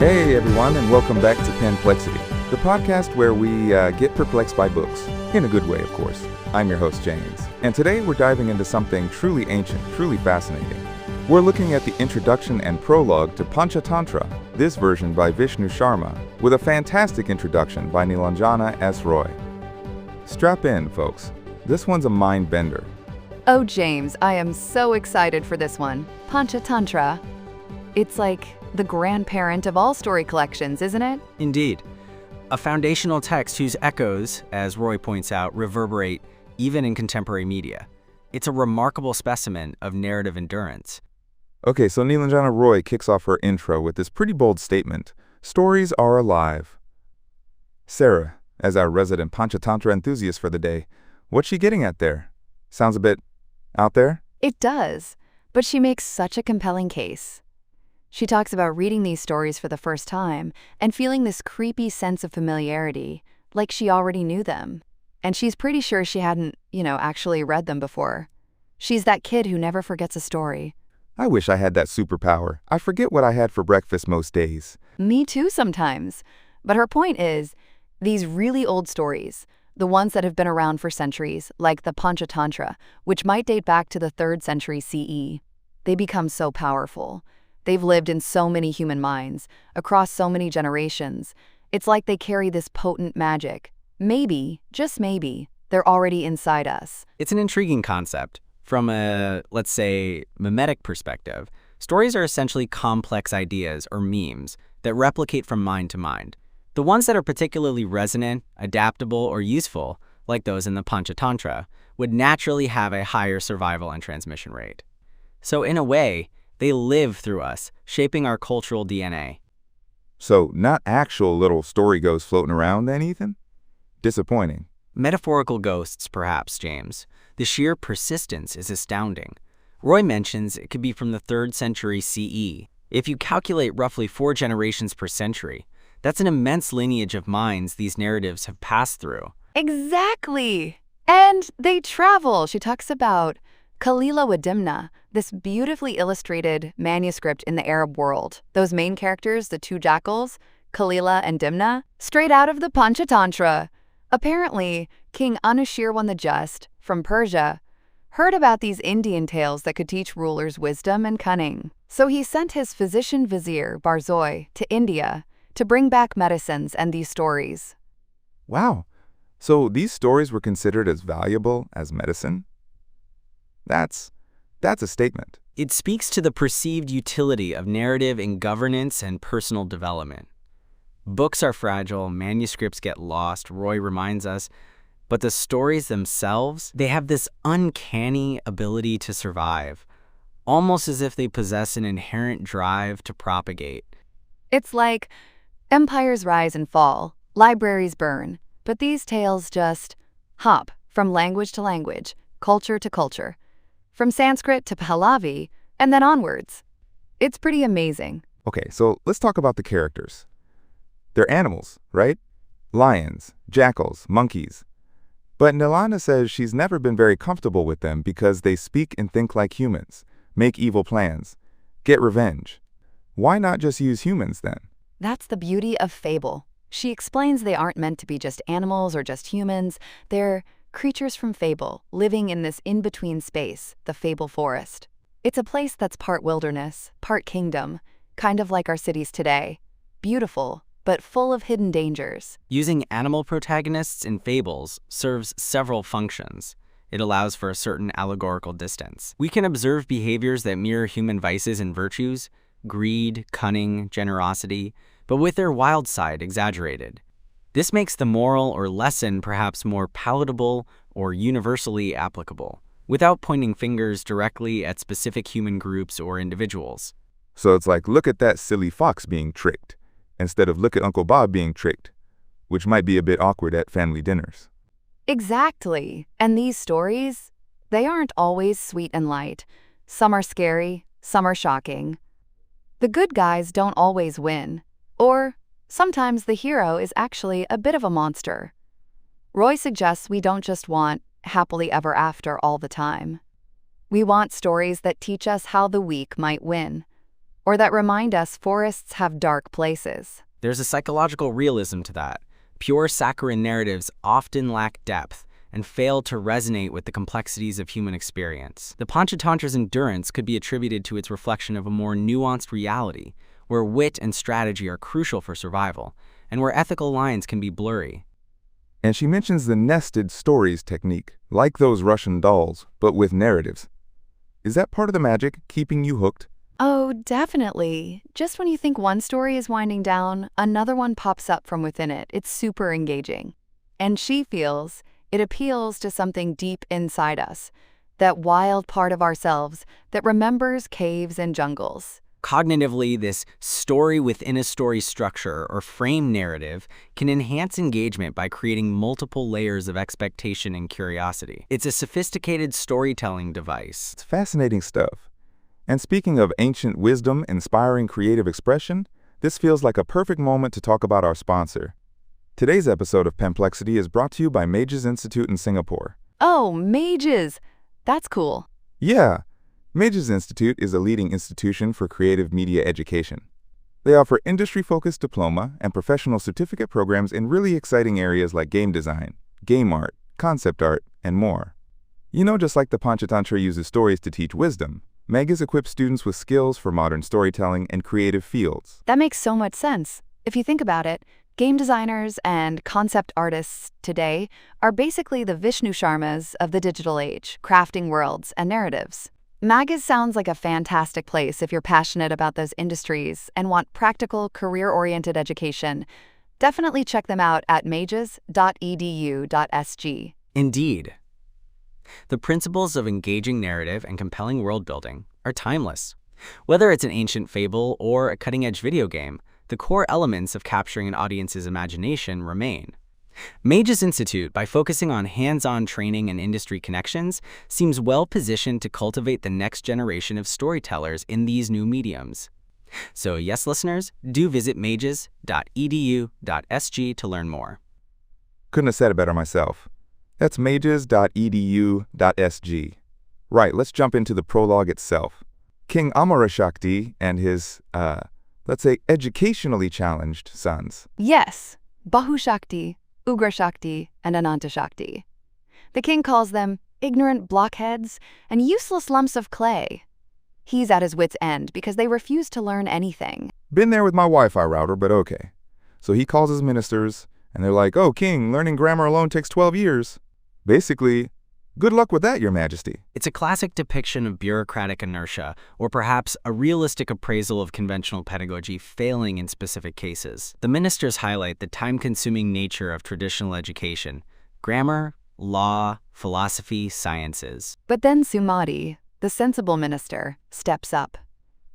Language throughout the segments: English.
Hey everyone, and welcome back to Penplexity, the podcast where we get perplexed by books, in a good way, of course. I'm your host, James, and today we're diving into something truly ancient, truly fascinating. We're looking at the introduction and prologue to Panchatantra, this version by Vishnu Sharma, with a fantastic introduction by Nilanjana S. Roy. Strap in, folks. This one's a mind-bender. Oh, James, I am so excited for this one. Panchatantra. It's like the grandparent of all story collections, isn't it? Indeed. A foundational text whose echoes, as Roy points out, reverberate even in contemporary media. It's a remarkable specimen of narrative endurance. Okay, so Nilanjana Roy kicks off her intro with this pretty bold statement. Stories are alive. Sarah, as our resident Panchatantra enthusiast for the day, what's she getting at there? Sounds a bit out there? It does, but she makes such a compelling case. She talks about reading these stories for the first time and feeling this creepy sense of familiarity, like she already knew them. And she's pretty sure she hadn't, actually read them before. She's that kid who never forgets a story. I wish I had that superpower. I forget what I had for breakfast most days. Me too sometimes. But her point is, these really old stories, the ones that have been around for centuries, like the Panchatantra, which might date back to the 3rd century CE, they become so powerful. They've lived in so many human minds, across so many generations. It's like they carry this potent magic. Maybe, just maybe, they're already inside us. It's an intriguing concept. From a, let's say, mimetic perspective, stories are essentially complex ideas or memes that replicate from mind to mind. The ones that are particularly resonant, adaptable, or useful, like those in the Panchatantra, would naturally have a higher survival and transmission rate. So in a way, they live through us, shaping our cultural DNA. So, not actual little story ghosts floating around then, Ethan? Disappointing. Metaphorical ghosts, perhaps, James. The sheer persistence is astounding. Roy mentions it could be from the 3rd century CE. If you calculate roughly 4 generations per century, that's an immense lineage of minds these narratives have passed through. Exactly! And they travel. She talks about Kalila wa Dimna, this beautifully illustrated manuscript in the Arab world. Those main characters, the 2 jackals, Kalila and Dimna, straight out of the Panchatantra. Apparently, King Anushirwan the Just, from Persia, heard about these Indian tales that could teach rulers wisdom and cunning. So he sent his physician vizier, Barzoi, to India to bring back medicines and these stories. Wow. So these stories were considered as valuable as medicine? That's a statement. It speaks to the perceived utility of narrative in governance and personal development. Books are fragile, manuscripts get lost, Roy reminds us, but the stories themselves, they have this uncanny ability to survive, almost as if they possess an inherent drive to propagate. It's like empires rise and fall, libraries burn, but these tales just hop from language to language, culture to culture, from Sanskrit to Pahlavi, and then onwards. It's pretty amazing. Okay, so let's talk about the characters. They're animals, right? Lions, jackals, monkeys. But Nilana says she's never been very comfortable with them because they speak and think like humans, make evil plans, get revenge. Why not just use humans then? That's the beauty of Fable. She explains they aren't meant to be just animals or just humans. They're creatures from Fable, living in this in-between space, the Fable Forest. It's a place that's part wilderness, part kingdom, kind of like our cities today. Beautiful, but full of hidden dangers. Using animal protagonists in fables serves several functions. It allows for a certain allegorical distance. We can observe behaviors that mirror human vices and virtues, greed, cunning, generosity, but with their wild side exaggerated. This makes the moral or lesson perhaps more palatable or universally applicable, without pointing fingers directly at specific human groups or individuals. So it's like, look at that silly fox being tricked, instead of look at Uncle Bob being tricked, which might be a bit awkward at family dinners. Exactly. And these stories, they aren't always sweet and light. Some are scary, some are shocking. The good guys don't always win, or sometimes the hero is actually a bit of a monster. Roy suggests we don't just want happily ever after all the time. We want stories that teach us how the weak might win, or that remind us forests have dark places. There's a psychological realism to that. Pure saccharine narratives often lack depth and fail to resonate with the complexities of human experience. The Panchatantra's endurance could be attributed to its reflection of a more nuanced reality, where wit and strategy are crucial for survival, and where ethical lines can be blurry. And she mentions the nested stories technique, like those Russian dolls, but with narratives. Is that part of the magic, keeping you hooked? Oh, definitely. Just when you think one story is winding down, another one pops up from within it. It's super engaging. And she feels it appeals to something deep inside us, that wild part of ourselves that remembers caves and jungles. Cognitively, this story within a story structure or frame narrative can enhance engagement by creating multiple layers of expectation and curiosity. It's a sophisticated storytelling device. It's fascinating stuff. And speaking of ancient wisdom inspiring creative expression, this feels like a perfect moment to talk about our sponsor. Today's episode of Penplexity is brought to you by Mages Institute in Singapore. Oh, mages! That's cool. Yeah, Mages Institute is a leading institution for creative media education. They offer industry-focused diploma and professional certificate programs in really exciting areas like game design, game art, concept art, and more. You know, just like the Panchatantra uses stories to teach wisdom, Mages equips students with skills for modern storytelling and creative fields. That makes so much sense. If you think about it, game designers and concept artists today are basically the Vishnu Sharmas of the digital age, crafting worlds and narratives. Mages sounds like a fantastic place if you're passionate about those industries and want practical, career-oriented education. Definitely check them out at mages.edu.sg. Indeed. The principles of engaging narrative and compelling world building are timeless. Whether it's an ancient fable or a cutting-edge video game, the core elements of capturing an audience's imagination remain. Mages Institute, by focusing on hands-on training and industry connections, seems well-positioned to cultivate the next generation of storytellers in these new mediums. So yes, listeners, do visit mages.edu.sg to learn more. Couldn't have said it better myself. That's mages.edu.sg. Right, let's jump into the prologue itself. King Amarashakti and his, let's say, educationally challenged sons. Yes, Bahushakti, Ugrashakti, and Anantashakti. The king calls them ignorant blockheads and useless lumps of clay. He's at his wit's end because they refuse to learn anything. Been there with my Wi-Fi router, but okay. So he calls his ministers, and they're like, "Oh, king, learning grammar alone takes 12 years. Basically, good luck with that, your majesty." It's a classic depiction of bureaucratic inertia, or perhaps a realistic appraisal of conventional pedagogy failing in specific cases. The ministers highlight the time-consuming nature of traditional education: grammar, law, philosophy, sciences. But then Sumati, the sensible minister, steps up.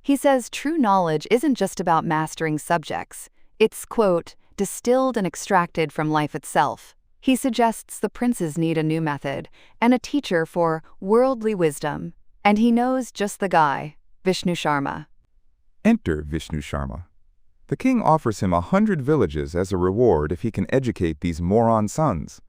He says true knowledge isn't just about mastering subjects. It's, quote, distilled and extracted from life itself. He suggests the princes need a new method and a teacher for worldly wisdom. And he knows just the guy, Vishnu Sharma. Enter Vishnu Sharma. The king offers him 100 villages as a reward if he can educate these moron sons.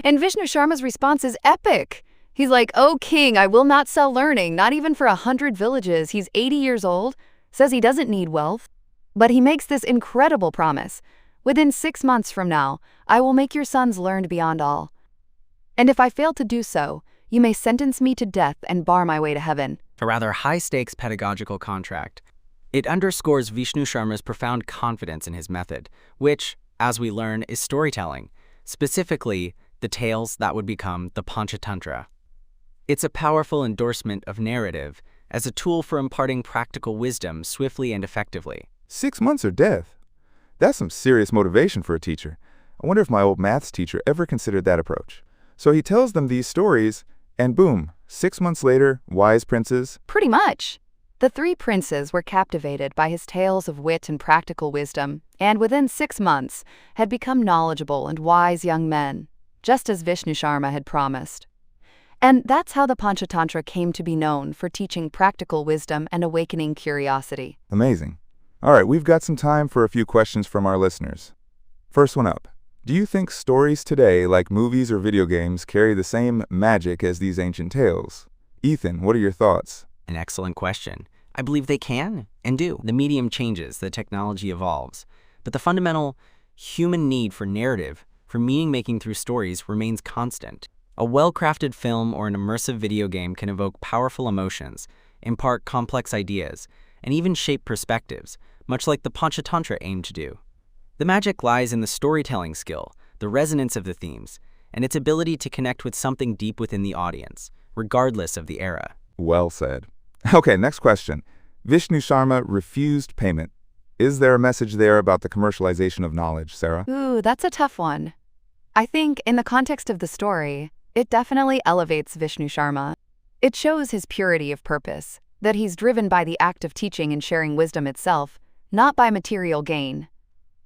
And Vishnu Sharma's response is epic. He's like, "Oh, king, I will not sell learning, not even for 100 villages." He's 80 years old, says he doesn't need wealth. But he makes this incredible promise. "Within 6 months from now, I will make your sons learned beyond all. And if I fail to do so, you may sentence me to death and bar my way to heaven." A rather high-stakes pedagogical contract. It underscores Vishnu Sharma's profound confidence in his method, which, as we learn, is storytelling, specifically the tales that would become the Panchatantra. It's a powerful endorsement of narrative as a tool for imparting practical wisdom swiftly and effectively. 6 months or death? That's some serious motivation for a teacher. I wonder if my old maths teacher ever considered that approach. So he tells them these stories, and boom, 6 months later, wise princes. Pretty much. The 3 princes were captivated by his tales of wit and practical wisdom, and within 6 months had become knowledgeable and wise young men, just as Vishnu Sharma had promised. And that's how the Panchatantra came to be known, for teaching practical wisdom and awakening curiosity. Amazing. All right, we've got some time for a few questions from our listeners. First one up. Do you think stories today, like movies or video games, carry the same magic as these ancient tales? Ethan, what are your thoughts? An excellent question. I believe they can and do. The medium changes, the technology evolves, but the fundamental human need for narrative, for meaning-making through stories, remains constant. A well-crafted film or an immersive video game can evoke powerful emotions, impart complex ideas, and even shape perspectives, much like the Panchatantra aimed to do. The magic lies in the storytelling skill, the resonance of the themes, and its ability to connect with something deep within the audience, regardless of the era. Well said. Okay, next question. Vishnu Sharma refused payment. Is there a message there about the commercialization of knowledge, Sarah? Ooh, that's a tough one. I think in the context of the story, it definitely elevates Vishnu Sharma. It shows his purity of purpose, that he's driven by the act of teaching and sharing wisdom itself, not by material gain.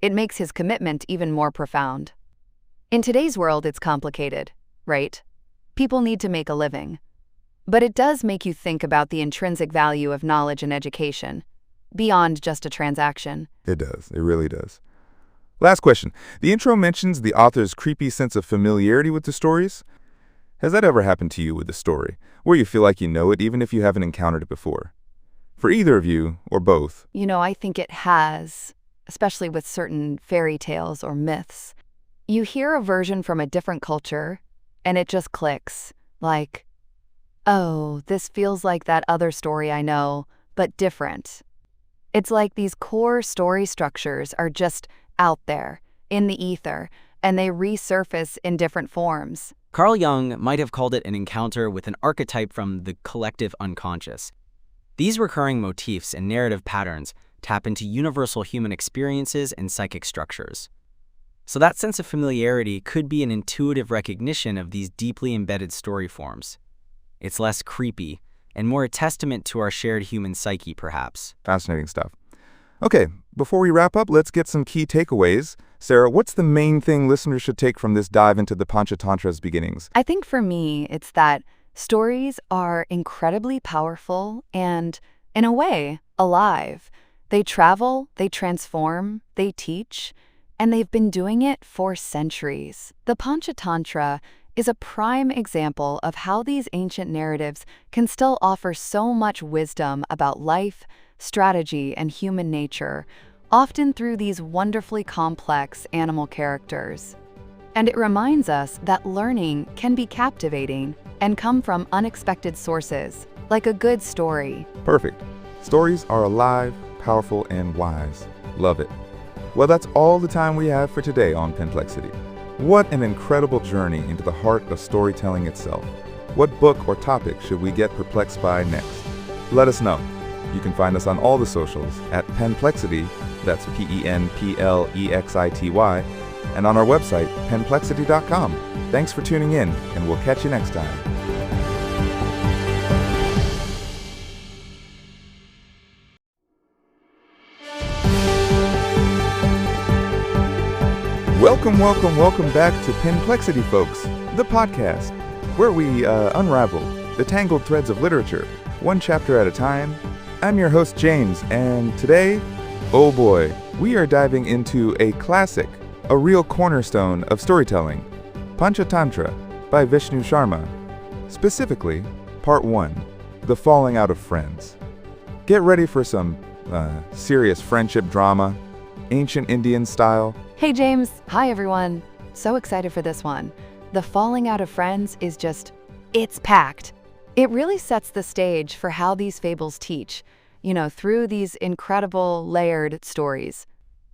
It makes his commitment even more profound. In today's world, it's complicated, right? People need to make a living. But it does make you think about the intrinsic value of knowledge and education, beyond just a transaction. It does. It really does. Last question. The intro mentions the author's creepy sense of familiarity with the stories. Has that ever happened to you with a story, where you feel like you know it even if you haven't encountered it before? For either of you, or both. I think it has, especially with certain fairy tales or myths. You hear a version from a different culture, and it just clicks. Like, oh, this feels like that other story I know, but different. It's like these core story structures are just out there, in the ether, and they resurface in different forms. Carl Jung might have called it an encounter with an archetype from the collective unconscious. These recurring motifs and narrative patterns tap into universal human experiences and psychic structures. So that sense of familiarity could be an intuitive recognition of these deeply embedded story forms. It's less creepy and more a testament to our shared human psyche, perhaps. Fascinating stuff. Okay, before we wrap up, let's get some key takeaways. Sarah, what's the main thing listeners should take from this dive into the Panchatantra's beginnings? I think for me, it's that stories are incredibly powerful and, in a way, alive. They travel, they transform, they teach, and they've been doing it for centuries. The Panchatantra is a prime example of how these ancient narratives can still offer so much wisdom about life, strategy, and human nature, often through these wonderfully complex animal characters. And it reminds us that learning can be captivating and come from unexpected sources, like a good story. Perfect. Stories are alive, powerful, and wise. Love it. Well, that's all the time we have for today on Penplexity. What an incredible journey into the heart of storytelling itself. What book or topic should we get perplexed by next? Let us know. You can find us on all the socials at Penplexity, that's Penplexity, and on our website, penplexity.com. Thanks for tuning in, and we'll catch you next time. Welcome back to Penplexity, folks, the podcast, where we unravel the tangled threads of literature, one chapter at a time. I'm your host, James, and today, oh boy, we are diving into a classic, a real cornerstone of storytelling, Panchatantra by Vishnu Sharma. Specifically, Part 1, The Falling Out of Friends. Get ready for some serious friendship drama, ancient Indian style. Hey James, hi everyone. So excited for this one. The Falling Out of Friends is just, it's packed. It really sets the stage for how these fables teach, through these incredible layered stories.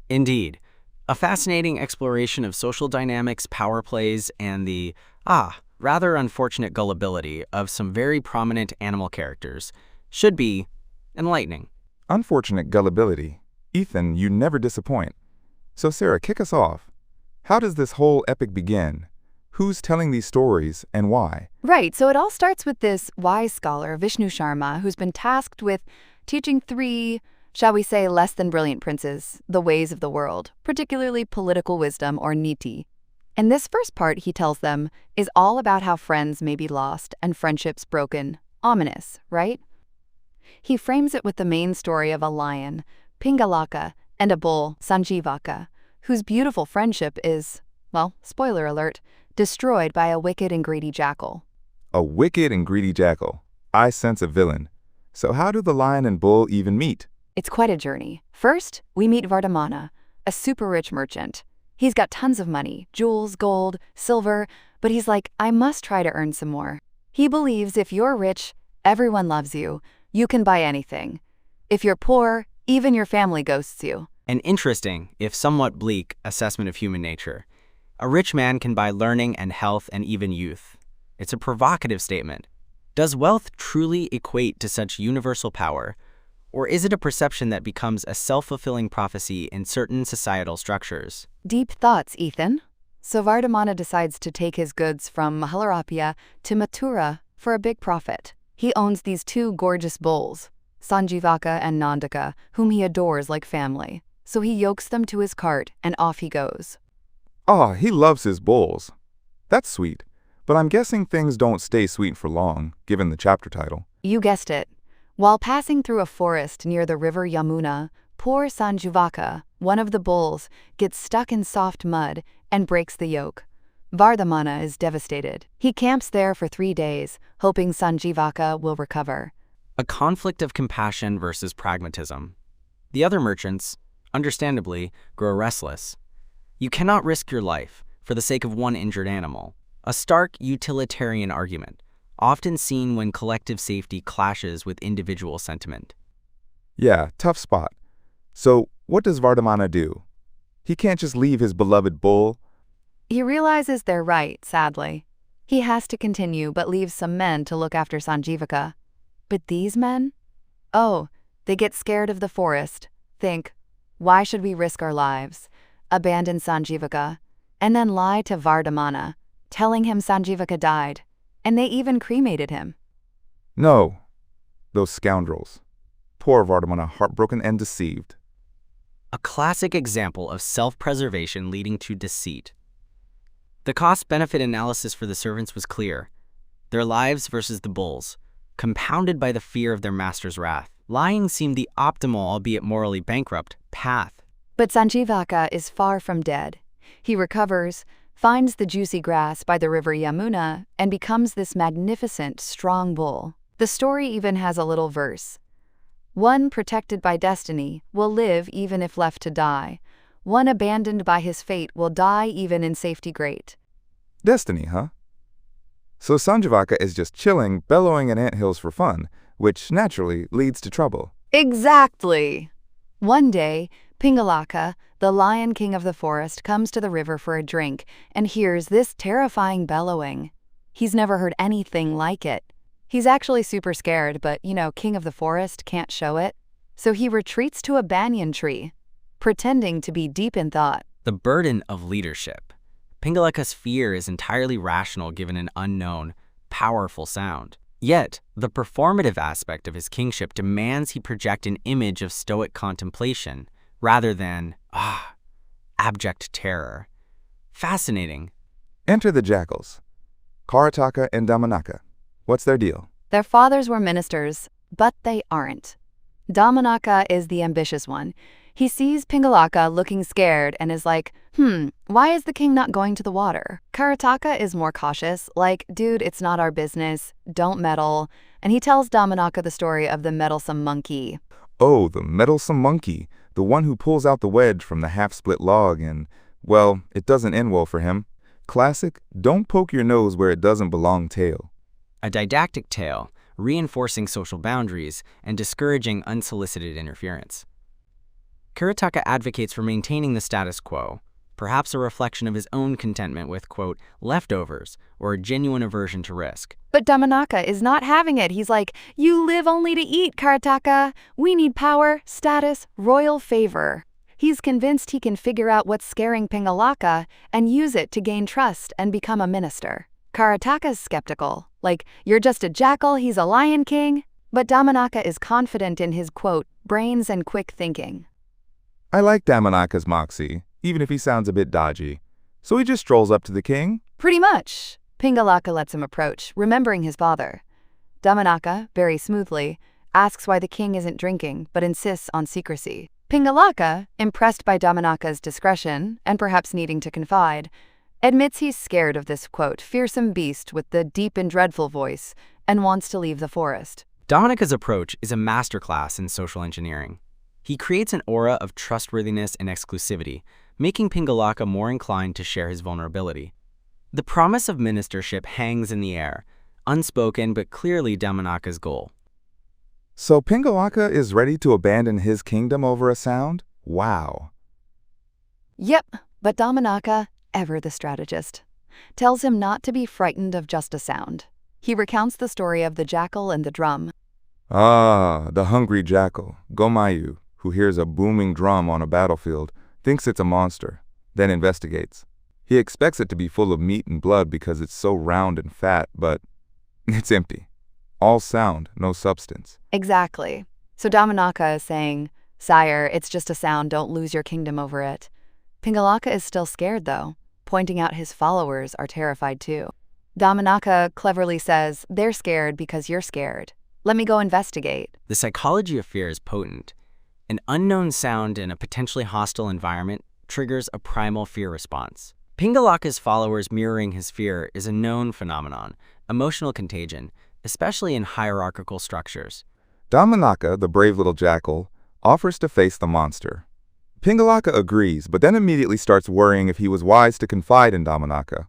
Indeed. A fascinating exploration of social dynamics, power plays, and the, rather unfortunate gullibility of some very prominent animal characters should be enlightening. Unfortunate gullibility. Ethan, you never disappoint. So Sarah, kick us off. How does this whole epic begin? Who's telling these stories and why? Right, so it all starts with this wise scholar, Vishnu Sharma, who's been tasked with teaching 3, shall we say, less than brilliant princes the ways of the world, particularly political wisdom or niti. And this first part, he tells them, is all about how friends may be lost and friendships broken. Ominous, right? He frames it with the main story of a lion, Pingalaka, and a bull, Sanjivaka, whose beautiful friendship is, well, spoiler alert, destroyed by a wicked and greedy jackal. A wicked and greedy jackal. I sense a villain. So how do the lion and bull even meet? It's quite a journey. First, we meet Vardhamana, a super rich merchant. He's got tons of money, jewels, gold, silver, but he's like, I must try to earn some more. He believes if you're rich, everyone loves you. You can buy anything. If you're poor, even your family ghosts you. An interesting, if somewhat bleak, assessment of human nature. A rich man can buy learning and health and even youth. It's a provocative statement. Does wealth truly equate to such universal power, or is it a perception that becomes a self-fulfilling prophecy in certain societal structures? Deep thoughts, Ethan. So Vardhamana decides to take his goods from Mahalarapya to Mathura for a big profit. He owns these two gorgeous bulls, Sanjivaka and Nandaka, whom he adores like family. So he yokes them to his cart and off he goes. Ah, he loves his bulls. That's sweet. But I'm guessing things don't stay sweet for long, given the chapter title. You guessed it. While passing through a forest near the river Yamuna, poor Sanjivaka, one of the bulls, gets stuck in soft mud and breaks the yoke. Vardhamana is devastated. He camps there for 3 days, hoping Sanjivaka will recover. A conflict of compassion versus pragmatism. The other merchants, understandably, grow restless. You cannot risk your life for the sake of one injured animal. A stark utilitarian argument, often seen when collective safety clashes with individual sentiment. Yeah, tough spot. So, what does Vardhamana do? He can't just leave his beloved bull. He realizes they're right, sadly. He has to continue but leaves some men to look after Sanjivaka. But these men? Oh, they get scared of the forest, think, why should we risk our lives? Abandon Sanjivaka, and then lie to Vardhamana, telling him Sanjivaka died, and they even cremated him. No, those scoundrels. Poor Vardhamana, heartbroken and deceived. A classic example of self-preservation leading to deceit. The cost-benefit analysis for the servants was clear. Their lives versus the bulls, compounded by the fear of their master's wrath. Lying seemed the optimal, albeit morally bankrupt, path. But Sanjivaka is far from dead. He recovers, finds the juicy grass by the river Yamuna, and becomes this magnificent, strong bull. The story even has a little verse. One protected by destiny will live even if left to die. One abandoned by his fate will die even in safety great. Destiny, huh? So Sanjivaka is just chilling, bellowing in anthills for fun, which naturally leads to trouble. Exactly! One day, Pingalaka, the lion king of the forest, comes to the river for a drink and hears this terrifying bellowing. He's never heard anything like it. He's actually super scared, but, king of the forest can't show it. So he retreats to a banyan tree, pretending to be deep in thought. The burden of leadership. Pingalaka's fear is entirely rational given an unknown, powerful sound. Yet, the performative aspect of his kingship demands he project an image of stoic contemplation, rather than, abject terror. Fascinating. Enter the jackals. Karataka and Damanaka. What's their deal? Their fathers were ministers, but they aren't. Damanaka is the ambitious one. He sees Pingalaka looking scared and is like, why is the king not going to the water? Karataka is more cautious, like, dude, it's not our business, don't meddle. And he tells Damanaka the story of the meddlesome monkey. Oh, the meddlesome monkey, the one who pulls out the wedge from the half-split log and, well, it doesn't end well for him. Classic, don't poke your nose where it doesn't belong tale. A didactic tale, reinforcing social boundaries and discouraging unsolicited interference. Karataka advocates for maintaining the status quo, perhaps a reflection of his own contentment with, quote, leftovers, or a genuine aversion to risk. But Damanaka is not having it. He's like, you live only to eat, Karataka. We need power, status, royal favor. He's convinced he can figure out what's scaring Pingalaka and use it to gain trust and become a minister. Karataka's skeptical, like, you're just a jackal, he's a lion king. But Damanaka is confident in his, quote, brains and quick thinking. I like Damanaka's moxie, even if he sounds a bit dodgy. So he just strolls up to the king? Pretty much. Pingalaka lets him approach, remembering his father. Damanaka, very smoothly, asks why the king isn't drinking, but insists on secrecy. Pingalaka, impressed by Damanaka's discretion, and perhaps needing to confide, admits he's scared of this, quote, fearsome beast with the deep and dreadful voice, and wants to leave the forest. Dominika's approach is a masterclass in social engineering. He creates an aura of trustworthiness and exclusivity, making Pingalaka more inclined to share his vulnerability. The promise of ministership hangs in the air, unspoken but clearly Dominika's goal. So Pingalaka is ready to abandon his kingdom over a sound? Wow. Yep, but Dominaka, ever the strategist, tells him not to be frightened of just a sound. He recounts the story of the jackal and the drum. Ah, the hungry jackal, Gomayu, who hears a booming drum on a battlefield, thinks it's a monster, then investigates. He expects it to be full of meat and blood because it's so round and fat, but it's empty. All sound, no substance. Exactly. So Dominaka is saying, "Sire, it's just a sound, don't lose your kingdom over it." Pingalaka is still scared, though, pointing out his followers are terrified too. Dominaka cleverly says, "They're scared because you're scared. Let me go investigate." The psychology of fear is potent. An unknown sound in a potentially hostile environment triggers a primal fear response. Pingalaka's followers mirroring his fear is a known phenomenon, emotional contagion, especially in hierarchical structures. Dominaka, the brave little jackal, offers to face the monster. Pingalaka agrees, but then immediately starts worrying if he was wise to confide in Dominaka.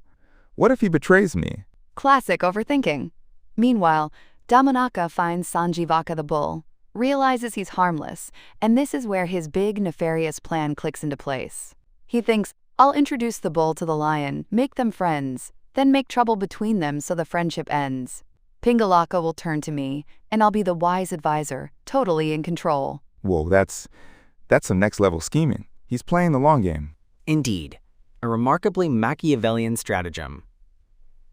What if he betrays me? Classic overthinking. Meanwhile, Dominaka finds Sanjivaka the bull, realizes he's harmless, and this is where his big, nefarious plan clicks into place. He thinks, "I'll introduce the bull to the lion, make them friends, then make trouble between them so the friendship ends. Pingalaka will turn to me, and I'll be the wise advisor, totally in control." Whoa, that's some next-level scheming. He's playing the long game. Indeed, a remarkably Machiavellian stratagem.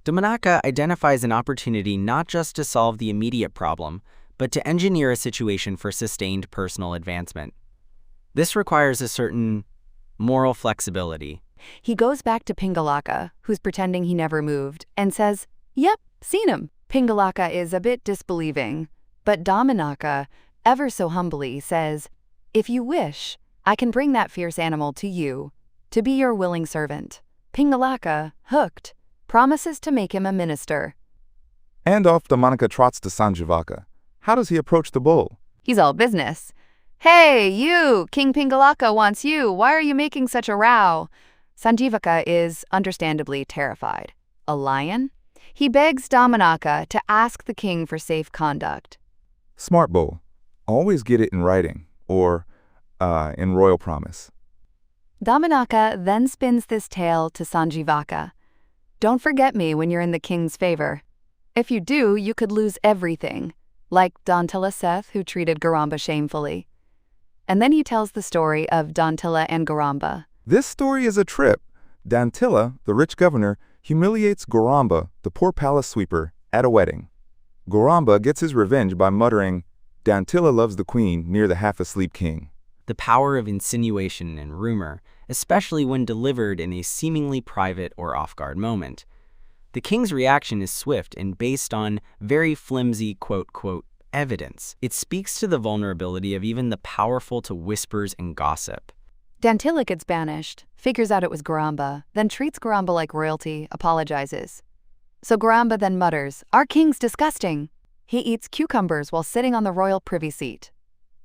Dominaka identifies an opportunity not just to solve the immediate problem, but to engineer a situation for sustained personal advancement. This requires a certain moral flexibility. He goes back to Pingalaka, who's pretending he never moved, and says, "Yep, seen him." Pingalaka is a bit disbelieving, but Dominaka, ever so humbly, says, "If you wish, I can bring that fierce animal to you, to be your willing servant." Pingalaka, hooked, promises to make him a minister. And off Dominaka trots to Sanjivaka. How does he approach the bull? He's all business. "Hey, you! King Pingalaka wants you. Why are you making such a row?" Sanjivaka is understandably terrified. A lion? He begs Dominaka to ask the king for safe conduct. Smart bull. Always get it in writing, or in royal promise. Dominaka then spins this tale to Sanjivaka. "Don't forget me when you're in the king's favor. If you do, you could lose everything, like Dantila Seth, who treated Garamba shamefully." And then he tells the story of Dantila and Garamba. This story is a trip. Dantila, the rich governor, humiliates Garamba, the poor palace sweeper, at a wedding. Garamba gets his revenge by muttering, "Dantila loves the queen," near the half-asleep king. The power of insinuation and rumor, especially when delivered in a seemingly private or off-guard moment. The king's reaction is swift and based on very flimsy quote-quote evidence. It speaks to the vulnerability of even the powerful to whispers and gossip. Dantila gets banished, figures out it was Garamba, then treats Garamba like royalty, apologizes. So Garamba then mutters, "Our king's disgusting." He eats cucumbers while sitting on the royal privy seat.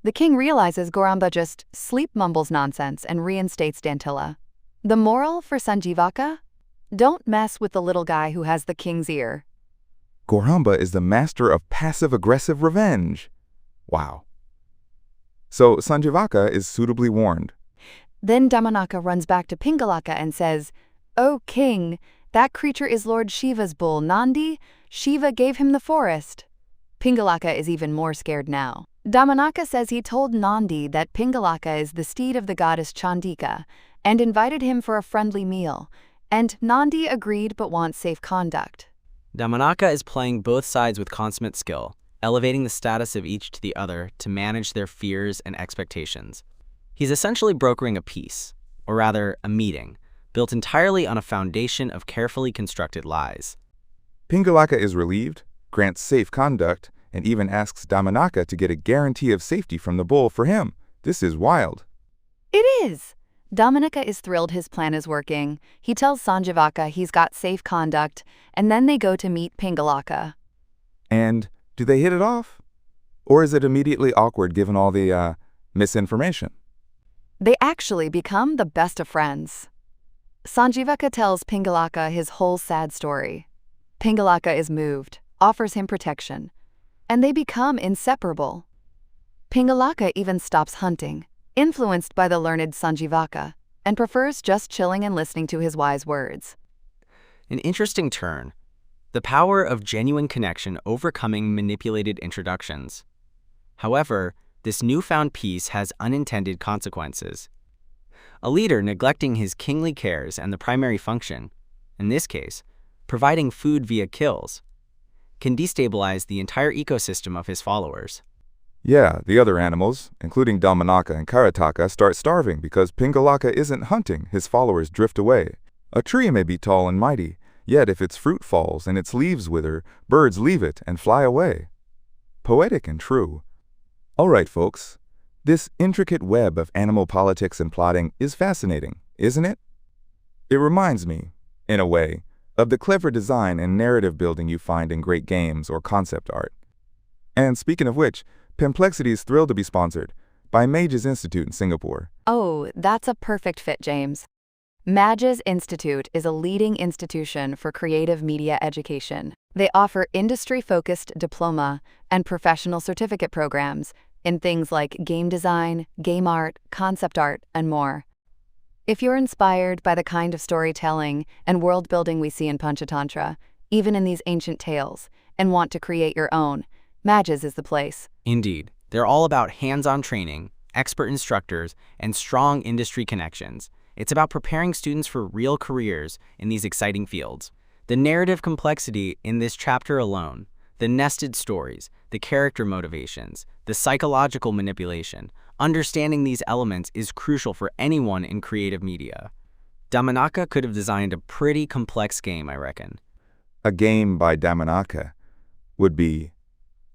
The king realizes Garamba just sleep mumbles nonsense and reinstates Dantila. The moral for Sanjivaka? Don't mess with the little guy who has the king's ear. Garamba is the master of passive-aggressive revenge. Wow. So Sanjivaka is suitably warned. Then Dominaka runs back to Pingalaka and says, "Oh king, that creature is Lord Shiva's bull, Nandi. Shiva gave him the forest." Pingalaka is even more scared now. Dominaka says he told Nandi that Pingalaka is the steed of the goddess Chandika and invited him for a friendly meal, and Nandi agreed but wants safe conduct. Dominaka is playing both sides with consummate skill, elevating the status of each to the other to manage their fears and expectations. He's essentially brokering a peace, or rather a meeting, built entirely on a foundation of carefully constructed lies. Pingalaka is relieved, grants safe conduct, and even asks Dominaka to get a guarantee of safety from the bull for him. This is wild. It is. Dominaka is thrilled his plan is working. He tells Sanjivaka he's got safe conduct, and then they go to meet Pingalaka. And do they hit it off? Or is it immediately awkward given all the misinformation? They actually become the best of friends. Sanjivaka tells Pingalaka his whole sad story. Pingalaka is moved, offers him protection, and they become inseparable. Pingalaka even stops hunting, influenced by the learned Sanjivaka, and prefers just chilling and listening to his wise words. An interesting turn. The power of genuine connection overcoming manipulated introductions. However, this newfound peace has unintended consequences. A leader neglecting his kingly cares and the primary function, in this case, providing food via kills, can destabilize the entire ecosystem of his followers. Yeah, the other animals, including Damanaka and Karataka, start starving because Pingalaka isn't hunting, his followers drift away. A tree may be tall and mighty, yet if its fruit falls and its leaves wither, birds leave it and fly away. Poetic and true. All right, folks. This intricate web of animal politics and plotting is fascinating, isn't it? It reminds me, in a way, of the clever design and narrative building you find in great games or concept art. And speaking of which, Penplexity is thrilled to be sponsored by Mages Institute in Singapore. Oh, that's a perfect fit, James. Mages Institute is a leading institution for creative media education. They offer industry-focused diploma and professional certificate programs in things like game design, game art, concept art, and more. If you're inspired by the kind of storytelling and world-building we see in Panchatantra, even in these ancient tales, and want to create your own, Mages is the place. Indeed, they're all about hands-on training, expert instructors, and strong industry connections. It's about preparing students for real careers in these exciting fields. The narrative complexity in this chapter alone, the nested stories, the character motivations, the psychological manipulation, understanding these elements is crucial for anyone in creative media. Damanaka could have designed a pretty complex game, I reckon. A game by Damanaka would be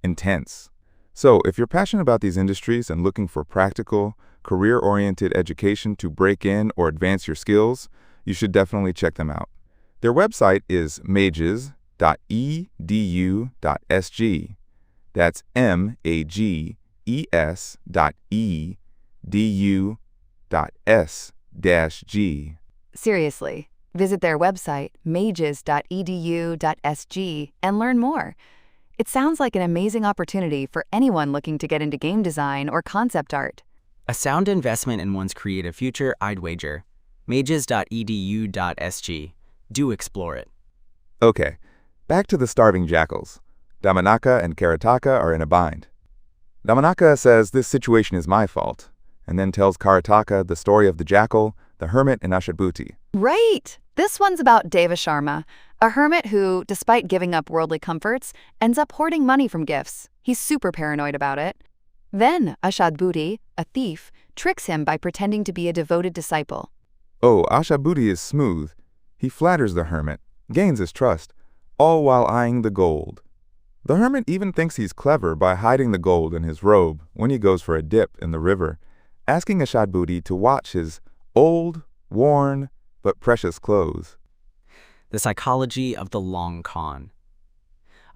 intense. So, if you're passionate about these industries and looking for practical, career-oriented education to break in or advance your skills, you should definitely check them out. Their website is mages.edu.sg. That's mages.edu.s-g. Seriously, visit their website, mages.edu.sg, and learn more. It sounds like an amazing opportunity for anyone looking to get into game design or concept art. A sound investment in one's creative future, I'd wager. mages.edu.sg. Do explore it. Okay, back to the starving jackals. Damanaka and Karataka are in a bind. Damanaka says this situation is my fault, and then tells Karataka the story of the jackal, the hermit, and Ashadbhuti. Right! This one's about Deva Sharma, a hermit who, despite giving up worldly comforts, ends up hoarding money from gifts. He's super paranoid about it. Then Ashadbhuti, a thief, tricks him by pretending to be a devoted disciple. Oh, Ashadbhuti is smooth. He flatters the hermit, gains his trust, all while eyeing the gold. The hermit even thinks he's clever by hiding the gold in his robe when he goes for a dip in the river, asking Ashadbhuti to watch his old, worn, but precious clothes. The psychology of the long con.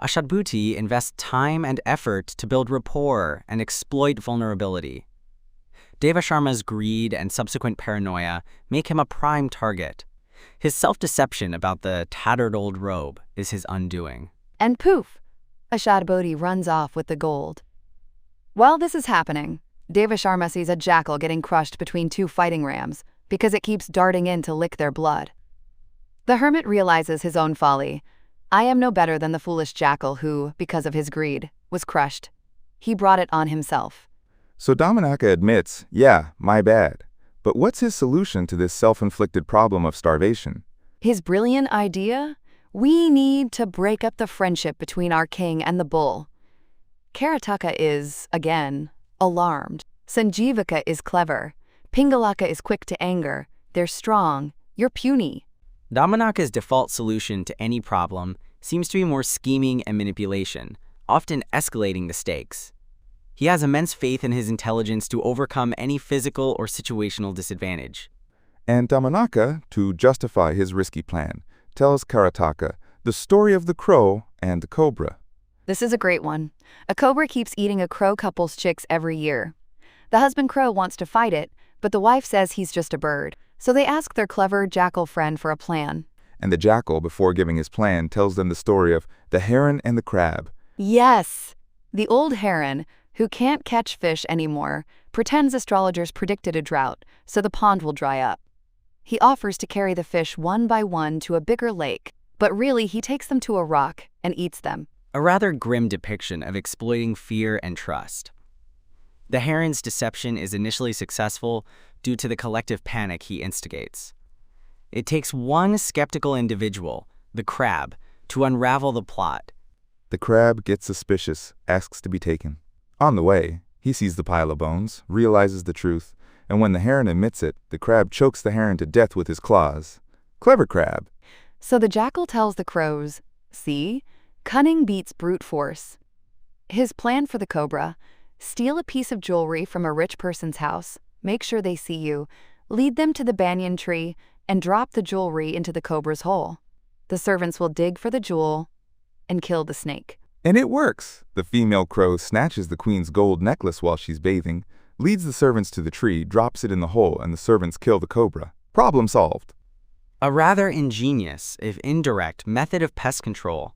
Ashadbhuti invests time and effort to build rapport and exploit vulnerability. Deva Sharma's greed and subsequent paranoia make him a prime target. His self-deception about the tattered old robe is his undoing. And poof! Ashadbhuti runs off with the gold. While this is happening, Deva Sharma sees a jackal getting crushed between two fighting rams because it keeps darting in to lick their blood. The hermit realizes his own folly. I am no better than the foolish jackal who, because of his greed, was crushed. He brought it on himself. So Damanaka admits, yeah, my bad. But what's his solution to this self-inflicted problem of starvation? His brilliant idea? We need to break up the friendship between our king and the bull. Karataka is, again, alarmed. Sanjivaka is clever. Pingalaka is quick to anger. They're strong. You're puny. Damanaka's default solution to any problem seems to be more scheming and manipulation, often escalating the stakes. He has immense faith in his intelligence to overcome any physical or situational disadvantage. And Damanaka, to justify his risky plan, tells Karataka the story of the crow and the cobra. This is a great one. A cobra keeps eating a crow couple's chicks every year. The husband crow wants to fight it, but the wife says he's just a bird. So they ask their clever jackal friend for a plan. And the jackal, before giving his plan, tells them the story of the heron and the crab. Yes! The old heron, who can't catch fish anymore, pretends astrologers predicted a drought, so the pond will dry up. He offers to carry the fish one by one to a bigger lake, but really he takes them to a rock and eats them. A rather grim depiction of exploiting fear and trust. The heron's deception is initially successful due to the collective panic he instigates. It takes one skeptical individual, the crab, to unravel the plot. The crab gets suspicious, asks to be taken. On the way, he sees the pile of bones, realizes the truth, and when the heron admits it, the crab chokes the heron to death with his claws. Clever crab. So the jackal tells the crows, "See, cunning beats brute force." His plan for the cobra: steal a piece of jewelry from a rich person's house, make sure they see you, lead them to the banyan tree, and drop the jewelry into the cobra's hole. The servants will dig for the jewel and kill the snake. And it works. The female crow snatches the queen's gold necklace while she's bathing, leads the servants to the tree, drops it in the hole, and the servants kill the cobra. Problem solved. A rather ingenious, if indirect, method of pest control,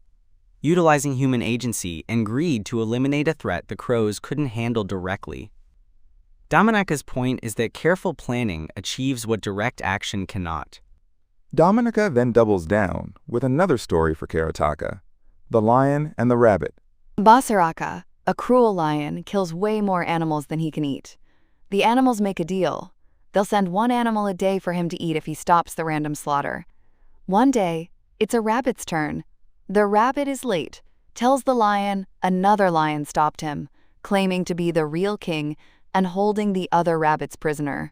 utilizing human agency and greed to eliminate a threat the crows couldn't handle directly. Dominika's point is that careful planning achieves what direct action cannot. Dominika then doubles down with another story for Karataka: the lion and the rabbit. Basaraka, a cruel lion, kills way more animals than he can eat. The animals make a deal. They'll send one animal a day for him to eat if he stops the random slaughter. One day, it's a rabbit's turn. The rabbit is late, tells the lion another lion stopped him, claiming to be the real king and holding the other rabbits prisoner.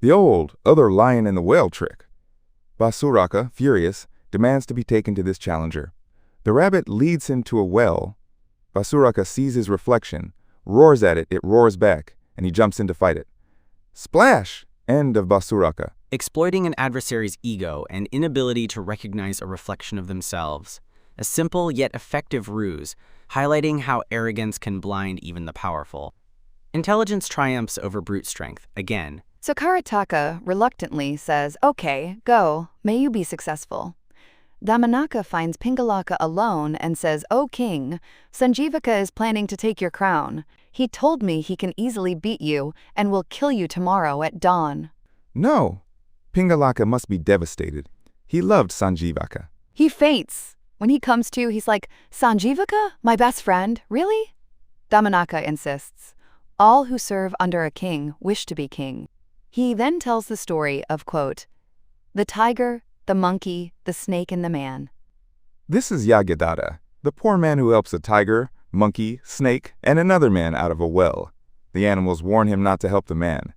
The old other lion in the well trick. Basuraka, furious, demands to be taken to this challenger. The rabbit leads him to a well. Basuraka sees his reflection, roars at it, it roars back, and he jumps in to fight it. Splash! End of Basuraka. Exploiting an adversary's ego and inability to recognize a reflection of themselves. A simple yet effective ruse, highlighting how arrogance can blind even the powerful. Intelligence triumphs over brute strength, again. So Karataka reluctantly says, "Okay, go, may you be successful." Damanaka finds Pingalaka alone and says, "O king, Sanjivaka is planning to take your crown. He told me he can easily beat you and will kill you tomorrow at dawn." No, Pingalaka must be devastated. He loved Sanjivaka. He faints. When he comes to, he's like, "Sanjivaka? My best friend? Really?" Damanaka insists. All who serve under a king wish to be king. He then tells the story of, quote, the tiger, the monkey, the snake, and the man. This is Yagyadatta, the poor man who helps a tiger, monkey, snake, and another man out of a well. The animals warn him not to help the man.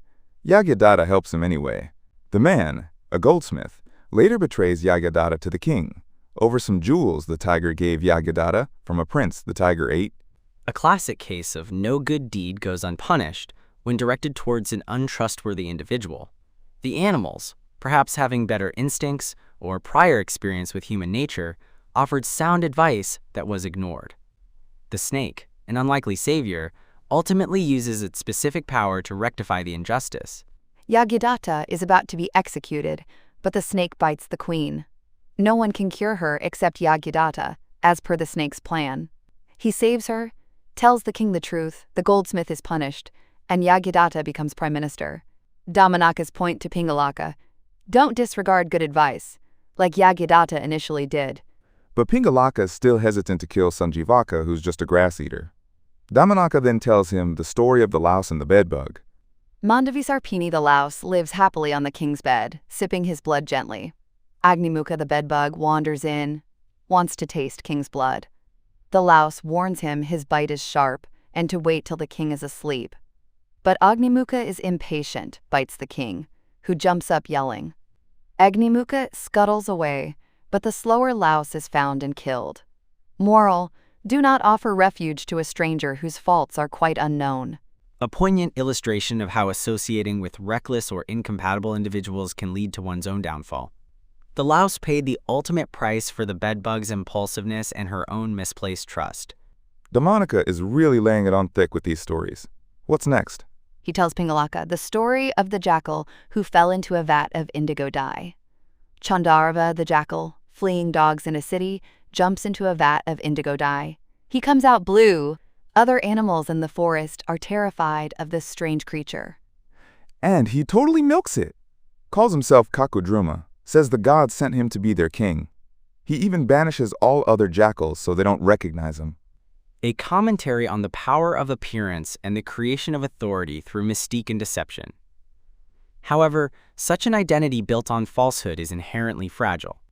Yagyadatta helps him anyway. The man, a goldsmith, later betrays Yagyadatta to the king. Over some jewels the tiger gave Yagyadatta from a prince the tiger ate. A classic case of no good deed goes unpunished when directed towards an untrustworthy individual. The animals, perhaps having better instincts or prior experience with human nature, offered sound advice that was ignored. The snake, an unlikely savior, ultimately uses its specific power to rectify the injustice. Yagyadatta is about to be executed, but the snake bites the queen. No one can cure her except Yagyadatta, as per the snake's plan. He saves her, tells the king the truth, the goldsmith is punished, and Yagyadatta becomes prime minister. Damanaka's point to Pingalaka: don't disregard good advice, like Yagyadatta initially did. But Pingalaka is still hesitant to kill Sanjivaka, who's just a grass eater. Damanaka then tells him the story of the louse and the bedbug. Mandavisarpini the louse lives happily on the king's bed, sipping his blood gently. Agnimuka the bedbug wanders in, wants to taste king's blood. The louse warns him his bite is sharp and to wait till the king is asleep. But Agnimuka is impatient, bites the king, who jumps up yelling. Agnimuka scuttles away, but the slower louse is found and killed. Moral: do not offer refuge to a stranger whose faults are quite unknown. A poignant illustration of how associating with reckless or incompatible individuals can lead to one's own downfall. The louse paid the ultimate price for the bedbug's impulsiveness and her own misplaced trust. Damanika is really laying it on thick with these stories. What's next? He tells Pingalaka the story of the jackal who fell into a vat of indigo dye. Chandarava, the jackal, fleeing dogs in a city, jumps into a vat of indigo dye. He comes out blue. Other animals in the forest are terrified of this strange creature. And he totally milks it. Calls himself Kakudruma, says the gods sent him to be their king. He even banishes all other jackals so they don't recognize him. A commentary on the power of appearance and the creation of authority through mystique and deception. However, such an identity built on falsehood is inherently fragile.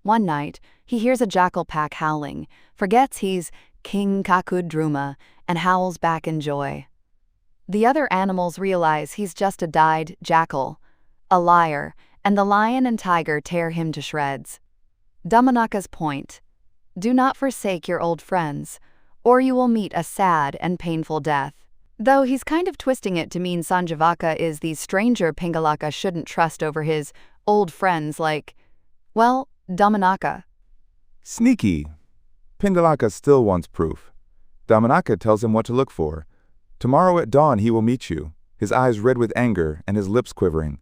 One night, he hears a jackal pack howling, forgets he's King Kakudruma, and howls back in joy. The other animals realize he's just a dyed jackal, a liar, and the lion and tiger tear him to shreds. Damanaka's point: do not forsake your old friends, or you will meet a sad and painful death. Though he's kind of twisting it to mean Sanjivaka is the stranger Pingalaka shouldn't trust over his old friends like, well, Damanaka. Sneaky. Pingalaka still wants proof. Damanaka tells him what to look for. Tomorrow at dawn he will meet you, his eyes red with anger and his lips quivering.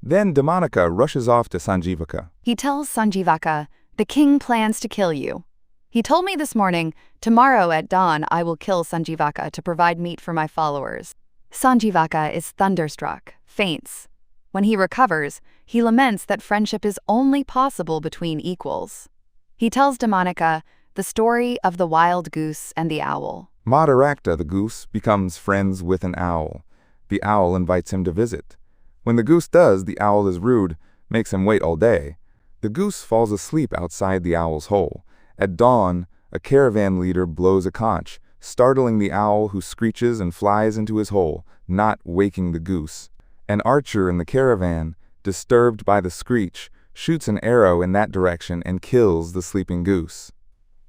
Then Damanaka rushes off to Sanjivaka. He tells Sanjivaka, the king plans to kill you. He told me this morning, tomorrow at dawn I will kill Sanjivaka to provide meat for my followers. Sanjivaka is thunderstruck, faints. When he recovers, he laments that friendship is only possible between equals. He tells Damanaka the story of the wild goose and the owl. Madarakta, the goose, becomes friends with an owl. The owl invites him to visit. When the goose does, the owl is rude, makes him wait all day. The goose falls asleep outside the owl's hole. At dawn, a caravan leader blows a conch, startling the owl who screeches and flies into his hole, not waking the goose. An archer in the caravan, disturbed by the screech, shoots an arrow in that direction and kills the sleeping goose.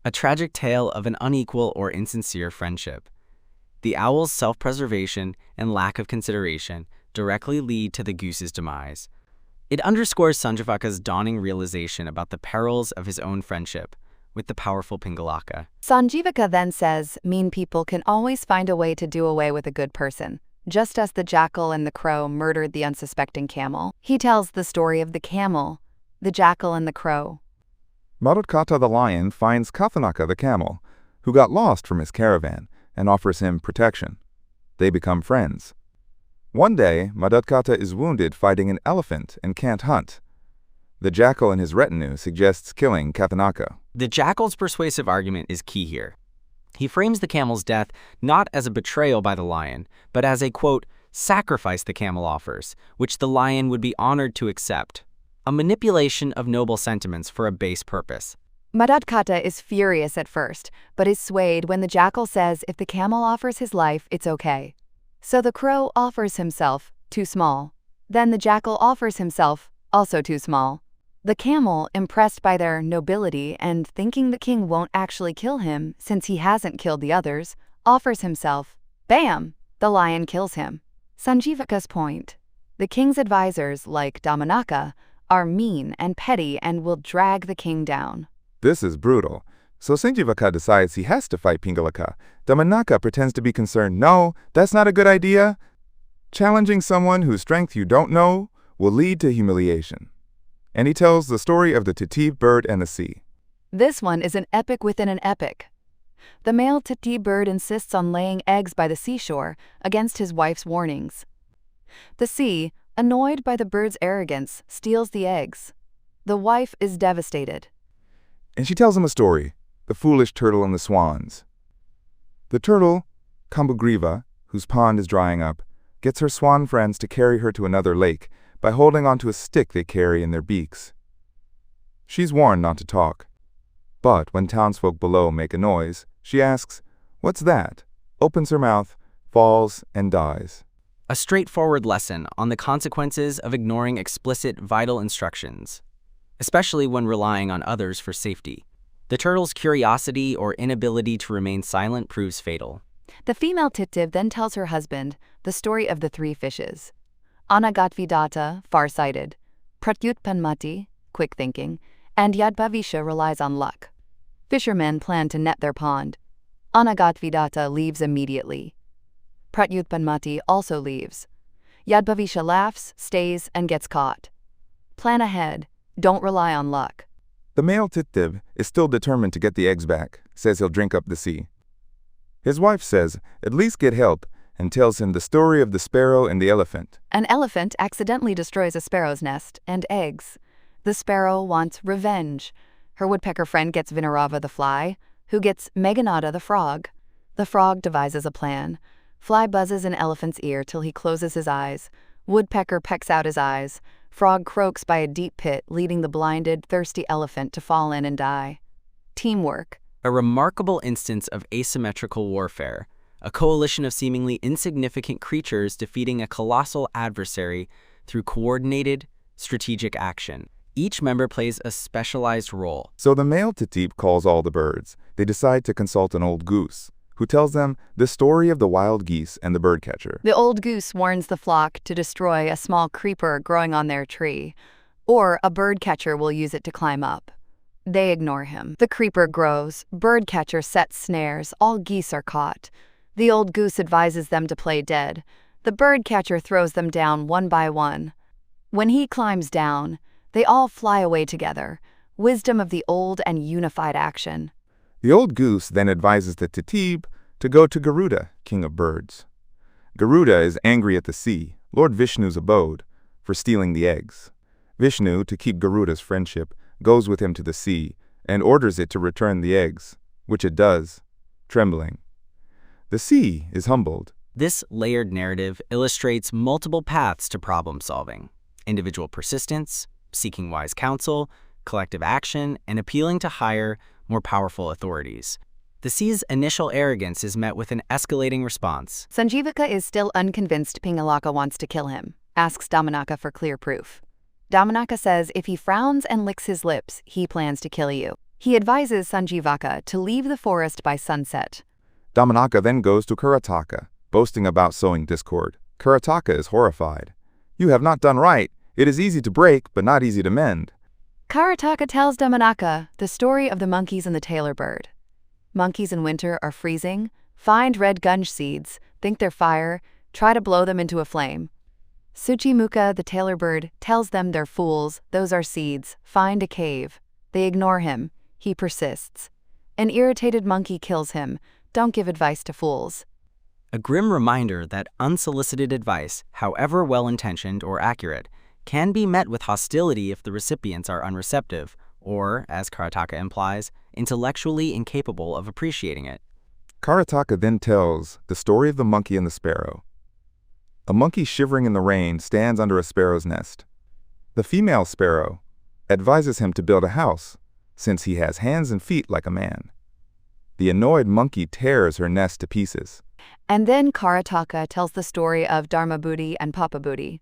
A tragic tale of an unequal or insincere friendship. The owl's self-preservation and lack of consideration directly lead to the goose's demise. It underscores Sanjivaka's dawning realization about the perils of his own friendship with the powerful Pingalaka. Sanjivaka then says mean people can always find a way to do away with a good person, just as the jackal and the crow murdered the unsuspecting camel. He tells the story of the camel, the jackal, and the crow. Marutkata the lion finds Kathanaka the camel, who got lost from his caravan, and offers him protection. They become friends. One day, Marutkata is wounded fighting an elephant and can't hunt. The jackal and his retinue suggests killing Kathanaka. The jackal's persuasive argument is key here. He frames the camel's death not as a betrayal by the lion, but as a, quote, sacrifice the camel offers, which the lion would be honored to accept. A manipulation of noble sentiments for a base purpose. Marutkata is furious at first, but is swayed when the jackal says if the camel offers his life, it's okay. So the crow offers himself, too small. Then the jackal offers himself, also too small. The camel, impressed by their nobility and thinking the king won't actually kill him since he hasn't killed the others, offers himself. Bam! The lion kills him. Sanjivaka's point: the king's advisors, like Damanaka, are mean and petty and will drag the king down. This is brutal. So Sanjivaka decides he has to fight Pingalaka. Damanaka pretends to be concerned. No, that's not a good idea. Challenging someone whose strength you don't know will lead to humiliation. And he tells the story of the Titi bird and the sea. This one is an epic within an epic. The male Titi bird insists on laying eggs by the seashore against his wife's warnings. The sea, annoyed by the bird's arrogance, steals the eggs. The wife is devastated. And she tells him a story, the foolish turtle and the swans. The turtle, Kambugriva, whose pond is drying up, gets her swan friends to carry her to another lake by holding onto a stick they carry in their beaks. She's warned not to talk. But when townsfolk below make a noise, she asks, "What's that?" opens her mouth, falls, and dies. A straightforward lesson on the consequences of ignoring explicit, vital instructions, especially when relying on others for safety. The turtle's curiosity or inability to remain silent proves fatal. The female Titiv then tells her husband the story of the three fishes. Anagatvidata, far-sighted, Pratyutpanmati, quick thinking, and Yadbhavisha relies on luck. Fishermen plan to net their pond. Anagatvidata leaves immediately. Pratyutpanmati also leaves. Yadbhavisha laughs, stays, and gets caught. Plan ahead. Don't rely on luck. The male Tittiv is still determined to get the eggs back, says he'll drink up the sea. His wife says, at least get help, and tells him the story of the sparrow and the elephant. An elephant accidentally destroys a sparrow's nest and eggs. The sparrow wants revenge. Her woodpecker friend gets Vinarava the fly, who gets Meghanada the frog. The frog devises a plan. Fly buzzes in elephant's ear till he closes his eyes. Woodpecker pecks out his eyes. Frog croaks by a deep pit, leading the blinded, thirsty elephant to fall in and die. Teamwork. A remarkable instance of asymmetrical warfare, a coalition of seemingly insignificant creatures defeating a colossal adversary through coordinated, strategic action. Each member plays a specialized role. So the male Titib calls all the birds. They decide to consult an old goose, who tells them the story of the wild geese and the birdcatcher. The old goose warns the flock to destroy a small creeper growing on their tree, or a birdcatcher will use it to climb up. They ignore him. The creeper grows, birdcatcher sets snares, all geese are caught. The old goose advises them to play dead. The birdcatcher throws them down one by one. When he climbs down, they all fly away together. Wisdom of the old and unified action. The old goose then advises the Titib to go to Garuda, king of birds. Garuda is angry at the sea, Lord Vishnu's abode, for stealing the eggs. Vishnu, to keep Garuda's friendship, goes with him to the sea and orders it to return the eggs, which it does, trembling. The sea is humbled. This layered narrative illustrates multiple paths to problem solving: individual persistence, seeking wise counsel, collective action, and appealing to higher, more powerful authorities. The sea's initial arrogance is met with an escalating response. Sanjivaka is still unconvinced Pingalaka wants to kill him, asks Damanaka for clear proof. Damanaka says if he frowns and licks his lips, he plans to kill you. He advises Sanjivaka to leave the forest by sunset. Damanaka then goes to Karataka, boasting about sowing discord. Karataka is horrified. You have not done right. It is easy to break, but not easy to mend. Karataka tells Damanaka the story of the monkeys and the tailor bird. Monkeys in winter are freezing, find red gunj seeds, think they're fire, try to blow them into a flame. Suchimuka, the tailor bird, tells them they're fools, those are seeds, find a cave. They ignore him. He persists. An irritated monkey kills him. Don't give advice to fools. A grim reminder that unsolicited advice, however well-intentioned or accurate, can be met with hostility if the recipients are unreceptive, or, as Karataka implies, intellectually incapable of appreciating it. Karataka then tells the story of the monkey and the sparrow. A monkey shivering in the rain stands under a sparrow's nest. The female sparrow advises him to build a house, since he has hands and feet like a man. The annoyed monkey tears her nest to pieces. And then Karataka tells the story of Dharmabhuti and Papabhuti.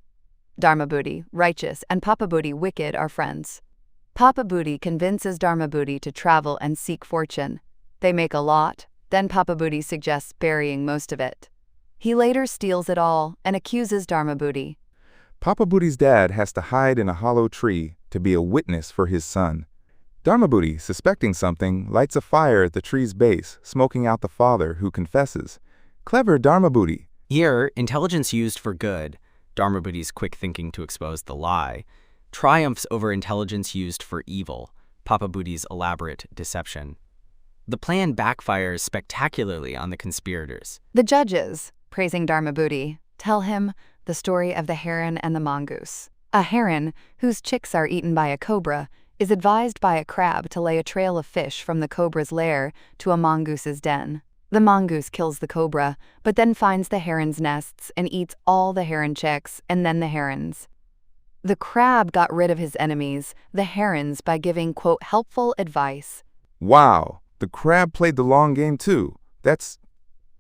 Dharmabhuti, righteous, and Papabhuti, wicked, are friends. Papabhuti convinces Dharmabhuti to travel and seek fortune. They make a lot, then Papabhuti suggests burying most of it. He later steals it all and accuses Dharmabhuti. Papabhuti's dad has to hide in a hollow tree to be a witness for his son. Dharmabhuti, suspecting something, lights a fire at the tree's base, smoking out the father, who confesses. Clever Dharmabhuti. Here, intelligence used for good, Dharmabhuti's quick thinking to expose the lie, triumphs over intelligence used for evil, Papabhuti's elaborate deception. The plan backfires spectacularly on the conspirators. The judges, praising Dharmabhuti, tell him the story of the heron and the mongoose. A heron, whose chicks are eaten by a cobra, is advised by a crab to lay a trail of fish from the cobra's lair to a mongoose's den. The mongoose kills the cobra, but then finds the heron's nests and eats all the heron chicks and then the herons. The crab got rid of his enemies, the herons, by giving, quote, helpful advice. Wow, the crab played the long game too. That's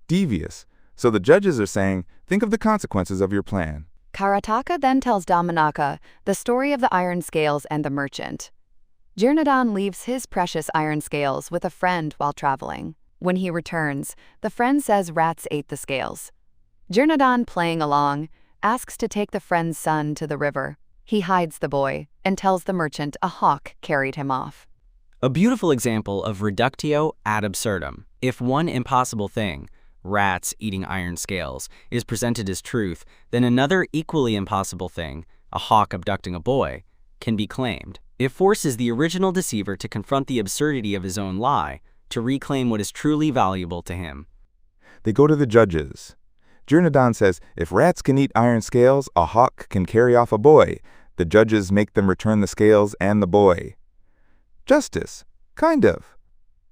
devious. So the judges are saying, think of the consequences of your plan. Karataka then tells Damanaka the story of the iron scales and the merchant. Jirnadhan leaves his precious iron scales with a friend while traveling. When he returns, the friend says rats ate the scales. Jirnadhan, playing along, asks to take the friend's son to the river. He hides the boy and tells the merchant a hawk carried him off. A beautiful example of reductio ad absurdum. If one impossible thing, rats eating iron scales, is presented as truth, then another equally impossible thing, a hawk abducting a boy, can be claimed. It forces the original deceiver to confront the absurdity of his own lie, to reclaim what is truly valuable to him. They go to the judges. Jirnadon says, if rats can eat iron scales, a hawk can carry off a boy. The judges make them return the scales and the boy. Justice. Kind of.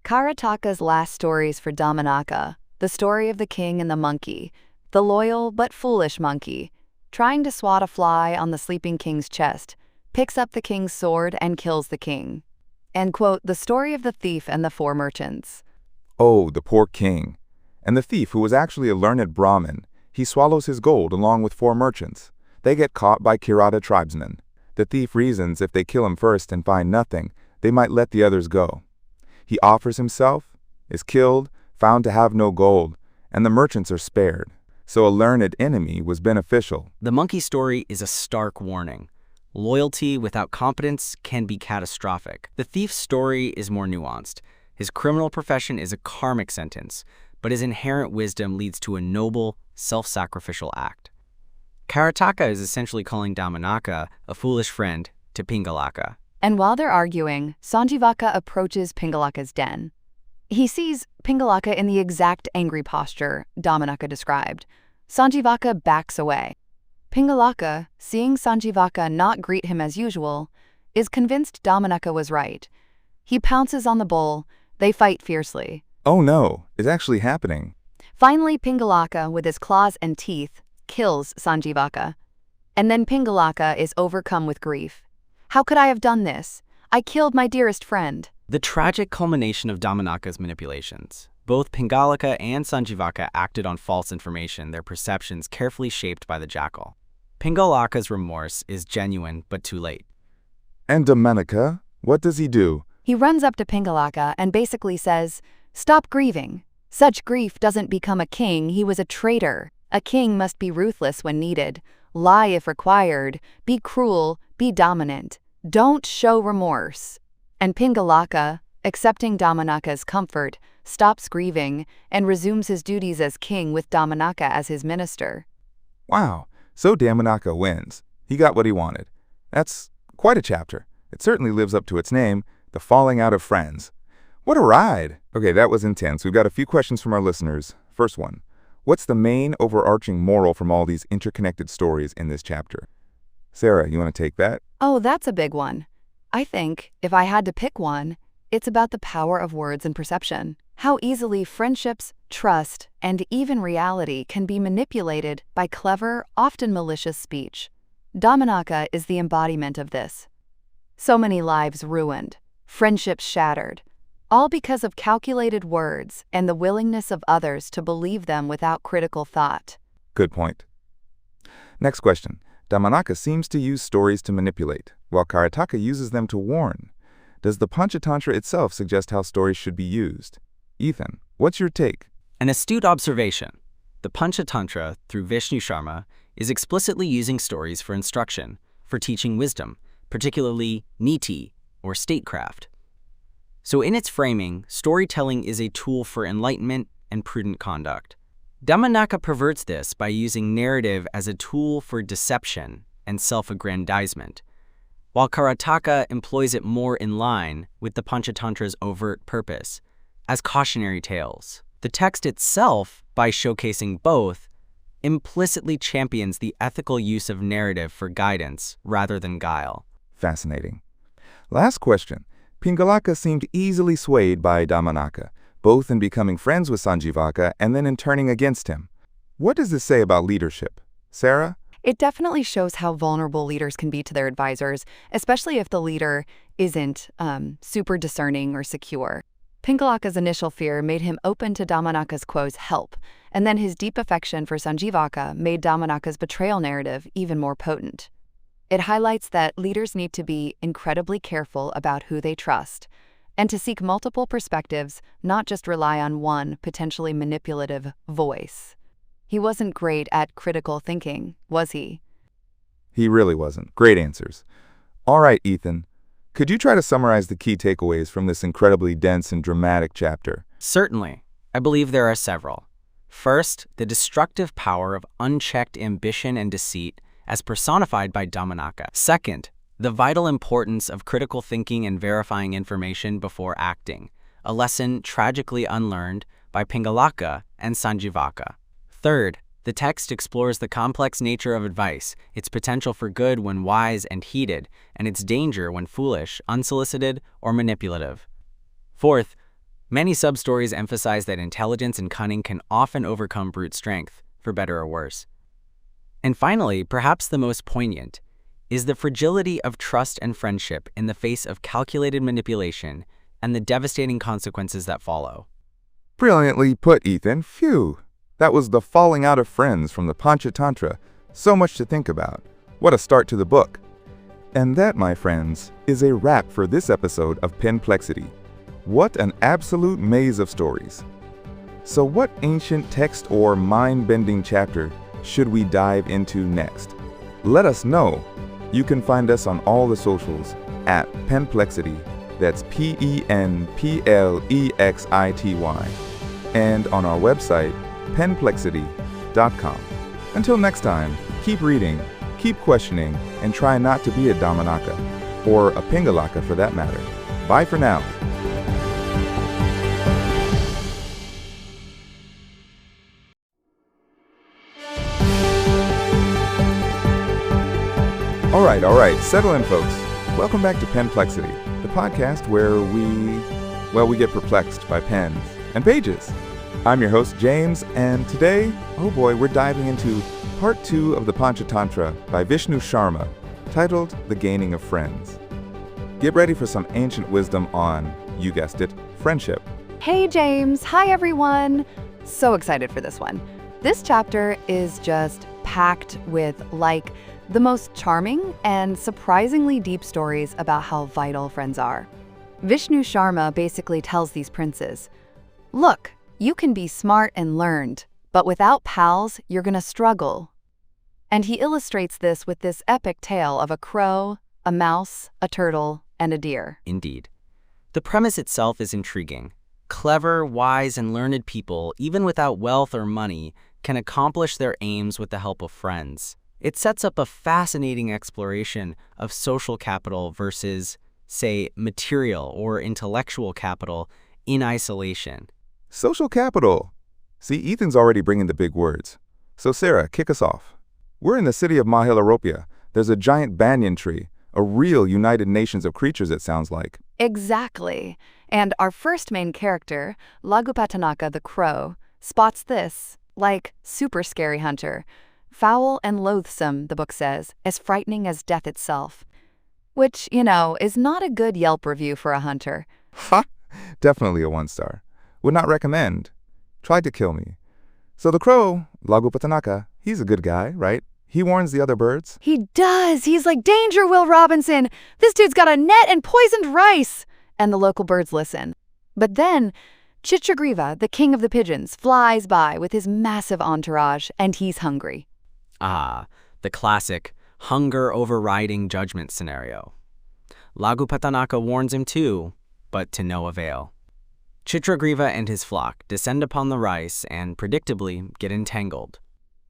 Karataka's last stories for Damanaka, the story of the king and the monkey, the loyal but foolish monkey, trying to swat a fly on the sleeping king's chest, picks up the king's sword and kills the king. And quote, the story of the thief and the 4 merchants. Oh, the poor king. And the thief, who was actually a learned Brahmin, he swallows his gold along with 4 merchants. They get caught by Kirata tribesmen. The thief reasons if they kill him first and find nothing, they might let the others go. He offers himself, is killed, found to have no gold, and the merchants are spared. So a learned enemy was beneficial. The monkey story is a stark warning. Loyalty without competence can be catastrophic. The thief's story is more nuanced. His criminal profession is a karmic sentence, but his inherent wisdom leads to a noble, self-sacrificial act. Karataka is essentially calling Damanaka a foolish friend to Pingalaka. And while they're arguing, Sanjivaka approaches Pingalaka's den. He sees Pingalaka in the exact angry posture Damanaka described. Sanjivaka backs away. Pingalaka, seeing Sanjivaka not greet him as usual, is convinced Damanaka was right. He pounces on the bull. They fight fiercely. Oh no, it's actually happening. Finally, Pingalaka, with his claws and teeth, kills Sanjivaka. And then Pingalaka is overcome with grief. How could I have done this? I killed my dearest friend. The tragic culmination of Damanaka's manipulations. Both Pingalaka and Sanjivaka acted on false information, their perceptions carefully shaped by the jackal. Pingalaka's remorse is genuine but too late. And Damanaka, what does he do? He runs up to Pingalaka and basically says, "Stop grieving. Such grief doesn't become a king. He was a traitor. A king must be ruthless when needed, lie if required, be cruel, be dominant. Don't show remorse." And Pingalaka, accepting Damanaka's comfort, stops grieving and resumes his duties as king with Damanaka as his minister. Wow, so Damanaka wins. He got what he wanted. That's quite a chapter. It certainly lives up to its name, The Falling Out of Friends. What a ride! Okay, that was intense. We've got a few questions from our listeners. First one, what's the main overarching moral from all these interconnected stories in this chapter? Sarah, you want to take that? Oh, that's a big one. I think, if I had to pick one, it's about the power of words and perception. How easily friendships, trust, and even reality can be manipulated by clever, often malicious speech. Damanaka is the embodiment of this. So many lives ruined, friendships shattered, all because of calculated words and the willingness of others to believe them without critical thought. Good point. Next question. Damanaka seems to use stories to manipulate, while Karataka uses them to warn. Does the Panchatantra itself suggest how stories should be used? Ethan, what's your take? An astute observation. The Panchatantra, through Vishnu Sharma, is explicitly using stories for instruction, for teaching wisdom, particularly niti, or statecraft. So in its framing, storytelling is a tool for enlightenment and prudent conduct. Damanaka perverts this by using narrative as a tool for deception and self-aggrandizement, while Karataka employs it more in line with the Panchatantra's overt purpose, as cautionary tales. The text itself, by showcasing both, implicitly champions the ethical use of narrative for guidance rather than guile. Fascinating. Last question. Pingalaka seemed easily swayed by Damanaka, both in becoming friends with Sanjivaka and then in turning against him. What does this say about leadership? Sarah? It definitely shows how vulnerable leaders can be to their advisors, especially if the leader isn't super discerning or secure. Pingalaka's initial fear made him open to Damanaka's quote's help, and then his deep affection for Sanjivaka made Damanaka's betrayal narrative even more potent. It highlights that leaders need to be incredibly careful about who they trust, and to seek multiple perspectives, not just rely on one potentially manipulative voice. He wasn't great at critical thinking, was he? He really wasn't. Great answers. All right, Ethan. could you try to summarize the key takeaways from this incredibly dense and dramatic chapter? Certainly. I believe there are several. First, the destructive power of unchecked ambition and deceit as personified by Dhammanaka. Second, the vital importance of critical thinking and verifying information before acting, a lesson tragically unlearned by Pingalaka and Sanjivaka. Third, the text explores the complex nature of advice, its potential for good when wise and heeded, and its danger when foolish, unsolicited, or manipulative. Fourth, many sub-stories emphasize that intelligence and cunning can often overcome brute strength, for better or worse. And finally, perhaps the most poignant, is the fragility of trust and friendship in the face of calculated manipulation and the devastating consequences that follow. Brilliantly put, Ethan. Phew. That was the falling out of friends from the Panchatantra. So much to think about. What a start to the book. And that, my friends, is a wrap for this episode of Penplexity. What an absolute maze of stories. So what ancient text or mind-bending chapter should we dive into next? Let us know. You can find us on all the socials at Penplexity. That's Penplexity. And on our website, penplexity.com. Until next time, keep reading, keep questioning, and try not to be a Dhammanaka, or a Pingalaka for that matter. Bye for now. All right, settle in, folks. Welcome back to Penplexity, the podcast where we get perplexed by pens and pages. I'm your host, James, and today, oh boy, we're diving into part 2 of the Panchatantra by Vishnu Sharma, titled The Gaining of Friends. Get ready for some ancient wisdom on, you guessed it, friendship. Hey, James. Hi, everyone. So excited for this one. This chapter is just packed with, the most charming and surprisingly deep stories about how vital friends are. Vishnu Sharma basically tells these princes, look, you can be smart and learned, but without pals, you're gonna struggle. And he illustrates this with this epic tale of a crow, a mouse, a turtle, and a deer. Indeed. The premise itself is intriguing. Clever, wise, and learned people, even without wealth or money, can accomplish their aims with the help of friends. It sets up a fascinating exploration of social capital versus, say, material or intellectual capital in isolation. Social capital. See, Ethan's already bringing the big words. So Sarah, kick us off. We're in the city of Mahilaropia. There's a giant banyan tree, a real United Nations of creatures, it sounds like. Exactly. And our first main character, Lagupatanaka the crow, spots this, super scary hunter. Foul and loathsome, the book says, as frightening as death itself. Which, is not a good Yelp review for a hunter. Ha! Definitely a 1-star. Would not recommend. Tried to kill me. So the crow, Lagupatanaka, he's a good guy, right? He warns the other birds. He does! He's like, danger, Will Robinson! This dude's got a net and poisoned rice! And the local birds listen. But then, Chitragriva, the king of the pigeons, flies by with his massive entourage, and he's hungry. Ah, the classic hunger overriding judgment scenario. Lagupatanaka warns him too, but to no avail. Chitragriva and his flock descend upon the rice and, predictably, get entangled.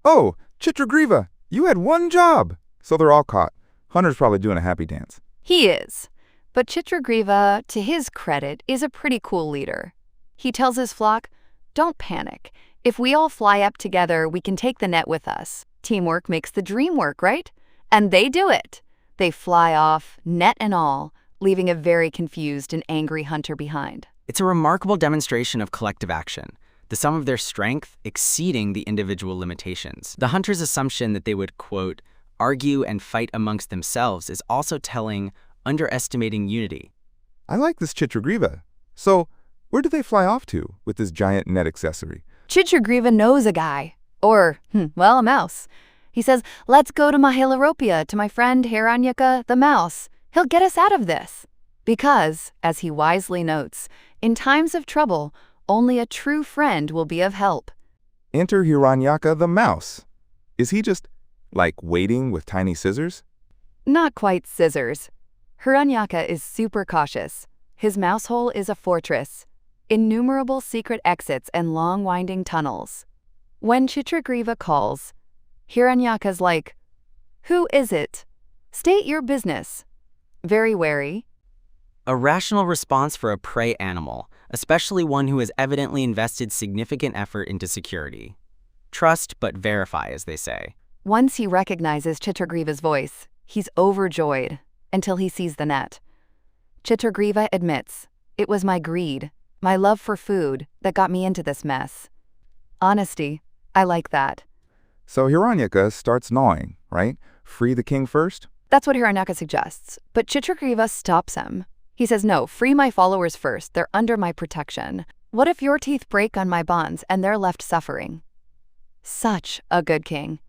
Oh, Chitragriva, you had one job! So they're all caught. Hunter's probably doing a happy dance. He is. But Chitragriva, to his credit, is a pretty cool leader. He tells his flock, don't panic. If we all fly up together, we can take the net with us. Teamwork makes the dream work, right? And they do it. They fly off, net and all, leaving a very confused and angry hunter behind. It's a remarkable demonstration of collective action, the sum of their strength exceeding the individual limitations. The hunter's assumption that they would, quote, argue and fight amongst themselves is also telling, underestimating unity. I like this Chitragriva. So, where do they fly off to with this giant net accessory? Chitragriva knows a guy. Or, a mouse. He says, let's go to Mahilaropia to my friend Hiranyaka the mouse. He'll get us out of this. Because, as he wisely notes, in times of trouble, only a true friend will be of help. Enter Hiranyaka the mouse. Is he just, waiting with tiny scissors? Not quite scissors. Hiranyaka is super cautious. His mouse hole is a fortress. Innumerable secret exits and long winding tunnels. When Chitragriva calls, Hiranyaka's like, "Who is it? State your business." Very wary. A rational response for a prey animal, especially one who has evidently invested significant effort into security. Trust but verify, as they say. Once he recognizes Chitragriva's voice, he's overjoyed until he sees the net. Chitragriva admits, "It was my greed, my love for food, that got me into this mess." Honesty, I like that. So Hiranyaka starts gnawing, right? Free the king first? That's what Hiranyaka suggests, but Chitragriva stops him. He says, "No, free my followers first, they're under my protection. What if your teeth break on my bonds and they're left suffering?" Such a good king.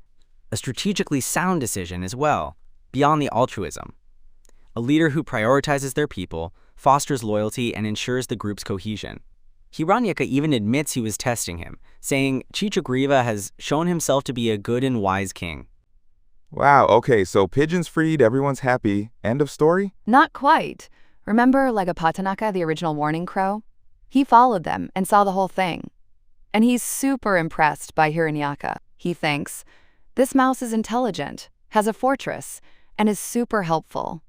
A strategically sound decision as well, beyond the altruism. A leader who prioritizes their people, fosters loyalty, and ensures the group's cohesion. Hiranyaka even admits he was testing him, saying Chitragriva has shown himself to be a good and wise king. Wow, okay, so pigeons freed, everyone's happy. End of story? Not quite. Remember Lagapatanaka, the original warning crow? He followed them and saw the whole thing. And he's super impressed by Hiranyaka. He thinks, "This mouse is intelligent, has a fortress, and is super helpful.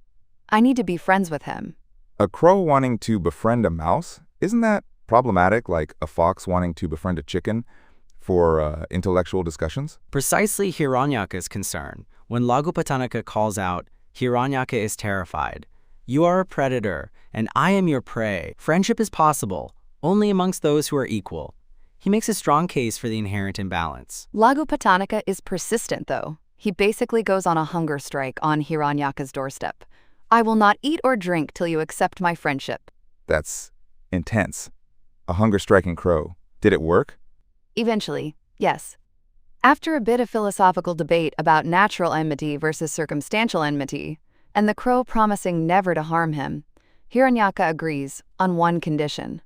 I need to be friends with him." A crow wanting to befriend a mouse? Isn't that problematic, like a fox wanting to befriend a chicken for intellectual discussions? Precisely Hiranyaka's concern. When Lagapatanaka calls out, Hiranyaka is terrified. "You are a predator, and I am your prey. Friendship is possible, only amongst those who are equal." He makes a strong case for the inherent imbalance. Lagapatanaka is persistent, though. He basically goes on a hunger strike on Hiranyaka's doorstep. "I will not eat or drink till you accept my friendship." That's intense. A hunger-striking crow. Did it work? Eventually, yes. After a bit of philosophical debate about natural enmity versus circumstantial enmity, and the crow promising never to harm him, Hiranyaka agrees on one condition.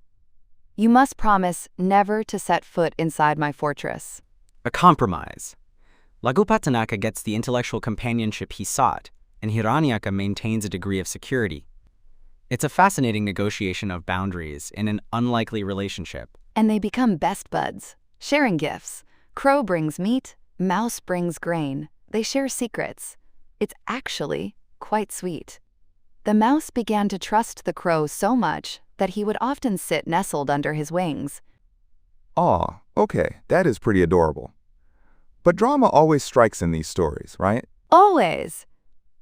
"You must promise never to set foot inside my fortress." A compromise. Lagapatanaka gets the intellectual companionship he sought, and Hiranyaka maintains a degree of security. It's a fascinating negotiation of boundaries in an unlikely relationship. And they become best buds, sharing gifts. Crow brings meat, mouse brings grain. They share secrets. It's actually quite sweet. The mouse began to trust the crow so much that he would often sit nestled under his wings. Aw, okay, that is pretty adorable. But drama always strikes in these stories, right? Always.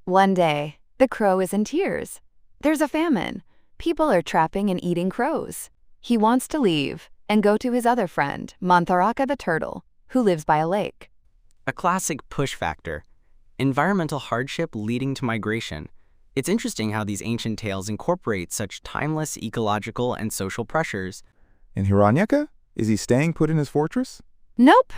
One day, the crow is in tears. There's a famine. People are trapping and eating crows. He wants to leave and go to his other friend, Mantharaka the turtle, who lives by a lake. A classic push factor. Environmental hardship leading to migration. It's interesting how these ancient tales incorporate such timeless ecological and social pressures. And Hiranyaka? Is he staying put in his fortress? Nope.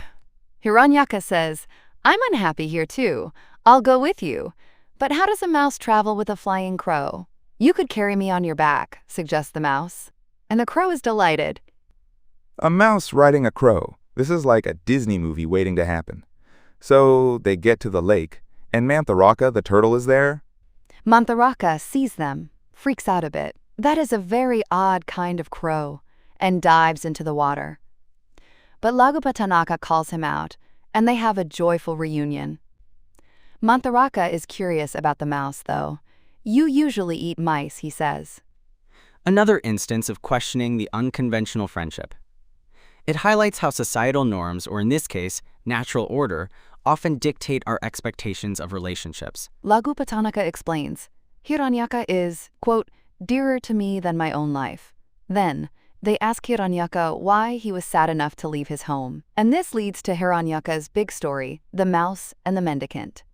Hiranyaka says, "I'm unhappy here too. I'll go with you. But how does a mouse travel with a flying crow?" "You could carry me on your back," suggests the mouse. And the crow is delighted. A mouse riding a crow. This is like a Disney movie waiting to happen. So they get to the lake, and Mantharaka the turtle is there. Mantharaka sees them, freaks out a bit. That is a very odd kind of crow, and dives into the water. But Lagapatanaka calls him out, and they have a joyful reunion. Mantharaka is curious about the mouse, though. "You usually eat mice," he says. Another instance of questioning the unconventional friendship. It highlights how societal norms, or in this case, natural order, often dictate our expectations of relationships. Lagapatanaka explains, "Hiranyaka is, quote, dearer to me than my own life." Then, they ask Hiranyaka why he was sad enough to leave his home. And this leads to Hiranyaka's big story, The Mouse and the Mendicant.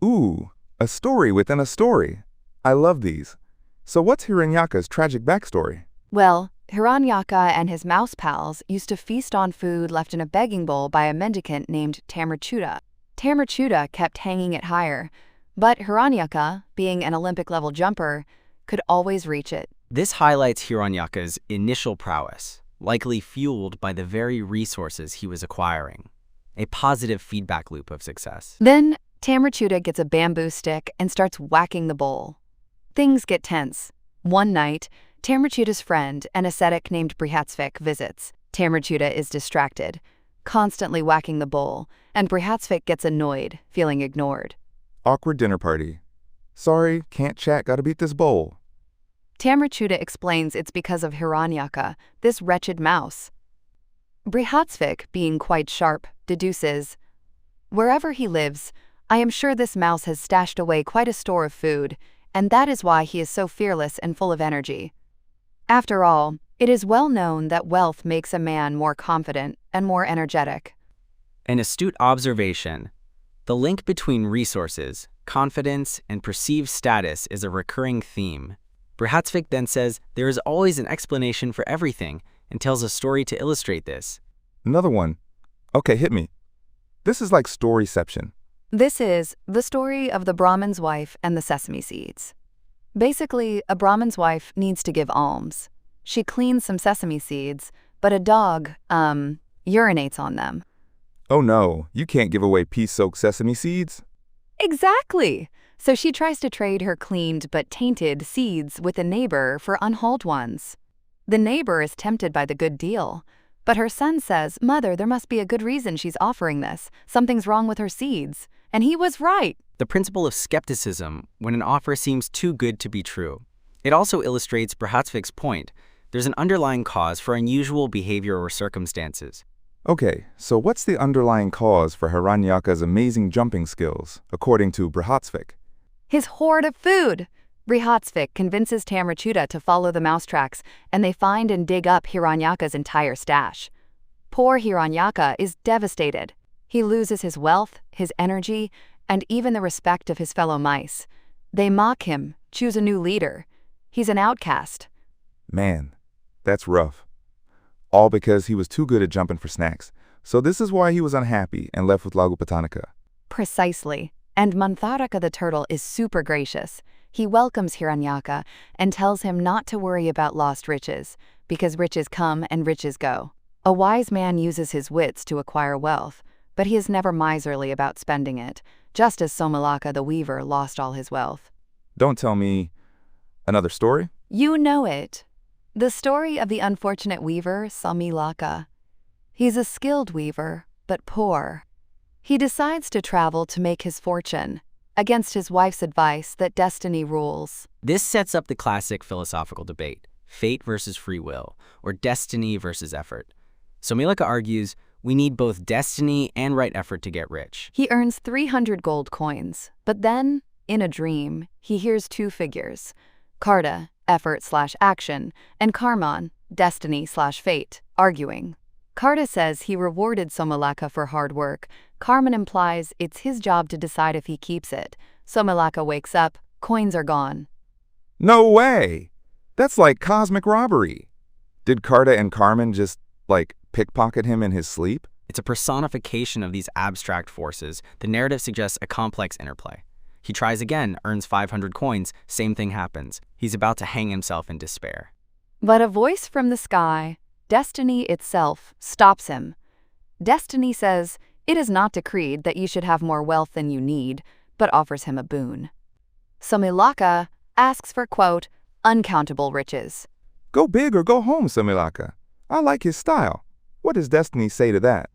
Ooh, a story within a story. I love these. So what's Hiranyaka's tragic backstory? Well, Hiranyaka and his mouse pals used to feast on food left in a begging bowl by a mendicant named Tamarchuda. Tamarchuda kept hanging it higher, but Hiranyaka, being an Olympic-level jumper, could always reach it. This highlights Hiranyaka's initial prowess, likely fueled by the very resources he was acquiring. A positive feedback loop of success. Then, Tamarchuda gets a bamboo stick and starts whacking the bowl. Things get tense. One night, Tamrachuta's friend, an ascetic named Brihatsvik, visits. Tamrachuta is distracted, constantly whacking the bowl, and Brihatsvik gets annoyed, feeling ignored. Awkward dinner party. Sorry, can't chat, gotta beat this bowl. Tamrachuta explains it's because of Hiranyaka, this wretched mouse. Brihatsvik, being quite sharp, deduces, "Wherever he lives, I am sure this mouse has stashed away quite a store of food, and that is why he is so fearless and full of energy." After all, it is well known that wealth makes a man more confident and more energetic. An astute observation. The link between resources, confidence, and perceived status is a recurring theme. Brihatsvik then says there is always an explanation for everything and tells a story to illustrate this. Another one. Okay, hit me. This is like storyception. This is the story of the Brahmin's wife and the sesame seeds. Basically, a Brahmin's wife needs to give alms. She cleans some sesame seeds, but a dog, urinates on them. Oh no, you can't give away pea-soaked sesame seeds? Exactly! So she tries to trade her cleaned but tainted seeds with a neighbor for unhulled ones. The neighbor is tempted by the good deal, but her son says, "Mother, there must be a good reason she's offering this. Something's wrong with her seeds." And he was right. The principle of skepticism when an offer seems too good to be true. It also illustrates Brihatsvik's point. There's an underlying cause for unusual behavior or circumstances. Okay, so what's the underlying cause for Hiranyaka's amazing jumping skills, according to Brihatsvik? His hoard of food. Brihatsvik convinces Tamrachuta to follow the mouse tracks, and they find and dig up Hiranyaka's entire stash. Poor Hiranyaka is devastated. He loses his wealth, his energy, and even the respect of his fellow mice. They mock him, choose a new leader. He's an outcast. Man, that's rough. All because he was too good at jumping for snacks. So this is why he was unhappy and left with Lagupatanika. Precisely. And Mantharaka the turtle is super gracious. He welcomes Hiranyaka and tells him not to worry about lost riches, because riches come and riches go. A wise man uses his wits to acquire wealth, but he is never miserly about spending it, just as Somalaka the weaver lost all his wealth. Don't tell me another story? You know it. The story of the unfortunate weaver, Samilaka. He's a skilled weaver, but poor. He decides to travel to make his fortune, against his wife's advice that destiny rules. This sets up the classic philosophical debate, fate versus free will, or destiny versus effort. Somilaka argues we need both destiny and right effort to get rich. He earns 300 gold coins, but then, in a dream, he hears two figures, Karta, effort/action, and Karman, destiny/fate, arguing. Karta says he rewarded Somalaka for hard work. Karman implies it's his job to decide if he keeps it. Somalaka wakes up, coins are gone. No way! That's like cosmic robbery. Did Karta and Carmen just, pickpocket him in his sleep? It's a personification of these abstract forces. The narrative suggests a complex interplay. He tries again, earns 500 coins, same thing happens. He's about to hang himself in despair. But a voice from the sky, destiny itself, stops him. Destiny says, it is not decreed that you should have more wealth than you need, but offers him a boon. Somilaka asks for, quote, uncountable riches. Go big or go home, Samilaka. I like his style. What does destiny say to that?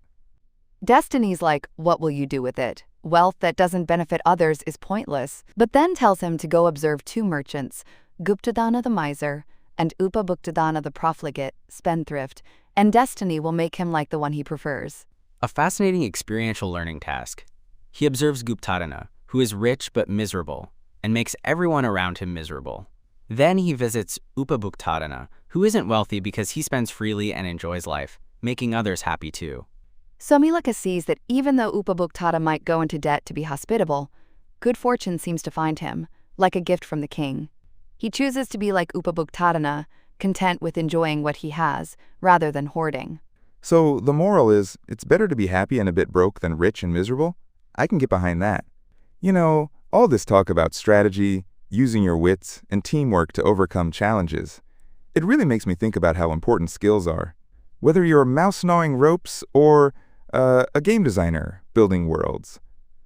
Destiny's like, what will you do with it? Wealth that doesn't benefit others is pointless, but then tells him to go observe two merchants, Guptadana the miser and Upabhuktadana the profligate, spendthrift, and destiny will make him like the one he prefers. A fascinating experiential learning task. He observes Guptadana, who is rich but miserable, and makes everyone around him miserable. Then he visits Upabhuktadana, who isn't wealthy because he spends freely and enjoys life, making others happy too. Somilaka sees that even though Upabhuktata might go into debt to be hospitable, good fortune seems to find him, like a gift from the king. He chooses to be like Upabhuktadana, content with enjoying what he has, rather than hoarding. So the moral is, it's better to be happy and a bit broke than rich and miserable? I can get behind that. You know, all this talk about strategy, using your wits, and teamwork to overcome challenges, it really makes me think about how important skills are. Whether you're mouse-gnawing ropes or a game designer building worlds.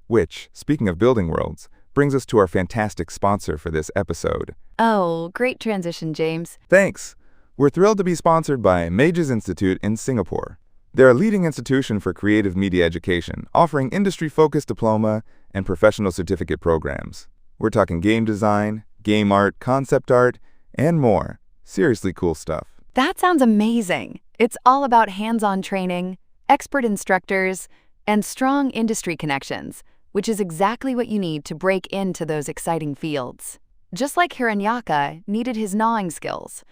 Which, speaking of building worlds, brings us to our fantastic sponsor for this episode. Oh, great transition, James. Thanks! We're thrilled to be sponsored by Mages Institute in Singapore. They're a leading institution for creative media education, offering industry-focused diploma and professional certificate programs. We're talking game design, game art, concept art, and more. Seriously cool stuff. That sounds amazing. It's all about hands-on training, expert instructors, and strong industry connections, which is exactly what you need to break into those exciting fields. Just like Hiranyaka needed his gnawing skills,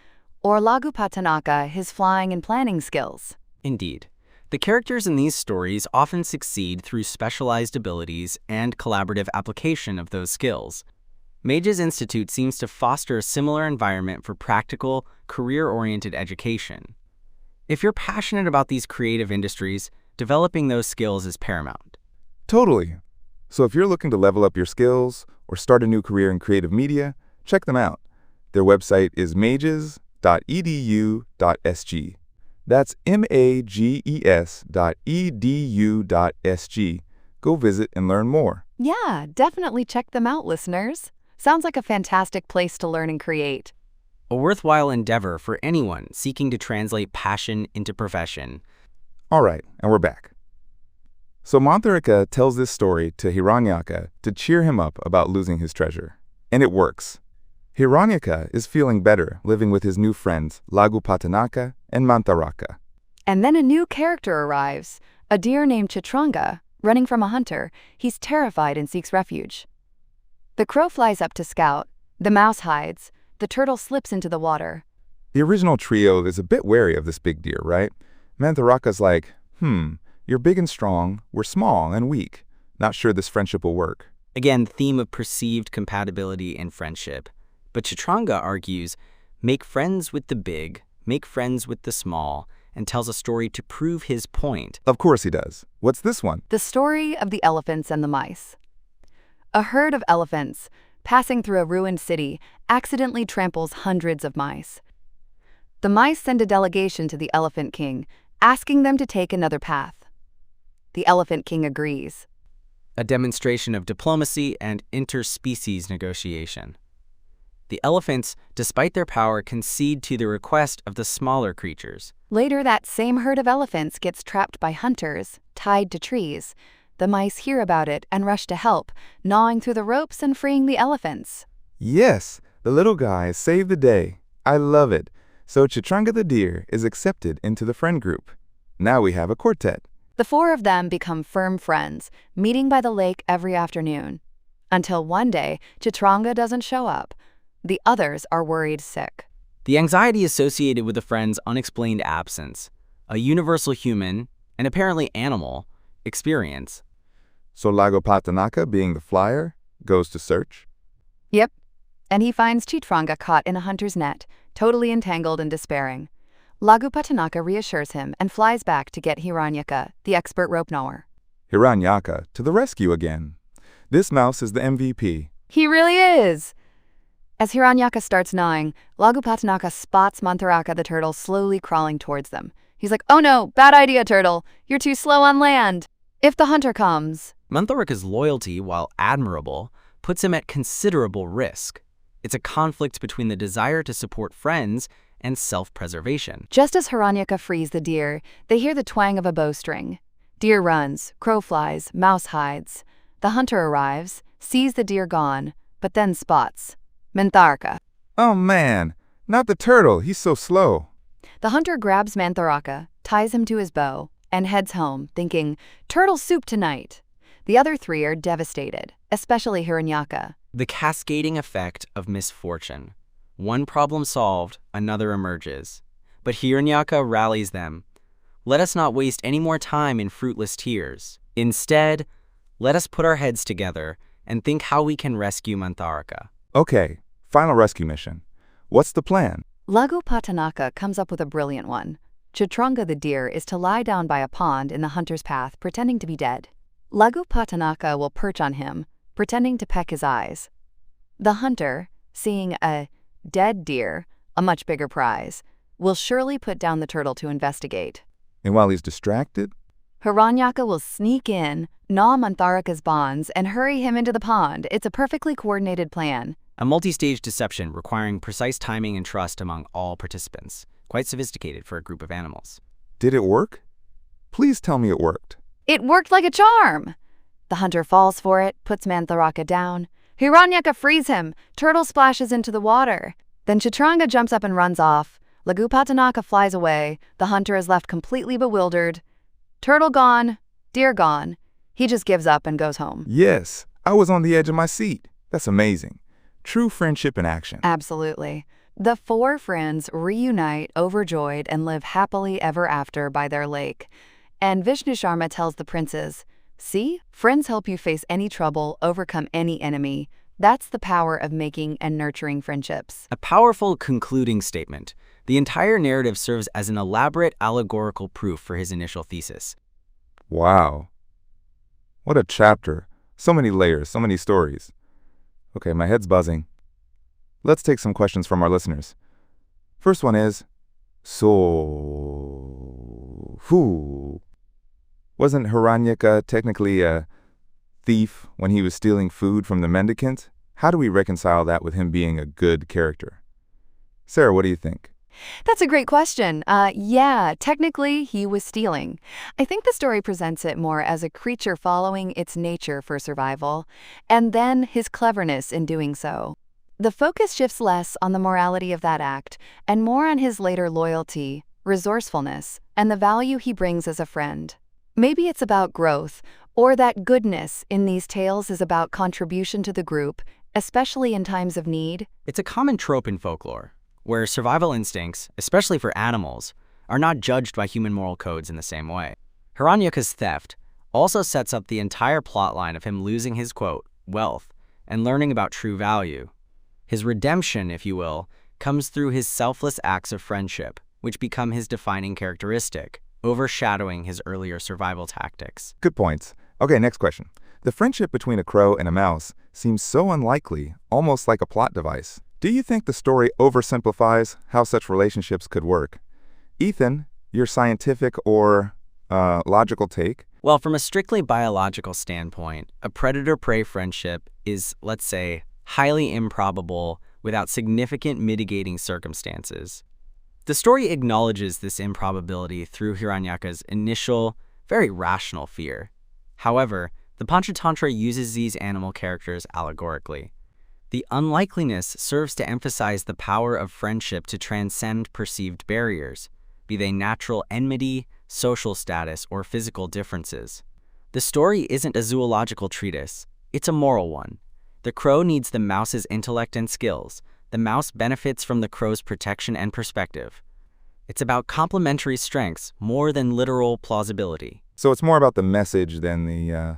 or Lagupattanaka his flying and planning skills. Indeed. The characters in these stories often succeed through specialized abilities and collaborative application of those skills. Mages Institute seems to foster a similar environment for practical, career-oriented education. If you're passionate about these creative industries, developing those skills is paramount. Totally. So if you're looking to level up your skills or start a new career in creative media, check them out. Their website is mages.edu.sg. That's mages.edu.sg. Go visit and learn more. Yeah, definitely check them out, listeners. Sounds like a fantastic place to learn and create. A worthwhile endeavor for anyone seeking to translate passion into profession. All right, and we're back. So Mantharika tells this story to Hiranyaka to cheer him up about losing his treasure. And it works. Hiranyaka is feeling better living with his new friends Lagupattanaka and Mantharaka. And then a new character arrives, a deer named Chitranga. Running from a hunter, he's terrified and seeks refuge. The crow flies up to scout, the mouse hides, the turtle slips into the water. The original trio is a bit wary of this big deer, right? Mantharaka's like, you're big and strong, we're small and weak. Not sure this friendship will work. Again, theme of perceived compatibility and friendship. But Chitranga argues, make friends with the big, make friends with the small, and tells a story to prove his point. Of course he does. What's this one? The story of the elephants and the mice. A herd of elephants, passing through a ruined city, accidentally tramples hundreds of mice. The mice send a delegation to the Elephant King, asking them to take another path. The Elephant King agrees. A demonstration of diplomacy and interspecies negotiation. The elephants, despite their power, concede to the request of the smaller creatures. Later, that same herd of elephants gets trapped by hunters, tied to trees. The mice hear about it and rush to help, gnawing through the ropes and freeing the elephants. Yes, the little guys save the day. I love it. So Chitranga the deer is accepted into the friend group. Now we have a quartet. The four of them become firm friends, meeting by the lake every afternoon. Until one day, Chitranga doesn't show up. The others are worried sick. The anxiety associated with the friend's unexplained absence, a universal human, and apparently animal, experience. So Lagupattanaka, being the flyer, goes to search. Yep, and he finds Chitranga caught in a hunter's net, totally entangled and despairing. Lagupattanaka reassures him and flies back to get Hiranyaka, the expert rope knower. Hiranyaka to the rescue again. This mouse is the MVP. He really is! As Hiranyaka starts gnawing, Lagupattanaka spots Mantharaka the turtle slowly crawling towards them. He's like, "Oh no, bad idea, turtle. You're too slow on land. If the hunter comes..." Mantharaka's loyalty, while admirable, puts him at considerable risk. It's a conflict between the desire to support friends and self-preservation. Just as Hiranyaka frees the deer, they hear the twang of a bowstring. Deer runs, crow flies, mouse hides. The hunter arrives, sees the deer gone, but then spots Mantharaka. Oh man, not the turtle, he's so slow. The hunter grabs Mantharaka, ties him to his bow, and heads home, thinking, turtle soup tonight. The other three are devastated, especially Hiranyaka. The cascading effect of misfortune. One problem solved, another emerges. But Hiranyaka rallies them. Let us not waste any more time in fruitless tears. Instead, let us put our heads together and think how we can rescue Mantharaka. Okay, final rescue mission. What's the plan? Lagupattanaka comes up with a brilliant one. Chitranga the deer is to lie down by a pond in the hunter's path, pretending to be dead. Lagupattanaka will perch on him, pretending to peck his eyes. The hunter, seeing a dead deer, a much bigger prize, will surely put down the turtle to investigate. And while he's distracted, Hiranyaka will sneak in, gnaw Mantharaka's bonds, and hurry him into the pond. It's a perfectly coordinated plan. A multi-stage deception requiring precise timing and trust among all participants. Quite sophisticated for a group of animals. Did it work? Please tell me it worked. It worked like a charm. The hunter falls for it, puts Mantharaka down. Hiranyaka frees him. Turtle splashes into the water. Then Chitranga jumps up and runs off. Lagupatanaka flies away. The hunter is left completely bewildered. Turtle gone, deer gone. He just gives up and goes home. Yes, I was on the edge of my seat. That's amazing. True friendship in action. Absolutely. The four friends reunite, overjoyed, and live happily ever after by their lake. And Vishnu Sharma tells the princes, "See, friends help you face any trouble, overcome any enemy. That's the power of making and nurturing friendships." A powerful concluding statement. The entire narrative serves as an elaborate allegorical proof for his initial thesis. Wow. What a chapter. So many layers, so many stories. Okay, my head's buzzing. Let's take some questions from our listeners. First one is, wasn't Hiranyaka technically a thief when he was stealing food from the mendicant? How do we reconcile that with him being a good character? Sarah, what do you think? That's a great question. Yeah, technically he was stealing. I think the story presents it more as a creature following its nature for survival, and then his cleverness in doing so. The focus shifts less on the morality of that act and more on his later loyalty, resourcefulness, and the value he brings as a friend. Maybe it's about growth, or that goodness in these tales is about contribution to the group, especially in times of need. It's a common trope in folklore, where survival instincts, especially for animals, are not judged by human moral codes in the same way. Hiranyaka's theft also sets up the entire plotline of him losing his, quote, wealth and learning about true value. His redemption, if you will, comes through his selfless acts of friendship, which become his defining characteristic, overshadowing his earlier survival tactics. Good points. Okay, next question. The friendship between a crow and a mouse seems so unlikely, almost like a plot device. Do you think the story oversimplifies how such relationships could work? Ethan, your scientific or logical take? Well, from a strictly biological standpoint, a predator-prey friendship is, let's say, highly improbable without significant mitigating circumstances. The story acknowledges this improbability through Hiranyaka's initial, very rational fear. However, the Panchatantra uses these animal characters allegorically. The unlikeliness serves to emphasize the power of friendship to transcend perceived barriers, be they natural enmity, social status, or physical differences. The story isn't a zoological treatise, it's a moral one. The crow needs the mouse's intellect and skills. The mouse benefits from the crow's protection and perspective. It's about complementary strengths more than literal plausibility. So it's more about the message than the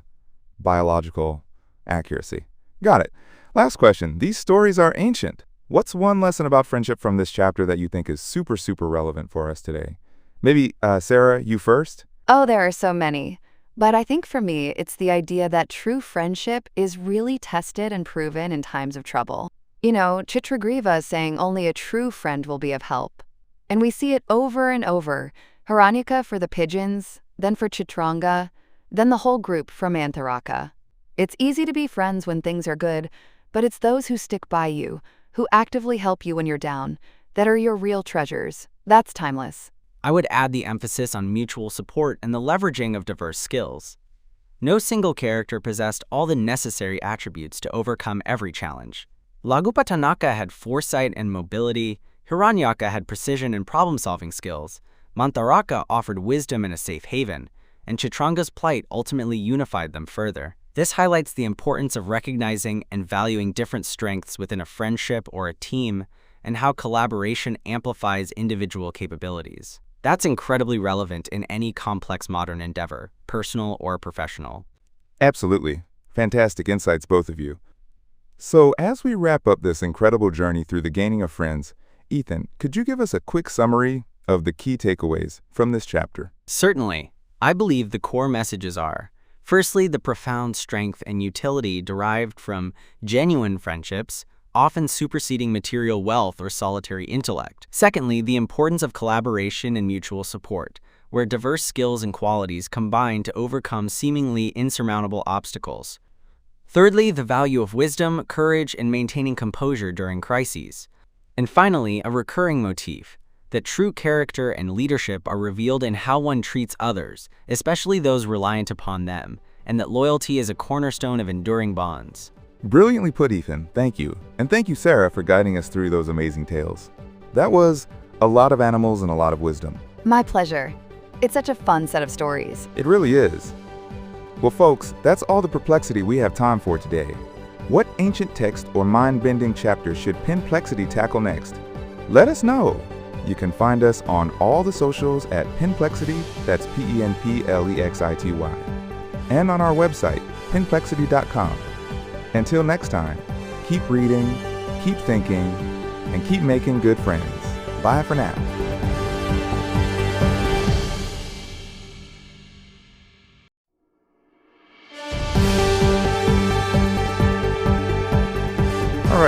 biological accuracy. Got it. Last question. These stories are ancient. What's one lesson about friendship from this chapter that you think is super, super relevant for us today? Maybe, Sarah, you first? Oh, there are so many. But I think for me, it's the idea that true friendship is really tested and proven in times of trouble. You know, Chitragriva saying only a true friend will be of help. And we see it over and over. Hiranyaka for the pigeons, then for Chitranga, then the whole group for Mantharaka. It's easy to be friends when things are good, but it's those who stick by you, who actively help you when you're down, that are your real treasures. That's timeless. I would add the emphasis on mutual support and the leveraging of diverse skills. No single character possessed all the necessary attributes to overcome every challenge. Lagupatanaka had foresight and mobility, Hiranyaka had precision and problem-solving skills, Mantharaka offered wisdom and a safe haven, and Chitranga's plight ultimately unified them further. This highlights the importance of recognizing and valuing different strengths within a friendship or a team, and how collaboration amplifies individual capabilities. That's incredibly relevant in any complex modern endeavor, personal or professional. Absolutely. Fantastic insights, both of you. So, as we wrap up this incredible journey through the gaining of friends, Ethan, could you give us a quick summary of the key takeaways from this chapter? Certainly. I believe the core messages are, firstly, the profound strength and utility derived from genuine friendships, often superseding material wealth or solitary intellect. Secondly, the importance of collaboration and mutual support, where diverse skills and qualities combine to overcome seemingly insurmountable obstacles. Thirdly, the value of wisdom, courage, and maintaining composure during crises. And finally, a recurring motif, that true character and leadership are revealed in how one treats others, especially those reliant upon them, and that loyalty is a cornerstone of enduring bonds. Brilliantly put, Ethan. Thank you. And thank you, Sarah, for guiding us through those amazing tales. That was a lot of animals and a lot of wisdom. My pleasure. It's such a fun set of stories. It really is. Well, folks, that's all the perplexity we have time for today. What ancient text or mind-bending chapter should Penplexity tackle next? Let us know. You can find us on all the socials at Penplexity, that's Penplexity, and on our website, penplexity.com. Until next time, keep reading, keep thinking, and keep making good friends. Bye for now.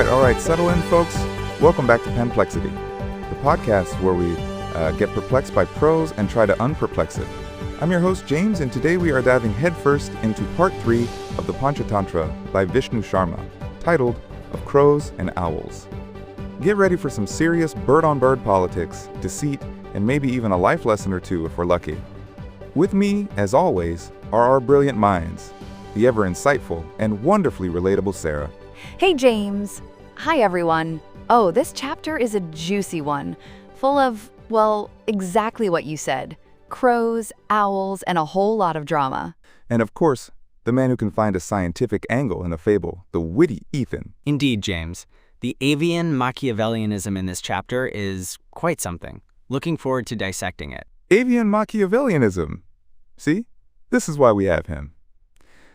All right, settle in, folks. Welcome back to Penplexity, the podcast where we get perplexed by prose and try to unperplex it. I'm your host, James, and today we are diving headfirst into part 3 of the Panchatantra by Vishnu Sharma, titled Of Crows and Owls. Get ready for some serious bird-on-bird politics, deceit, and maybe even a life lesson or two if we're lucky. With me, as always, are our brilliant minds, the ever insightful and wonderfully relatable Sarah. Hey, James. Hi, everyone. Oh, this chapter is a juicy one, full of, well, exactly what you said. Crows, owls, and a whole lot of drama. And of course, the man who can find a scientific angle in a fable, the witty Ethan. Indeed, James. The avian Machiavellianism in this chapter is quite something. Looking forward to dissecting it. Avian Machiavellianism. See? This is why we have him.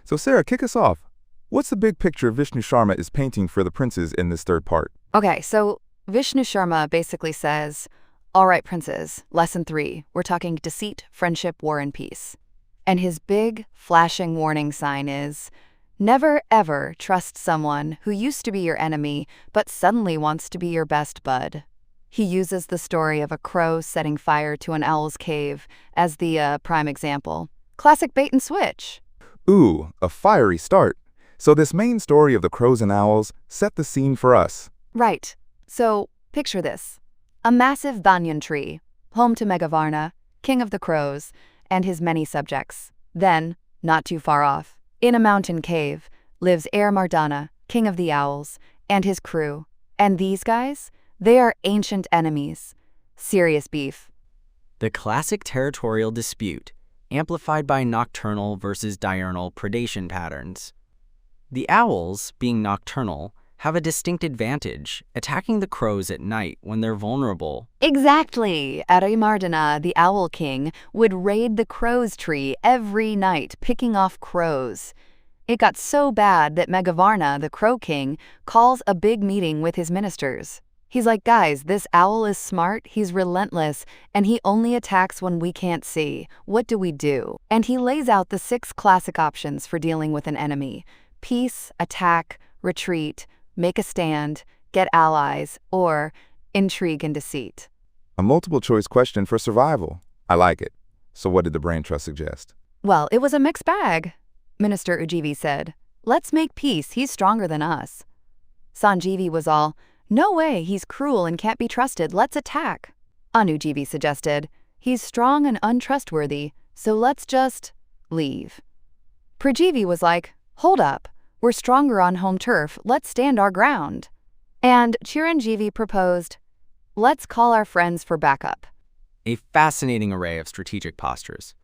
So Sarah, kick us off. What's the big picture Vishnu Sharma is painting for the princes in this third part? Okay, so Vishnu Sharma basically says, all right, princes, lesson 3, we're talking deceit, friendship, war, and peace. And his big, flashing warning sign is, never ever trust someone who used to be your enemy but suddenly wants to be your best bud. He uses the story of a crow setting fire to an owl's cave as the prime example. Classic bait and switch. Ooh, a fiery start. So this main story of the crows and owls set the scene for us. Right. So picture this. A massive banyan tree, home to Megavarna, king of the crows, and his many subjects. Then, not too far off, in a mountain cave, lives Mardana, king of the owls, and his crew. And these guys? They are ancient enemies. Serious beef. The classic territorial dispute, amplified by nocturnal versus diurnal predation patterns. The owls, being nocturnal, have a distinct advantage, attacking the crows at night when they're vulnerable. Exactly. Mardana, the owl king, would raid the crows tree every night, picking off crows. It got so bad that Megavarna, the crow king, calls a big meeting with his ministers. He's like, guys, this owl is smart, he's relentless, and he only attacks when we can't see. What do we do? And he lays out the 6 classic options for dealing with an enemy. Peace, attack, retreat, make a stand, get allies, or intrigue and deceit. A multiple-choice question for survival. I like it. So what did the brain trust suggest? Well, it was a mixed bag. Minister Ujjivi said, let's make peace, he's stronger than us. Sanjeevi was all, no way, he's cruel and can't be trusted, let's attack. Anujeevi suggested, he's strong and untrustworthy, so let's just leave. Prajeevi was like, hold up, we're stronger on home turf, let's stand our ground. And Chiranjeevi proposed, let's call our friends for backup. A fascinating array of strategic postures.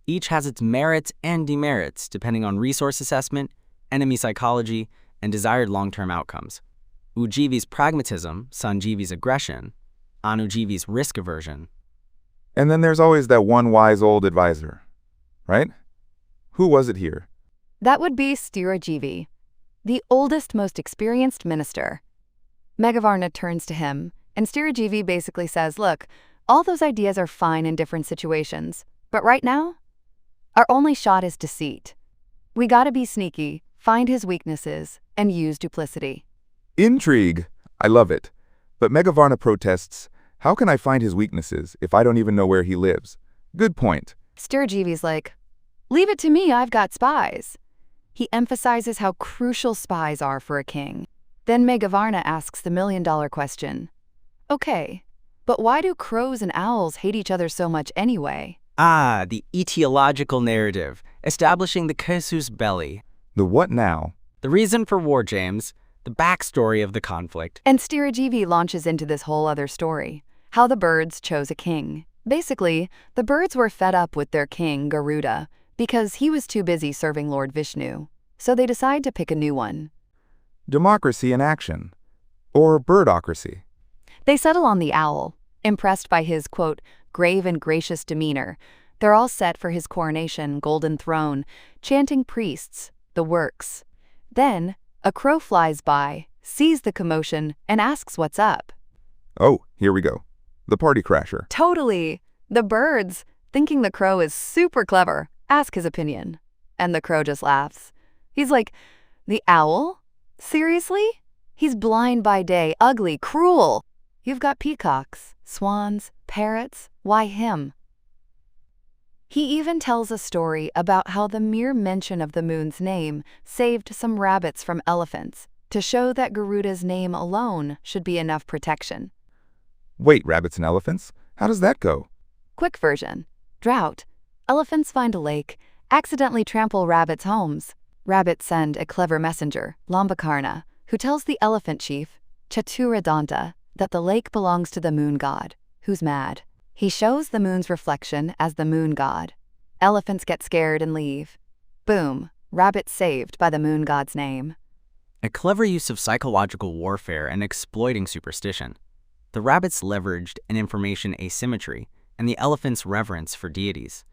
Each has its merits and demerits depending on resource assessment, enemy psychology, and desired long-term outcomes. Ujjivi's pragmatism, Sanjeevi's aggression, Anujeevi's risk aversion. And then there's always that one wise old advisor, right? Who was it here? That would be Stirajeevi, the oldest, most experienced minister. Megavarna turns to him, and Stirajeevi basically says, look, all those ideas are fine in different situations, but right now, our only shot is deceit. We gotta be sneaky, find his weaknesses, and use duplicity. Intrigue. I love it. But Megavarna protests, how can I find his weaknesses if I don't even know where he lives? Good point. Sturgivi's like, leave it to me, I've got spies. He emphasizes how crucial spies are for a king. Then Meghavarna asks the million-dollar question. Okay, but why do crows and owls hate each other so much anyway? Ah, the etiological narrative, establishing the casus belli. The what now? The reason for war, James. The backstory of the conflict. And Sturgivi launches into this whole other story. How the birds chose a king. Basically, the birds were fed up with their king, Garuda, because he was too busy serving Lord Vishnu. So they decide to pick a new one. Democracy in action. Or birdocracy. They settle on the owl, impressed by his, quote, grave and gracious demeanor. They're all set for his coronation, golden throne, chanting priests, the works. Then, a crow flies by, sees the commotion, and asks what's up. Oh, here we go. The party crasher. Totally! The birds, thinking the crow is super clever, ask his opinion. And the crow just laughs. He's like, the owl? Seriously? He's blind by day, ugly, cruel. You've got peacocks, swans, parrots. Why him? He even tells a story about how the mere mention of the moon's name saved some rabbits from elephants, to show that Garuda's name alone should be enough protection. Wait, rabbits and elephants? How does that go? Quick version. Drought. Elephants find a lake, accidentally trample rabbits' homes. Rabbits send a clever messenger, Lambakarna, who tells the elephant chief, Chaturadanta, that the lake belongs to the moon god, who's mad. He shows the moon's reflection as the moon god. Elephants get scared and leave. Boom, rabbit saved by the moon god's name. A clever use of psychological warfare and exploiting superstition. The rabbits leveraged an information asymmetry and the elephant's reverence for deities.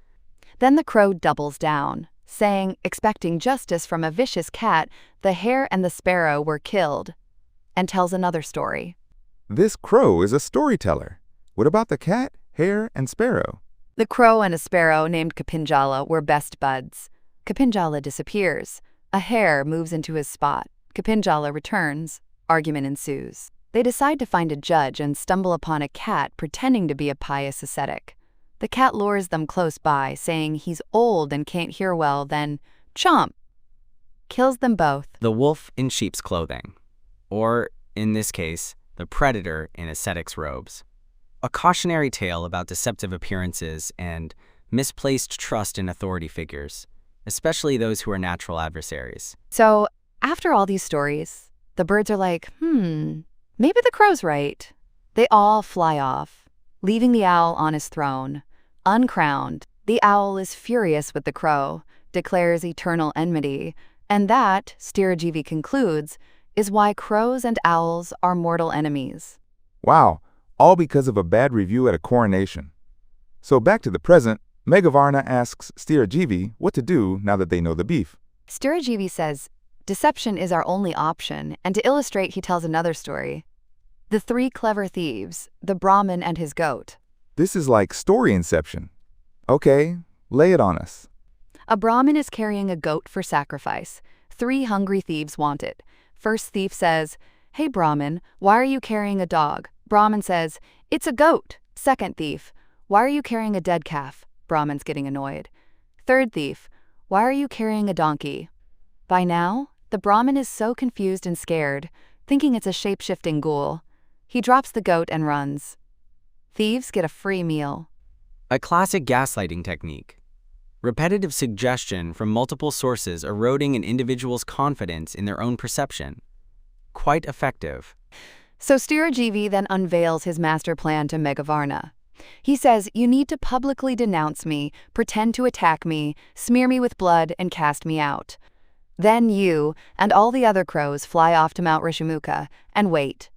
Then the crow doubles down, saying, expecting justice from a vicious cat, the hare and the sparrow were killed, and tells another story. This crow is a storyteller. What about the cat, hare, and sparrow? The crow and a sparrow named Kapinjala were best buds. Kapinjala disappears. A hare moves into his spot. Kapinjala returns. Argument ensues. They decide to find a judge and stumble upon a cat pretending to be a pious ascetic. The cat lures them close by, saying he's old and can't hear well, then chomp! Kills them both. The wolf in sheep's clothing. Or, in this case, the predator in ascetic's robes. A cautionary tale about deceptive appearances and misplaced trust in authority figures, especially those who are natural adversaries. So, after all these stories, the birds are like, maybe the crow's right. They all fly off, leaving the owl on his throne. Uncrowned, the owl is furious with the crow, declares eternal enmity, and that, Sturgivi concludes, is why crows and owls are mortal enemies. Wow, all because of a bad review at a coronation. So back to the present, Meghavarna asks Sturgivi what to do now that they know the beef. Sturgivi says, deception is our only option, and to illustrate he tells another story. The three clever thieves, the Brahmin and his goat. This is like story inception. Okay, lay it on us. A Brahmin is carrying a goat for sacrifice. 3 hungry thieves want it. First thief says, "Hey Brahmin, why are you carrying a dog?" Brahmin says, "It's a goat." Second thief, "Why are you carrying a dead calf?" Brahmin's getting annoyed. Third thief, "Why are you carrying a donkey?" By now, the Brahmin is so confused and scared, thinking it's a shape-shifting ghoul. He drops the goat and runs. Thieves get a free meal. A classic gaslighting technique. Repetitive suggestion from multiple sources eroding an individual's confidence in their own perception. Quite effective. So Sturgivi then unveils his master plan to Meghavarna. He says, you need to publicly denounce me, pretend to attack me, smear me with blood, and cast me out. Then you and all the other crows fly off to Mount Rishimuka and wait.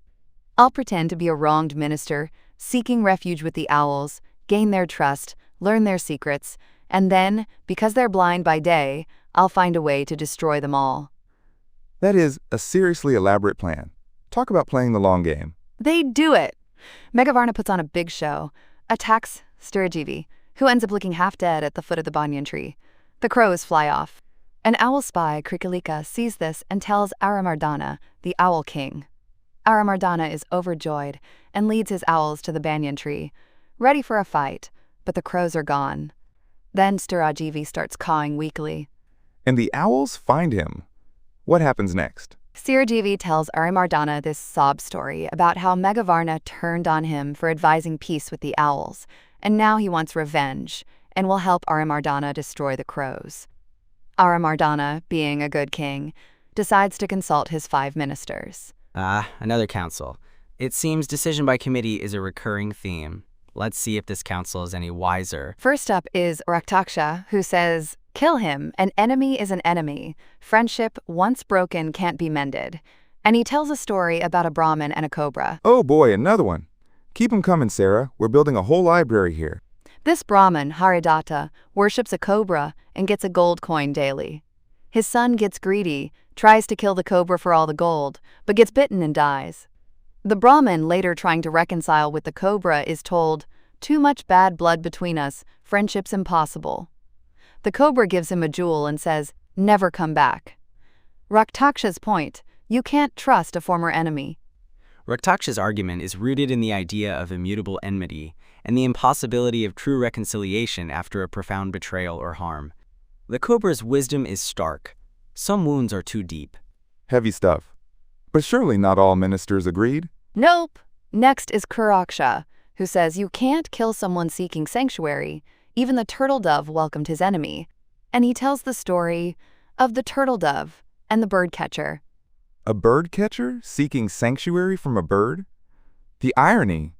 I'll pretend to be a wronged minister, seeking refuge with the owls, gain their trust, learn their secrets, and then, because they're blind by day, I'll find a way to destroy them all. That is a seriously elaborate plan. Talk about playing the long game. They do it. Meghavarna puts on a big show, attacks Sturgivi, who ends up looking half dead at the foot of the banyan tree. The crows fly off. An owl spy, Krikalika, sees this and tells Aramardana, the owl king. Aramardana is overjoyed and leads his owls to the banyan tree. Ready for a fight, but the crows are gone. Then Stirajivi starts cawing weakly. And the owls find him. What happens next? Stirajivi tells Arimardana this sob story about how Meghavarna turned on him for advising peace with the owls, and now he wants revenge and will help Arimardana destroy the crows. Arimardana, being a good king, decides to consult his 5 ministers. Another council. It seems decision by committee is a recurring theme. Let's see if this council is any wiser. First up is Raktaksha, who says, "Kill him. An enemy is an enemy. Friendship, once broken, can't be mended." And he tells a story about a Brahmin and a cobra. Oh boy, another one. Keep 'em coming, Sarah. We're building a whole library here. This Brahmin, Haridatta, worships a cobra and gets a gold coin daily. His son gets greedy, tries to kill the cobra for all the gold, but gets bitten and dies. The Brahmin, later trying to reconcile with the cobra, is told, "Too much bad blood between us, friendship's impossible." The cobra gives him a jewel and says, "Never come back." Raktaksha's point, you can't trust a former enemy. Raktaksha's argument is rooted in the idea of immutable enmity and the impossibility of true reconciliation after a profound betrayal or harm. The cobra's wisdom is stark. Some wounds are too deep. Heavy stuff. But surely not all ministers agreed? Nope. Next is Kuraksha, who says you can't kill someone seeking sanctuary. Even the turtle dove welcomed his enemy. And he tells the story of the turtle dove and the bird catcher. A bird catcher seeking sanctuary from a bird? The irony.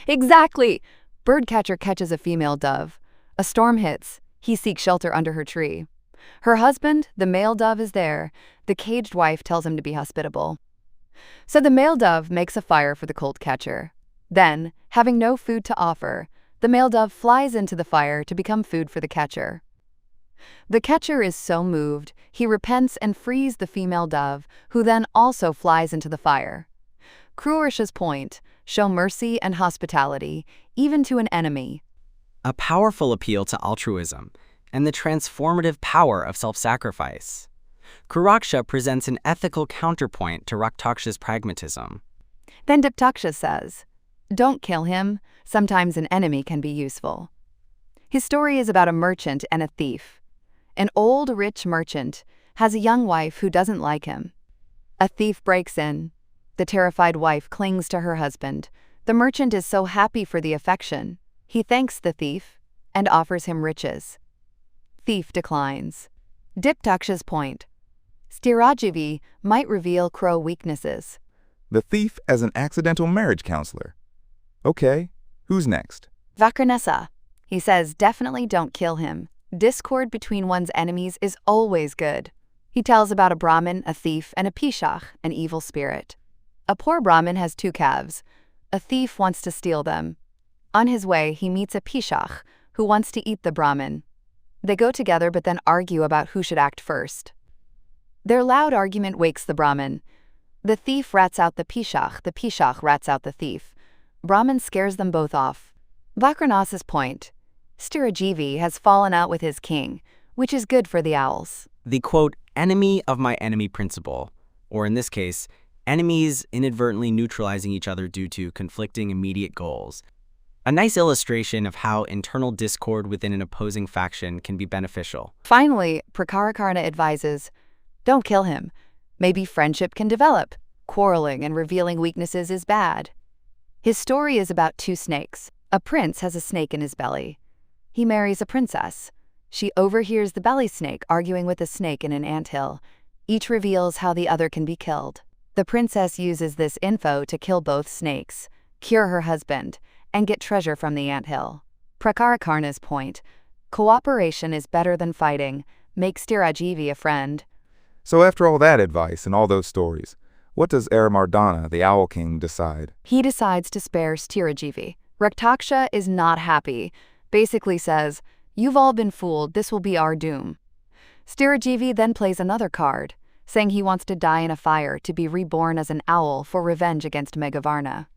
Exactly. Birdcatcher catches a female dove. A storm hits. He seeks shelter under her tree. Her husband, the male dove, is there. The caged wife tells him to be hospitable. So the male dove makes a fire for the colt catcher. Then, having no food to offer, the male dove flies into the fire to become food for the catcher. The catcher is so moved, he repents and frees the female dove, who then also flies into the fire. Krurisha's point, show mercy and hospitality, even to an enemy. A powerful appeal to altruism and the transformative power of self-sacrifice. Kuraksha presents an ethical counterpoint to Raktaksha's pragmatism. Then Diptaksha says, don't kill him, sometimes an enemy can be useful. His story is about a merchant and a thief. An old, rich merchant has a young wife who doesn't like him. A thief breaks in. The terrified wife clings to her husband. The merchant is so happy for the affection. He thanks the thief and offers him riches. Thief declines. Diptaksha's point. Stirajivi might reveal crow weaknesses. The thief as an accidental marriage counselor. Okay, who's next? Vakranesa. He says definitely don't kill him. Discord between one's enemies is always good. He tells about a Brahmin, a thief, and a Pishach, an evil spirit. A poor Brahmin has 2 calves. A thief wants to steal them. On his way, he meets a Pishach, who wants to eat the Brahmin. They go together but then argue about who should act first. Their loud argument wakes the Brahmin. The thief rats out the Pishach rats out the thief. Brahmin scares them both off. Vakranasa's point. Stirajivi has fallen out with his king, which is good for the owls. The, quote, enemy of my enemy principle, or in this case, enemies inadvertently neutralizing each other due to conflicting immediate goals. A nice illustration of how internal discord within an opposing faction can be beneficial. Finally, Prakarakarna advises, don't kill him. Maybe friendship can develop. Quarreling and revealing weaknesses is bad. His story is about 2 snakes. A prince has a snake in his belly. He marries a princess. She overhears the belly snake arguing with a snake in an anthill. Each reveals how the other can be killed. The princess uses this info to kill both snakes, cure her husband, and get treasure from the anthill. Prakarakarna's point, cooperation is better than fighting. Make Stirajivi a friend. So after all that advice and all those stories, what does Arimardana, the Owl King, decide? He decides to spare Stirajivi. Raktaksha is not happy. Basically says, you've all been fooled, this will be our doom. Stirajivi then plays another card, saying he wants to die in a fire to be reborn as an owl for revenge against Meghavarna.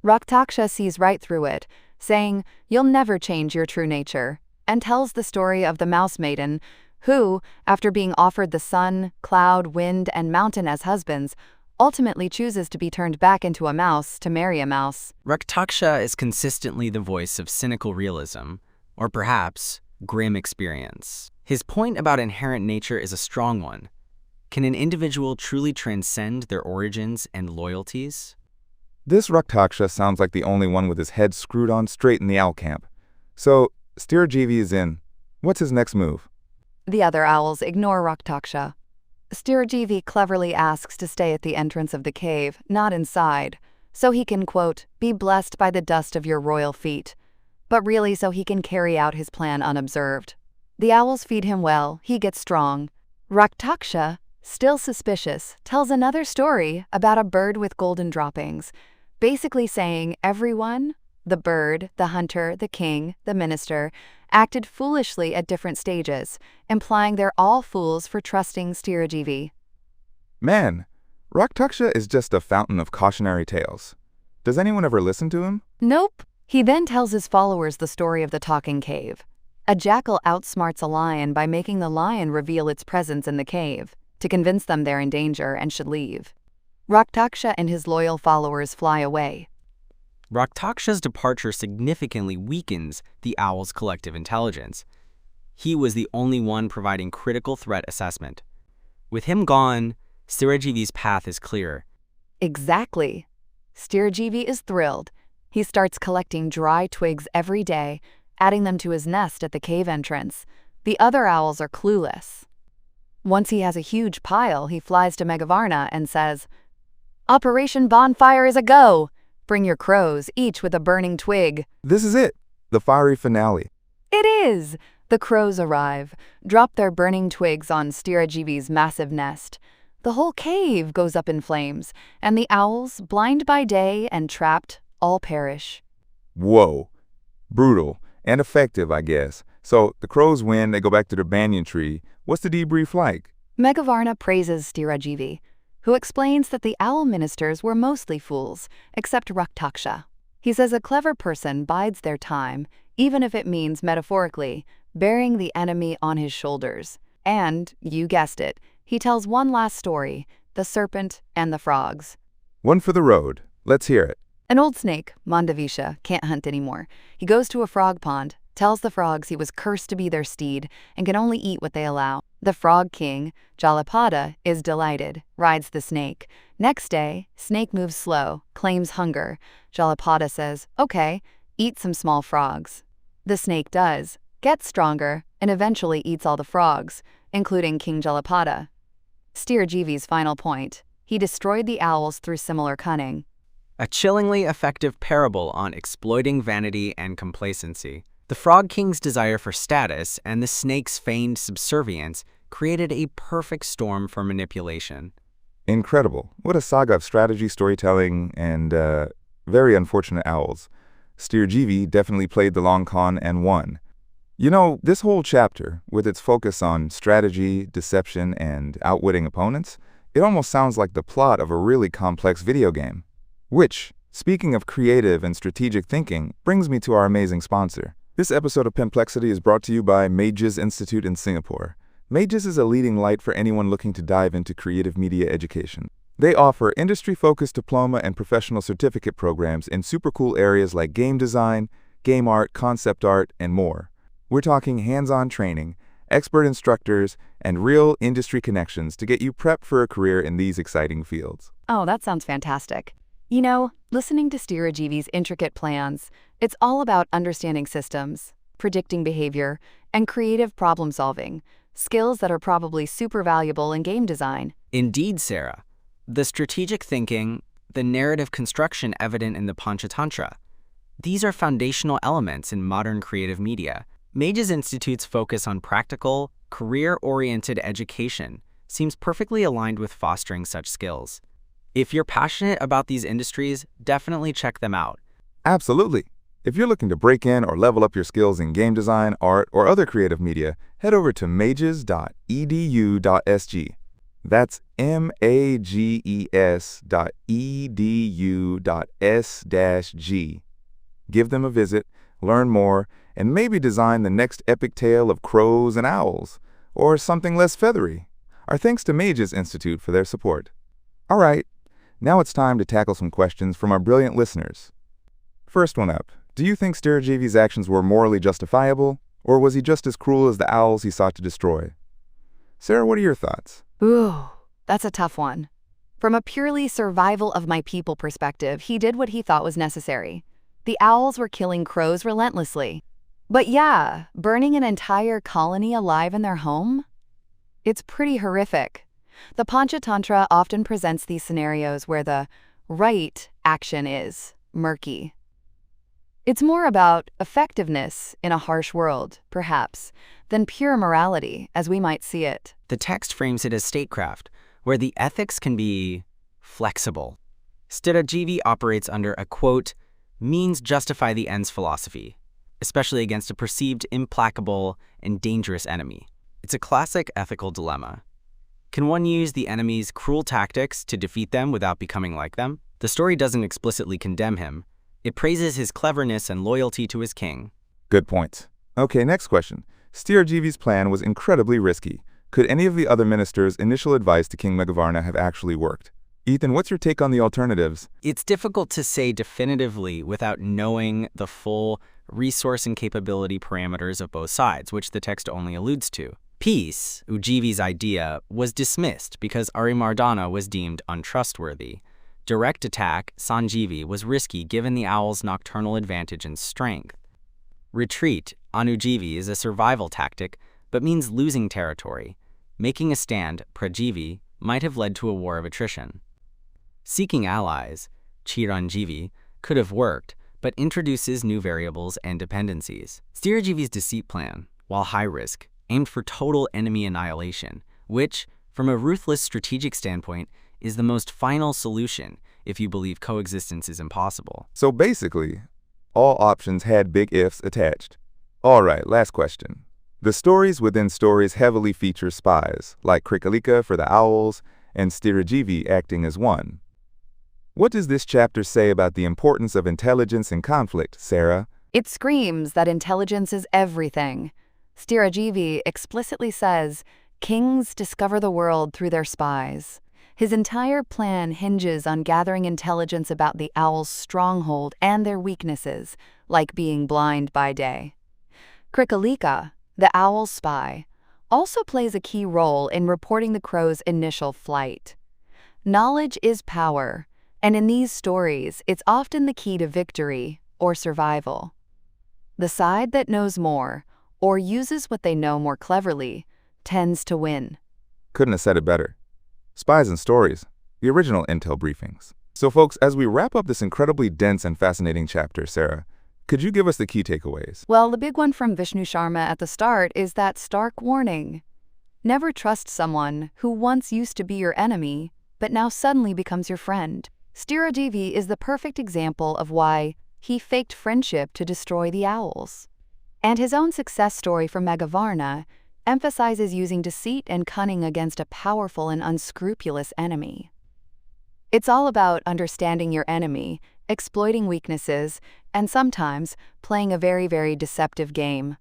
Raktaksha sees right through it, saying, you'll never change your true nature, and tells the story of the mouse maiden, who, after being offered the sun, cloud, wind, and mountain as husbands, ultimately chooses to be turned back into a mouse to marry a mouse. Raktaksha is consistently the voice of cynical realism, or perhaps grim experience. His point about inherent nature is a strong one. Can an individual truly transcend their origins and loyalties? This Raktaksha sounds like the only one with his head screwed on straight in the owl camp. So, Sthirajivi is in. What's his next move? The other owls ignore Raktaksha. Sthirajivi cleverly asks to stay at the entrance of the cave, not inside, so he can, quote, be blessed by the dust of your royal feet, but really so he can carry out his plan unobserved. The owls feed him well, he gets strong. Raktaksha, still suspicious, tells another story about a bird with golden droppings, basically saying everyone, the bird, the hunter, the king, the minister, acted foolishly at different stages, implying they're all fools for trusting Sthirajivi. Man, Raktaksha is just a fountain of cautionary tales. Does anyone ever listen to him? Nope. He then tells his followers the story of the talking cave. A jackal outsmarts a lion by making the lion reveal its presence in the cave, to convince them they're in danger and should leave. Raktaksha and his loyal followers fly away. Raktaksha's departure significantly weakens the owl's collective intelligence. He was the only one providing critical threat assessment. With him gone, Sthirajivi's path is clear. Exactly. Sthirajivi is thrilled. He starts collecting dry twigs every day, adding them to his nest at the cave entrance. The other owls are clueless. Once he has a huge pile, he flies to Meghavarna and says, "Operation Bonfire is a go! Bring your crows, each with a burning twig." This is it, the fiery finale. It is! The crows arrive, drop their burning twigs on Sthirajivi's massive nest. The whole cave goes up in flames, and the owls, blind by day and trapped, all perish. Whoa. Brutal. And effective, I guess. So, the crows win, they go back to their banyan tree. What's the debrief like? Meghavarna praises Sthirajivi, who explains that the owl ministers were mostly fools, except Raktaksha. He says a clever person bides their time, even if it means, metaphorically, bearing the enemy on his shoulders. And, you guessed it, he tells one last story, the serpent and the frogs. One for the road. Let's hear it. An old snake, Mandavisha, can't hunt anymore. He goes to a frog pond, tells the frogs he was cursed to be their steed and can only eat what they allow. The frog king, Jalapada, is delighted, rides the snake. Next day, snake moves slow, claims hunger. Jalapada says, "Okay, eat some small frogs." The snake does, gets stronger, and eventually eats all the frogs, including King Jalapada. Sthirajivi's final point: he destroyed the owls through similar cunning. A chillingly effective parable on exploiting vanity and complacency. The Frog King's desire for status and the snake's feigned subservience created a perfect storm for manipulation. Incredible. What a saga of strategy, storytelling, and very unfortunate owls. Sthirajivi definitely played the long con and won. You know, this whole chapter, with its focus on strategy, deception, and outwitting opponents, it almost sounds like the plot of a really complex video game. Which, speaking of creative and strategic thinking, brings me to our amazing sponsor. This episode of Penplexity is brought to you by Mages Institute in Singapore. Mages is a leading light for anyone looking to dive into creative media education. They offer industry-focused diploma and professional certificate programs in super cool areas like game design, game art, concept art, and more. We're talking hands-on training, expert instructors, and real industry connections to get you prepped for a career in these exciting fields. Oh, that sounds fantastic. You know, listening to Sthirajivi's intricate plans, it's all about understanding systems, predicting behavior, and creative problem-solving, skills that are probably super valuable in game design. Indeed, Sarah. The strategic thinking, the narrative construction evident in the Panchatantra. These are foundational elements in modern creative media. Mages Institute's focus on practical, career-oriented education seems perfectly aligned with fostering such skills. If you're passionate about these industries, definitely check them out. Absolutely. If you're looking to break in or level up your skills in game design, art, or other creative media, head over to mages.edu.sg. That's mages.edu.s-g. Give them a visit, learn more, and maybe design the next epic tale of crows and owls, or something less feathery. Our thanks to Mages Institute for their support. All right, Now it's time to tackle some questions from our brilliant listeners. First one up. Do you think Stirajivi's actions were morally justifiable, or was he just as cruel as the owls he sought to destroy? Sarah, what are your thoughts? Ooh, that's a tough one. From a purely survival of my people perspective, he did what he thought was necessary. The owls were killing crows relentlessly. But yeah, burning an entire colony alive in their home? It's pretty horrific. The Panchatantra often presents these scenarios where the right action is murky. It's more about effectiveness in a harsh world, perhaps, than pure morality as we might see it. The text frames it as statecraft, where the ethics can be flexible. Stirajivi operates under a, quote, means justify the ends philosophy, especially against a perceived implacable and dangerous enemy. It's a classic ethical dilemma. Can one use the enemy's cruel tactics to defeat them without becoming like them? The story doesn't explicitly condemn him. It praises his cleverness and loyalty to his king. Good point. Okay, next question. Stirajivi's plan was incredibly risky. Could any of the other ministers' initial advice to King Meghavarna have actually worked? Ethan, what's your take on the alternatives? It's difficult to say definitively without knowing the full resource and capability parameters of both sides, which the text only alludes to. Peace, Ujivi's idea, was dismissed because Arimardana was deemed untrustworthy. Direct attack, Sanjeevi, was risky given the owl's nocturnal advantage and strength. Retreat, Anujeevi, is a survival tactic, but means losing territory. Making a stand, Prajeevi, might have led to a war of attrition. Seeking allies, Chiranjeevi, could have worked, but introduces new variables and dependencies. Stirajivi's deceit plan, while high risk, aimed for total enemy annihilation, which, from a ruthless strategic standpoint, is the most final solution if you believe coexistence is impossible. So basically, all options had big ifs attached. All right, last question. The stories within stories heavily feature spies, like Krikalika for the owls and Stirajivi acting as one. What does this chapter say about the importance of intelligence in conflict, Sarah? It screams that intelligence is everything. Stirajivi explicitly says, kings discover the world through their spies. His entire plan hinges on gathering intelligence about the owl's stronghold and their weaknesses, like being blind by day. Krikalika, the owl's spy, also plays a key role in reporting the crow's initial flight. Knowledge is power, and in these stories, it's often the key to victory or survival. The side that knows more, or uses what they know more cleverly, tends to win. Couldn't have said it better. Spies and Stories, the original Intel briefings. So folks, as we wrap up this incredibly dense and fascinating chapter, Sarah, could you give us the key takeaways? Well, the big one from Vishnu Sharma at the start is that stark warning. Never trust someone who once used to be your enemy, but now suddenly becomes your friend. Stirajivi is the perfect example of why he faked friendship to destroy the owls. And his own success story from Meghavarna emphasizes using deceit and cunning against a powerful and unscrupulous enemy. It's all about understanding your enemy, exploiting weaknesses, and sometimes playing a very, very deceptive game.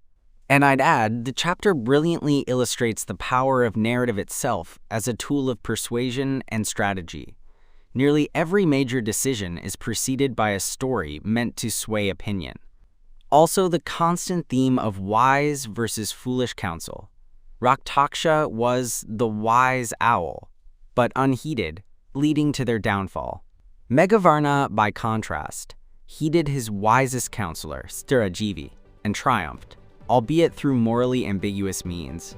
And I'd add, the chapter brilliantly illustrates the power of narrative itself as a tool of persuasion and strategy. Nearly every major decision is preceded by a story meant to sway opinion. Also, the constant theme of wise versus foolish counsel. Raktaksha was the wise owl, but unheeded, leading to their downfall. Meghavarna, by contrast, heeded his wisest counselor, Stirajivi, and triumphed, albeit through morally ambiguous means.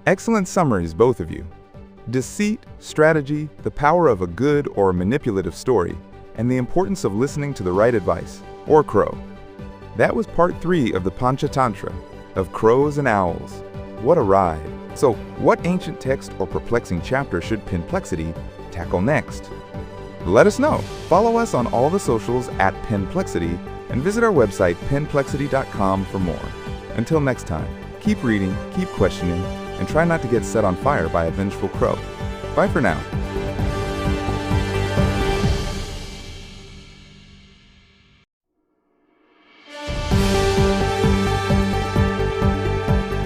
Excellent summaries, both of you. Deceit, strategy, the power of a good or manipulative story, and the importance of listening to the right advice, or crow. That was part 3 of the Panchatantra, of crows and owls. What a ride. So, what ancient text or perplexing chapter should Penplexity tackle next? Let us know. Follow us on all the socials at Penplexity and visit our website penplexity.com for more. Until next time, keep reading, keep questioning, and try not to get set on fire by a vengeful crow. Bye for now.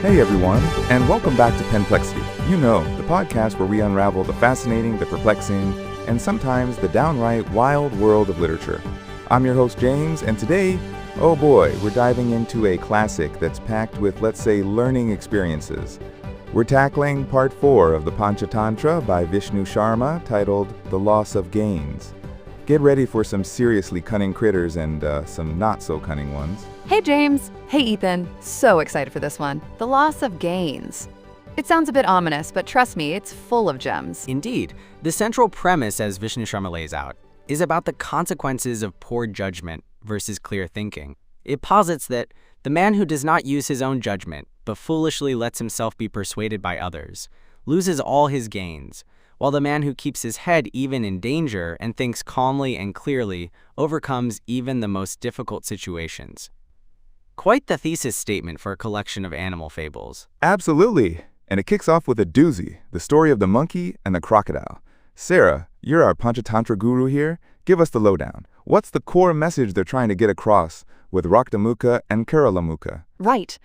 Hey everyone, and welcome back to Penplexity. You know, the podcast where we unravel the fascinating, the perplexing, and sometimes the downright wild world of literature. I'm your host, James, and today, oh boy, we're diving into a classic that's packed with, let's say, learning experiences. We're tackling part 4 of the Panchatantra by Vishnu Sharma, titled The Loss of Gains. Get ready for some seriously cunning critters and some not-so-cunning ones. Hey, James. Hey, Ethan. So excited for this one. The loss of gains. It sounds a bit ominous, but trust me, it's full of gems. Indeed, the central premise, as Vishnu Sharma lays out, is about the consequences of poor judgment versus clear thinking. It posits that the man who does not use his own judgment, but foolishly lets himself be persuaded by others, loses all his gains, while the man who keeps his head even in danger and thinks calmly and clearly overcomes even the most difficult situations. Quite the thesis statement for a collection of animal fables. Absolutely. And it kicks off with a doozy, the story of the monkey and the crocodile. Sarah, you're our Panchatantra guru here. Give us the lowdown. What's the core message they're trying to get across with Raktamukha and Karalamukha? Right.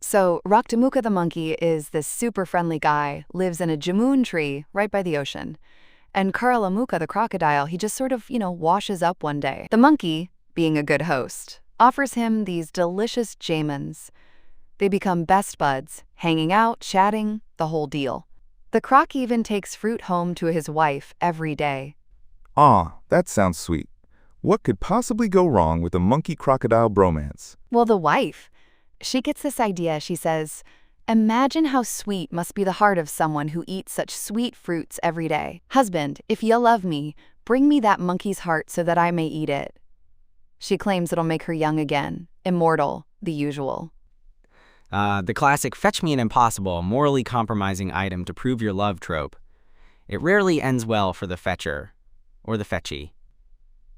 So Raktamukha the monkey is this super friendly guy, lives in a jamun tree right by the ocean. And Karalamukha the crocodile, he just sort of, washes up one day. The monkey, being a good host, offers him these delicious jamons. They become best buds, hanging out, chatting, the whole deal. The croc even takes fruit home to his wife every day. Ah, that sounds sweet. What could possibly go wrong with a monkey-crocodile bromance? Well, the wife, she gets this idea. She says, "Imagine how sweet must be the heart of someone who eats such sweet fruits every day. Husband, if you love me, bring me that monkey's heart so that I may eat it." She claims it'll make her young again, immortal, the usual. The classic fetch me an impossible, morally compromising item to prove your love trope. It rarely ends well for the fetcher, or the fetchy.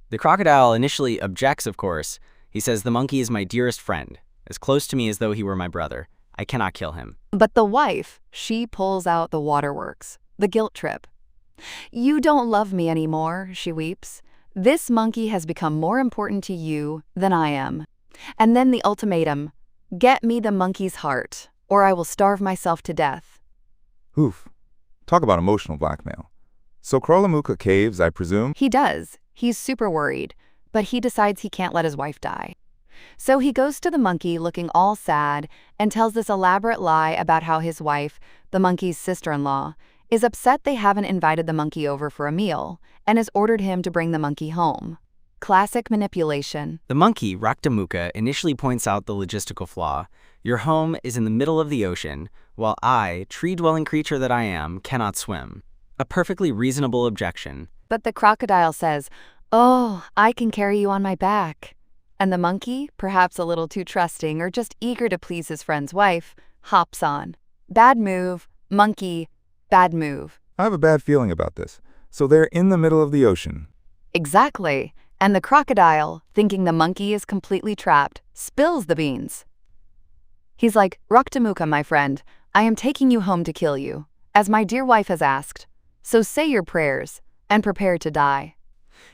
The crocodile initially objects, of course. He says, "The monkey is my dearest friend, as close to me as though he were my brother. I cannot kill him." But the wife, she pulls out the waterworks, the guilt trip. "You don't love me anymore," she weeps. "This monkey has become more important to you than I am." And then the ultimatum, "Get me the monkey's heart, or I will starve myself to death." Oof. Talk about emotional blackmail. So Karalamukha caves, I presume? He does. He's super worried, but he decides he can't let his wife die. So he goes to the monkey looking all sad and tells this elaborate lie about how his wife, the monkey's sister-in-law, is upset they haven't invited the monkey over for a meal and has ordered him to bring the monkey home. Classic manipulation. The monkey, Raktamukha, initially points out the logistical flaw. Your home is in the middle of the ocean, while I, tree-dwelling creature that I am, cannot swim. A perfectly reasonable objection. But the crocodile says, "Oh, I can carry you on my back." And the monkey, perhaps a little too trusting or just eager to please his friend's wife, hops on. Bad move, monkey, bad move. I have a bad feeling about this. So they're in the middle of the ocean. Exactly. And the crocodile, thinking the monkey is completely trapped, spills the beans. He's like, "Raktamukha, my friend, I am taking you home to kill you, as my dear wife has asked. So say your prayers and prepare to die."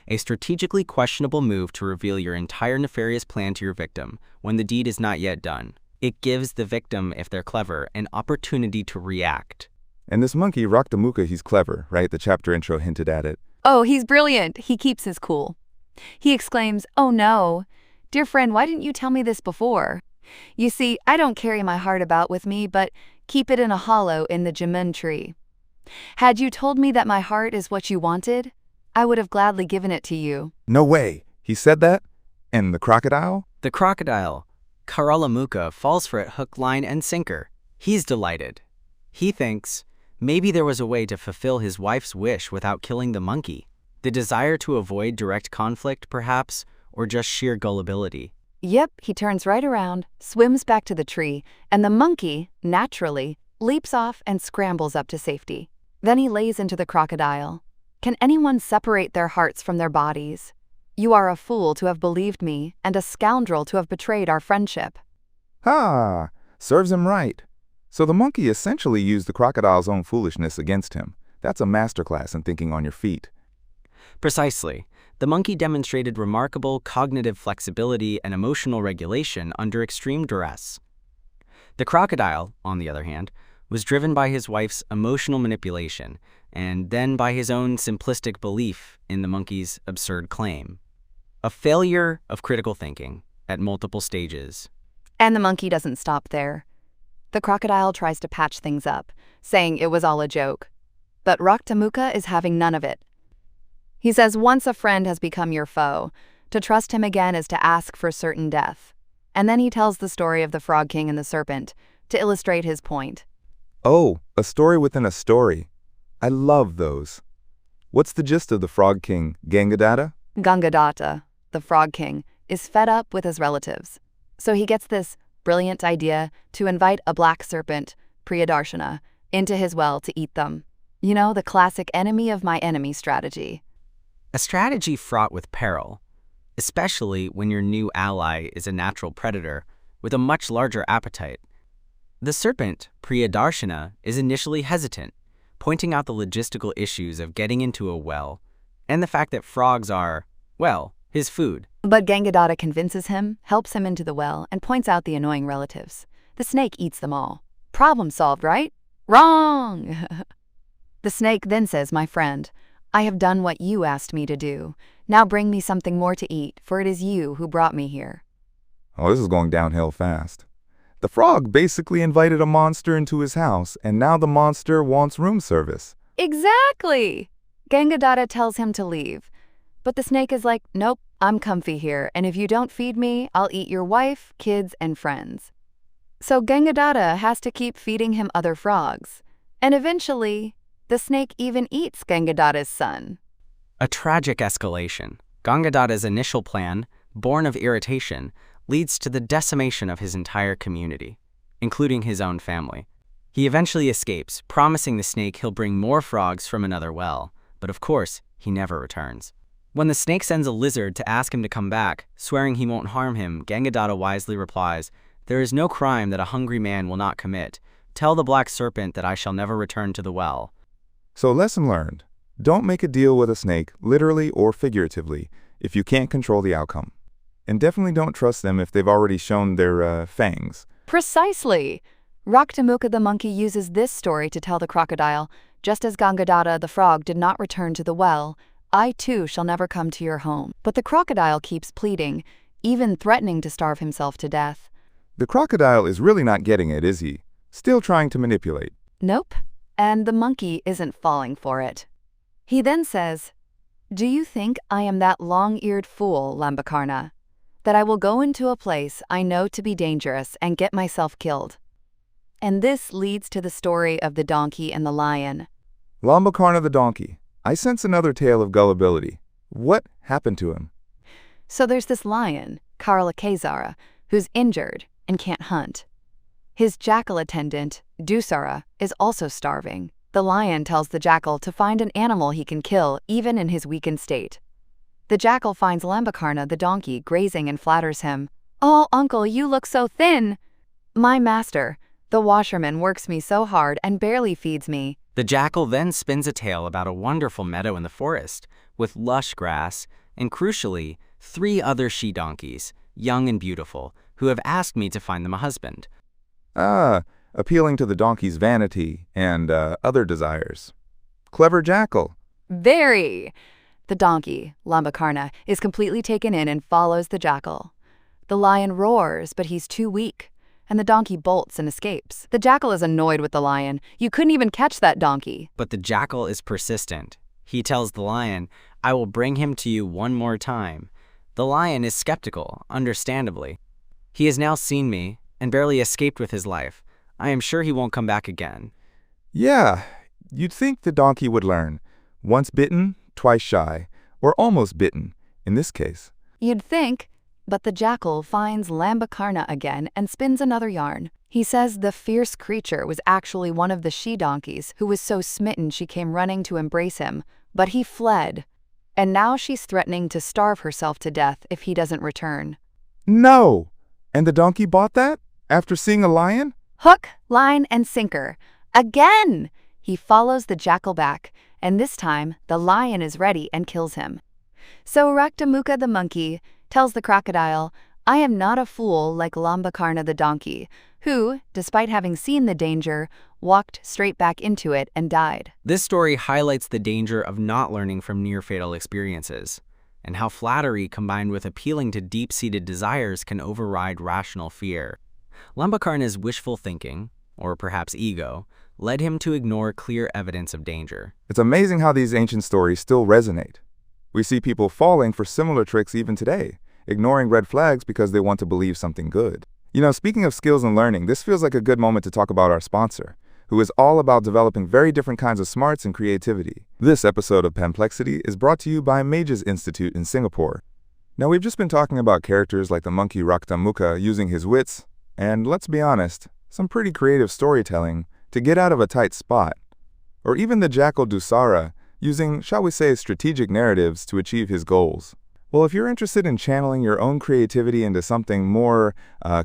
A strategically questionable move to reveal your entire nefarious plan to your victim when the deed is not yet done. It gives the victim, if they're clever, an opportunity to react. And this monkey, Raktamukha, he's clever, right? The chapter intro hinted at it. Oh, he's brilliant. He keeps his cool. He exclaims, "Oh no, dear friend, why didn't you tell me this before? You see, I don't carry my heart about with me, but keep it in a hollow in the jamun tree. Had you told me that my heart is what you wanted, I would have gladly given it to you." No way. He said that? And the crocodile? The crocodile, Karalamukha, falls for it hook, line, and sinker. He's delighted. He thinks maybe there was a way to fulfill his wife's wish without killing the monkey. The desire to avoid direct conflict, perhaps, or just sheer gullibility. Yep, he turns right around, swims back to the tree, and the monkey, naturally, leaps off and scrambles up to safety. Then he lays into the crocodile. "Can anyone separate their hearts from their bodies? You are a fool to have believed me, and a scoundrel to have betrayed our friendship." Ha! Serves him right. So the monkey essentially used the crocodile's own foolishness against him. That's a masterclass in thinking on your feet. Precisely. The monkey demonstrated remarkable cognitive flexibility and emotional regulation under extreme duress. The crocodile, on the other hand, was driven by his wife's emotional manipulation and then by his own simplistic belief in the monkey's absurd claim. A failure of critical thinking at multiple stages. And the monkey doesn't stop there. The crocodile tries to patch things up, saying it was all a joke. But Raktamuka is having none of it. He says once a friend has become your foe, to trust him again is to ask for certain death. And then he tells the story of the Frog King and the serpent to illustrate his point. Oh, a story within a story. I love those. What's the gist of the Frog King, Gangadhatta? Gangadhatta, the Frog King, is fed up with his relatives. So he gets this brilliant idea to invite a black serpent, Priyadarshana, into his well to eat them. You know, the classic enemy of my enemy strategy. A strategy fraught with peril, especially when your new ally is a natural predator with a much larger appetite. The serpent, Priyadarshana, is initially hesitant, pointing out the logistical issues of getting into a well and the fact that frogs are, well, his food. But Gangadhatta convinces him, helps him into the well, and points out the annoying relatives. The snake eats them all. Problem solved, right? Wrong! The snake then says, "My friend, I have done what you asked me to do. Now bring me something more to eat, for it is you who brought me here." Oh, this is going downhill fast. The frog basically invited a monster into his house, and now the monster wants room service. Exactly! Gangadhatta tells him to leave. But the snake is like, "Nope, I'm comfy here, and if you don't feed me, I'll eat your wife, kids, and friends." So Gangadhatta has to keep feeding him other frogs. And eventually, the snake even eats Gangadhatta's son. A tragic escalation. Gangadhatta's initial plan, born of irritation, leads to the decimation of his entire community, including his own family. He eventually escapes, promising the snake he'll bring more frogs from another well, but of course, he never returns. When the snake sends a lizard to ask him to come back, swearing he won't harm him, Gangadhatta wisely replies, "There is no crime that a hungry man will not commit. Tell the black serpent that I shall never return to the well." So lesson learned. Don't make a deal with a snake, literally or figuratively, if you can't control the outcome. And definitely don't trust them if they've already shown their fangs. Precisely! Raktamuka the monkey uses this story to tell the crocodile, just as Gangadhatta the frog did not return to the well, I too shall never come to your home. But the crocodile keeps pleading, even threatening to starve himself to death. The crocodile is really not getting it, is he? Still trying to manipulate. Nope, and the monkey isn't falling for it. He then says, "Do you think I am that long-eared fool, Lambakarna, that I will go into a place I know to be dangerous and get myself killed?" And this leads to the story of the donkey and the lion. Lambakarna the donkey. I sense another tale of gullibility. What happened to him? So there's this lion, Karalakazara, who's injured and can't hunt. His jackal attendant, Dusara, is also starving. The lion tells the jackal to find an animal he can kill even in his weakened state. The jackal finds Lambakarna the donkey grazing and flatters him. "Oh, uncle, you look so thin." "My master, the washerman, works me so hard and barely feeds me." The jackal then spins a tale about a wonderful meadow in the forest, with lush grass, and crucially, 3 other she-donkeys, young and beautiful, who have asked me to find them a husband. Appealing to the donkey's vanity and other desires. Clever jackal. Very! The donkey, Lambakarna, is completely taken in and follows the jackal. The lion roars, but he's too weak, and the donkey bolts and escapes. The jackal is annoyed with the lion. "You couldn't even catch that donkey." But the jackal is persistent. He tells the lion, "I will bring him to you one more time." The lion is skeptical, understandably. He has now seen me and barely escaped with his life. I am sure he won't come back again. Yeah, you'd think the donkey would learn. Once bitten, twice shy, or almost bitten, in this case. You'd think, but the jackal finds Lambakarna again and spins another yarn. He says the fierce creature was actually one of the she-donkeys who was so smitten she came running to embrace him, but he fled. And now she's threatening to starve herself to death if he doesn't return. No! And the donkey bought that? After seeing a lion? Hook, line, and sinker. Again! He follows the jackal back, and this time the lion is ready and kills him. So Raktamuka the monkey tells the crocodile, I am not a fool like Lambakarna the donkey, who, despite having seen the danger, walked straight back into it and died. This story highlights the danger of not learning from near-fatal experiences, and how flattery combined with appealing to deep-seated desires can override rational fear. Lambakarna's wishful thinking, or perhaps ego, led him to ignore clear evidence of danger. It's amazing how these ancient stories still resonate. We see people falling for similar tricks even today, ignoring red flags because they want to believe something good. You know, speaking of skills and learning, this feels like a good moment to talk about our sponsor, who is all about developing very different kinds of smarts and creativity. This episode of Penplexity is brought to you by Mages Institute in Singapore. Now, we've just been talking about characters like the monkey Raktamukha using his wits, and let's be honest, some pretty creative storytelling to get out of a tight spot. Or even the jackal Dusara using, shall we say, strategic narratives to achieve his goals. Well, if you're interested in channeling your own creativity into something more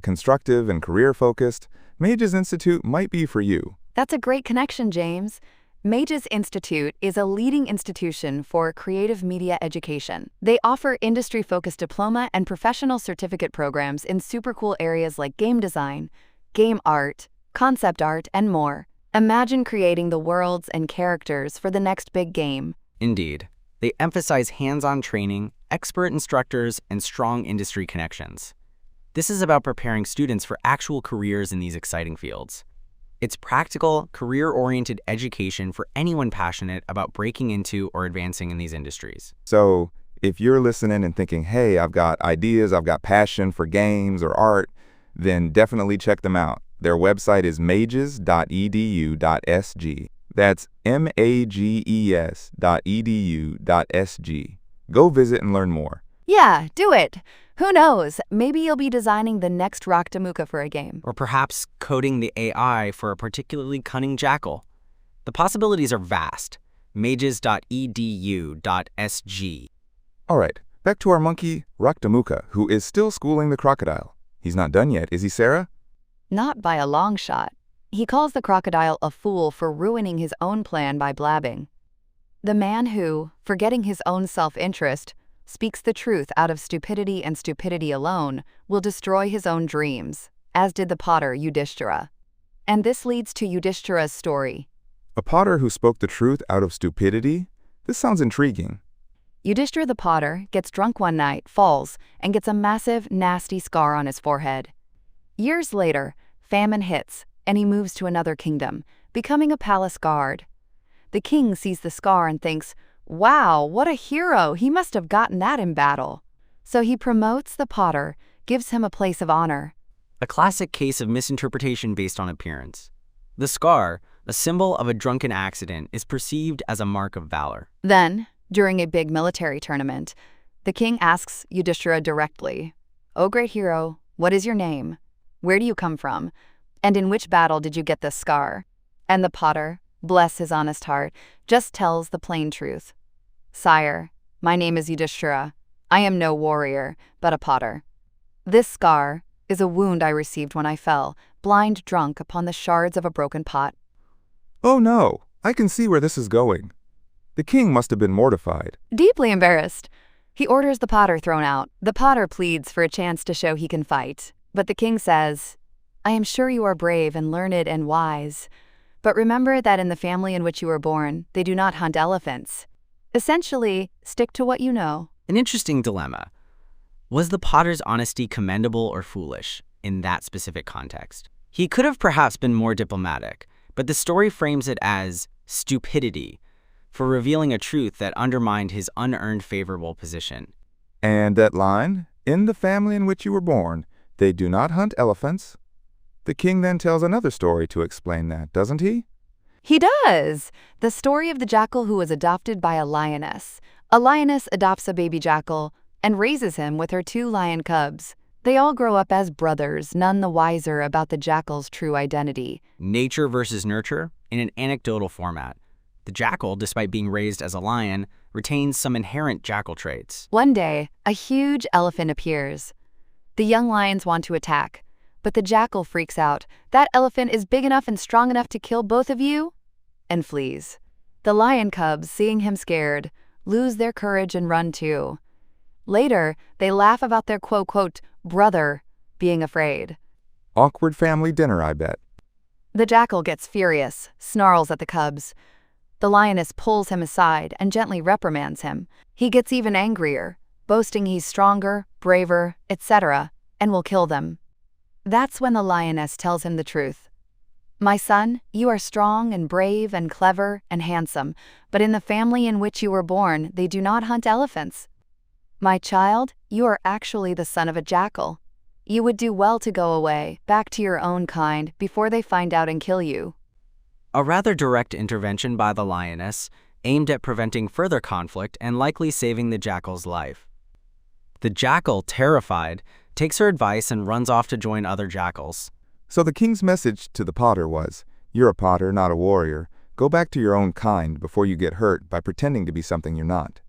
constructive and career-focused, Mages Institute might be for you. That's a great connection, James. Mages Institute is a leading institution for creative media education. They offer industry-focused diploma and professional certificate programs in super cool areas like game design, game art, concept art, and more. Imagine creating the worlds and characters for the next big game. Indeed, they emphasize hands-on training, expert instructors, and strong industry connections. This is about preparing students for actual careers in these exciting fields. It's practical, career-oriented education for anyone passionate about breaking into or advancing in these industries. So, if you're listening and thinking, hey, I've got ideas, I've got passion for games or art, then definitely check them out. Their website is mages.edu.sg. That's mages.edu.sg. Go visit and learn more. Yeah, do it. Who knows? Maybe you'll be designing the next Raktamukha for a game. Or perhaps coding the AI for a particularly cunning jackal. The possibilities are vast. mages.edu.sg. All right, back to our monkey, Raktamukha, who is still schooling the crocodile. He's not done yet, is he, Sarah? Not by a long shot. He calls the crocodile a fool for ruining his own plan by blabbing. The man who, forgetting his own self-interest, speaks the truth out of stupidity and stupidity alone, will destroy his own dreams, as did the potter Yudhishthira. And this leads to Yudhishthira's story. A potter who spoke the truth out of stupidity? This sounds intriguing. Yudhishthira the potter gets drunk one night, falls, and gets a massive, nasty scar on his forehead. Years later, famine hits, and he moves to another kingdom, becoming a palace guard. The king sees the scar and thinks, wow, what a hero, he must have gotten that in battle. So he promotes the potter, gives him a place of honor. A classic case of misinterpretation based on appearance. The scar, a symbol of a drunken accident, is perceived as a mark of valor. Then, during a big military tournament, the king asks Yudhishthira directly, "O great hero, what is your name? Where do you come from? And in which battle did you get this scar?" And the potter, bless his honest heart, just tells the plain truth. "Sire, my name is Yudhishthira. I am no warrior, but a potter. This scar is a wound I received when I fell, blind drunk upon the shards of a broken pot." Oh no, I can see where this is going. The king must have been mortified. Deeply embarrassed, he orders the potter thrown out. The potter pleads for a chance to show he can fight, but the king says, "I am sure you are brave and learned and wise, but remember that in the family in which you were born, they do not hunt elephants. Essentially, stick to what you know." An interesting dilemma. Was the potter's honesty commendable or foolish in that specific context? He could have perhaps been more diplomatic, but the story frames it as stupidity for revealing a truth that undermined his unearned favorable position. And that line, in the family in which you were born, they do not hunt elephants. The king then tells another story to explain that, doesn't he? He does! The story of the jackal who was adopted by a lioness. A lioness adopts a baby jackal and raises him with her 2 lion cubs. They all grow up as brothers, none the wiser about the jackal's true identity. Nature versus nurture in an anecdotal format. The jackal, despite being raised as a lion, retains some inherent jackal traits. One day, a huge elephant appears. The young lions want to attack, but the jackal freaks out. "That elephant is big enough and strong enough to kill both of you," and flees. The lion cubs, seeing him scared, lose their courage and run too. Later, they laugh about their quote-quote brother being afraid. Awkward family dinner, I bet. The jackal gets furious, snarls at the cubs. The lioness pulls him aside and gently reprimands him. He gets even angrier, boasting he's stronger, braver, etc., and will kill them. That's when the lioness tells him the truth. My son, you are strong and brave and clever and handsome, but in the family in which you were born, they do not hunt elephants. My child, you are actually the son of a jackal. You would do well to go away, back to your own kind, before they find out and kill you. A rather direct intervention by the lioness, aimed at preventing further conflict and likely saving the jackal's life. The jackal, terrified, takes her advice and runs off to join other jackals. So the king's message to the potter was, you're a potter, not a warrior. Go back to your own kind before you get hurt by pretending to be something you're not.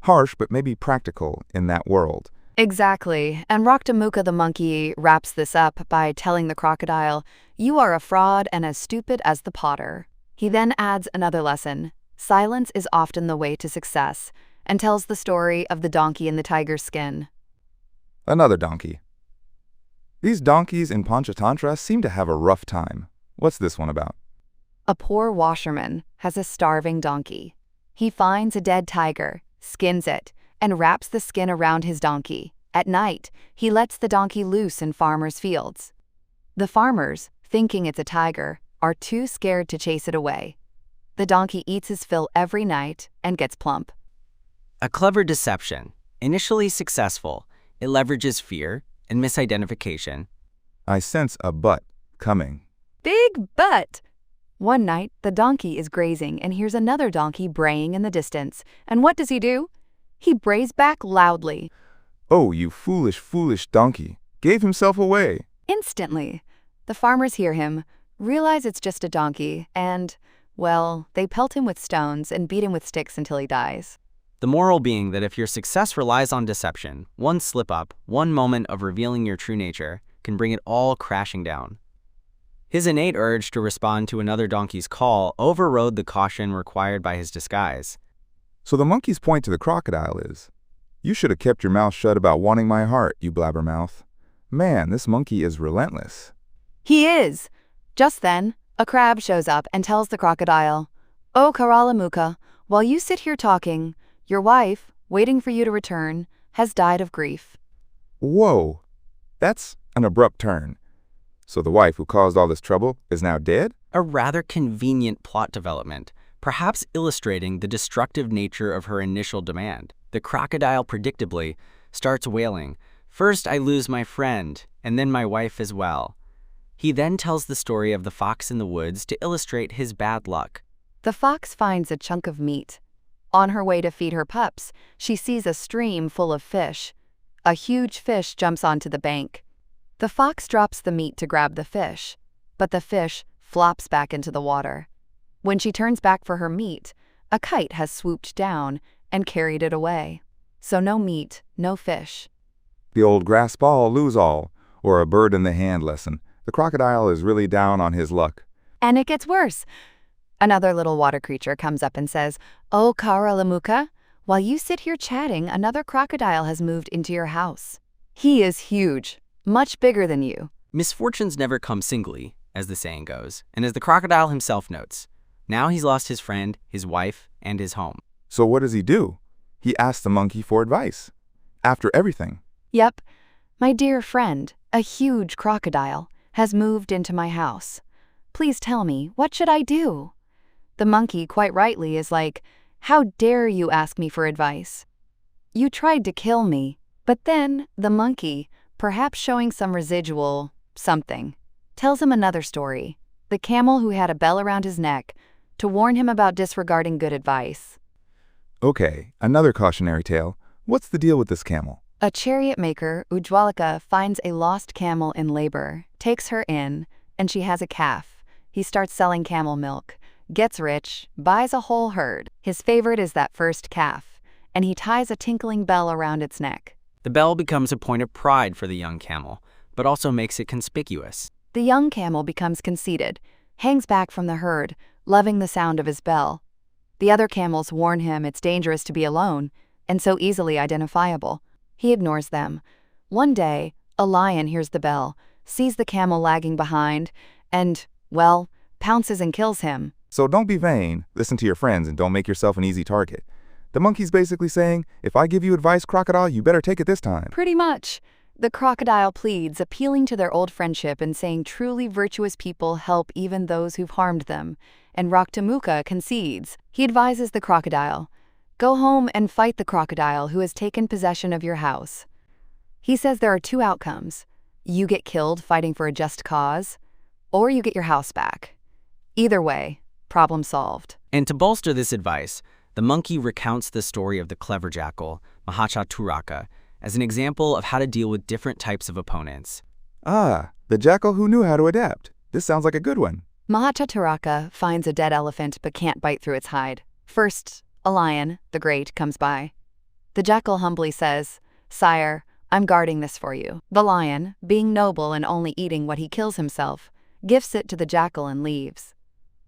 Harsh, but maybe practical in that world. Exactly, and Raktamuka the monkey wraps this up by telling the crocodile, you are a fraud and as stupid as the potter. He then adds another lesson. Silence is often the way to success, and tells the story of the donkey in the tiger's skin. Another donkey. These donkeys in Panchatantra seem to have a rough time. What's this one about? A poor washerman has a starving donkey. He finds a dead tiger, skins it, and wraps the skin around his donkey. At night, he lets the donkey loose in farmers' fields. The farmers, thinking it's a tiger, are too scared to chase it away. The donkey eats his fill every night and gets plump. A clever deception. Initially successful, it leverages fear and misidentification. I sense a butt coming. Big butt! One night, the donkey is grazing and hears another donkey braying in the distance. And what does he do? He brays back loudly. Oh, you foolish, foolish donkey. Gave himself away. Instantly, the farmers hear him, realize it's just a donkey, and, well, they pelt him with stones and beat him with sticks until he dies. The moral being that if your success relies on deception, one slip-up, one moment of revealing your true nature, can bring it all crashing down. His innate urge to respond to another donkey's call overrode the caution required by his disguise. So the monkey's point to the crocodile is, you should have kept your mouth shut about wanting my heart, you blabbermouth. Man, this monkey is relentless. He is! Just then, a crab shows up and tells the crocodile, Oh, Karalamuka, while you sit here talking, your wife, waiting for you to return, has died of grief. Whoa, that's an abrupt turn. So the wife who caused all this trouble is now dead? A rather convenient plot development, perhaps illustrating the destructive nature of her initial demand. The crocodile predictably starts wailing, First I lose my friend, and then my wife as well. He then tells the story of the fox in the woods to illustrate his bad luck. The fox finds a chunk of meat. On her way to feed her pups, she sees a stream full of fish. A huge fish jumps onto the bank. The fox drops the meat to grab the fish, but the fish flops back into the water. When she turns back for her meat, a kite has swooped down and carried it away. So no meat, no fish. The old grasp all, lose all, or a bird in the hand lesson. The crocodile is really down on his luck. And it gets worse. Another little water creature comes up and says, Oh, Karalamuka, while you sit here chatting, another crocodile has moved into your house. He is huge, much bigger than you. Misfortunes never come singly, as the saying goes, and as the crocodile himself notes, now he's lost his friend, his wife, and his home. So what does he do? He asks the monkey for advice. After everything. Yep, my dear friend, a huge crocodile, has moved into my house. Please tell me, what should I do? The monkey, quite rightly, is like, How dare you ask me for advice? You tried to kill me. But then the monkey, perhaps showing some residual something, tells him another story. The camel who had a bell around his neck to warn him about disregarding good advice. Okay, another cautionary tale. What's the deal with this camel? A chariot maker, Ujwalika, finds a lost camel in labor, takes her in, and she has a calf. He starts selling camel milk, gets rich, buys a whole herd. His favorite is that first calf, and he ties a tinkling bell around its neck. The bell becomes a point of pride for the young camel, but also makes it conspicuous. The young camel becomes conceited, hangs back from the herd, loving the sound of his bell. The other camels warn him it's dangerous to be alone, and so easily identifiable. He ignores them. One day, a lion hears the bell, sees the camel lagging behind, and, well, pounces and kills him. So don't be vain, listen to your friends, and don't make yourself an easy target. The monkey's basically saying, if I give you advice, crocodile, you better take it this time. Pretty much. The crocodile pleads, appealing to their old friendship and saying truly virtuous people help even those who've harmed them. And Raktamuka concedes. He advises the crocodile, go home and fight the crocodile who has taken possession of your house. He says there are two outcomes. You get killed fighting for a just cause, or you get your house back. Either way, problem solved. And to bolster this advice, the monkey recounts the story of the clever jackal, Panchatantra, as an example of how to deal with different types of opponents. Ah, the jackal who knew how to adapt. This sounds like a good one. Panchatantra finds a dead elephant but can't bite through its hide. First, a lion, the great, comes by. The jackal humbly says, "Sire, I'm guarding this for you." The lion, being noble and only eating what he kills himself, gifts it to the jackal and leaves.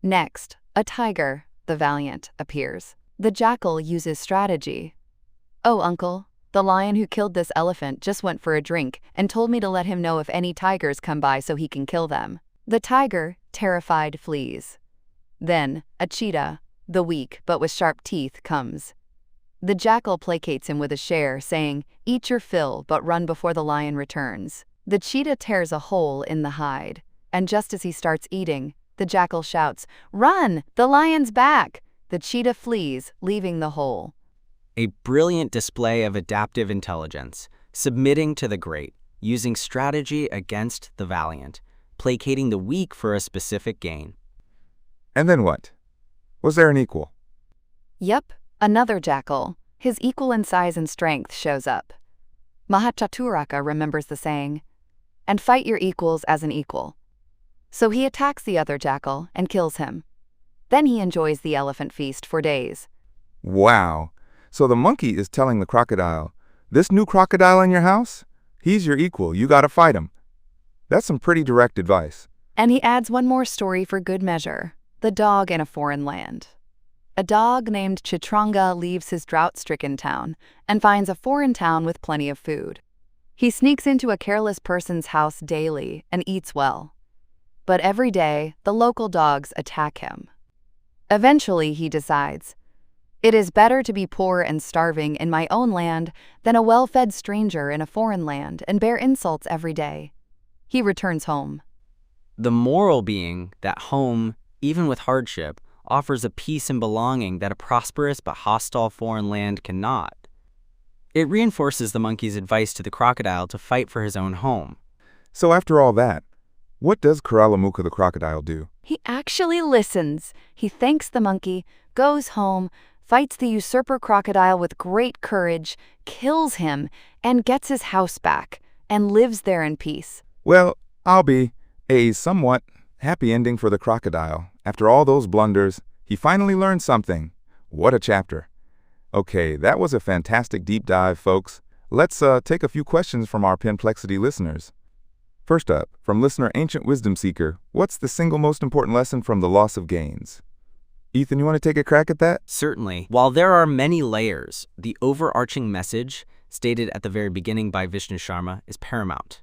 Next, a tiger, the valiant, appears. The jackal uses strategy. "Oh, uncle, the lion who killed this elephant just went for a drink and told me to let him know if any tigers come by so he can kill them." The tiger, terrified, flees. Then, a cheetah, the weak but with sharp teeth, comes. The jackal placates him with a share, saying, "Eat your fill, but run before the lion returns." The cheetah tears a hole in the hide, and just as he starts eating, the jackal shouts, "Run! The lion's back!" The cheetah flees, leaving the hole. A brilliant display of adaptive intelligence, submitting to the great, using strategy against the valiant, placating the weak for a specific gain. And then what? Was there an equal? Yep, another jackal, his equal in size and strength, shows up. Panchatantra remembers the saying, "And fight your equals as an equal." So he attacks the other jackal and kills him. Then he enjoys the elephant feast for days. Wow. So the monkey is telling the crocodile, this new crocodile in your house? He's your equal, you gotta fight him. That's some pretty direct advice. And he adds one more story for good measure, the dog in a foreign land. A dog named Chitranga leaves his drought-stricken town and finds a foreign town with plenty of food. He sneaks into a careless person's house daily and eats well. But every day, the local dogs attack him. Eventually, he decides, it is better to be poor and starving in my own land than a well-fed stranger in a foreign land and bear insults every day. He returns home. The moral being that home, even with hardship, offers a peace and belonging that a prosperous but hostile foreign land cannot. It reinforces the monkey's advice to the crocodile to fight for his own home. So after all that, what does Kuralamuka the crocodile do? He actually listens. He thanks the monkey, goes home, fights the usurper crocodile with great courage, kills him, and gets his house back, and lives there in peace. Well, I'll be a somewhat happy ending for the crocodile. After all those blunders, he finally learned something. What a chapter. Okay, that was a fantastic deep dive, folks. Let's take a few questions from our Penplexity listeners. First up, from listener Ancient Wisdom Seeker, what's the single most important lesson from the loss of gains? Ethan, you want to take a crack at that? Certainly. While there are many layers, the overarching message, stated at the very beginning by Vishnu Sharma, is paramount.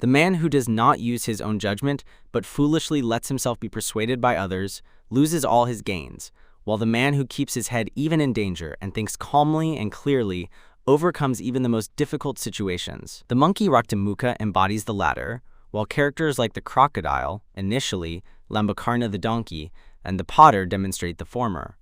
The man who does not use his own judgment, but foolishly lets himself be persuaded by others, loses all his gains, while the man who keeps his head even in danger and thinks calmly and clearly overcomes even the most difficult situations. The monkey Raktamuka embodies the latter, while characters like the crocodile, initially, Lambakarna the donkey, and the potter demonstrate the former.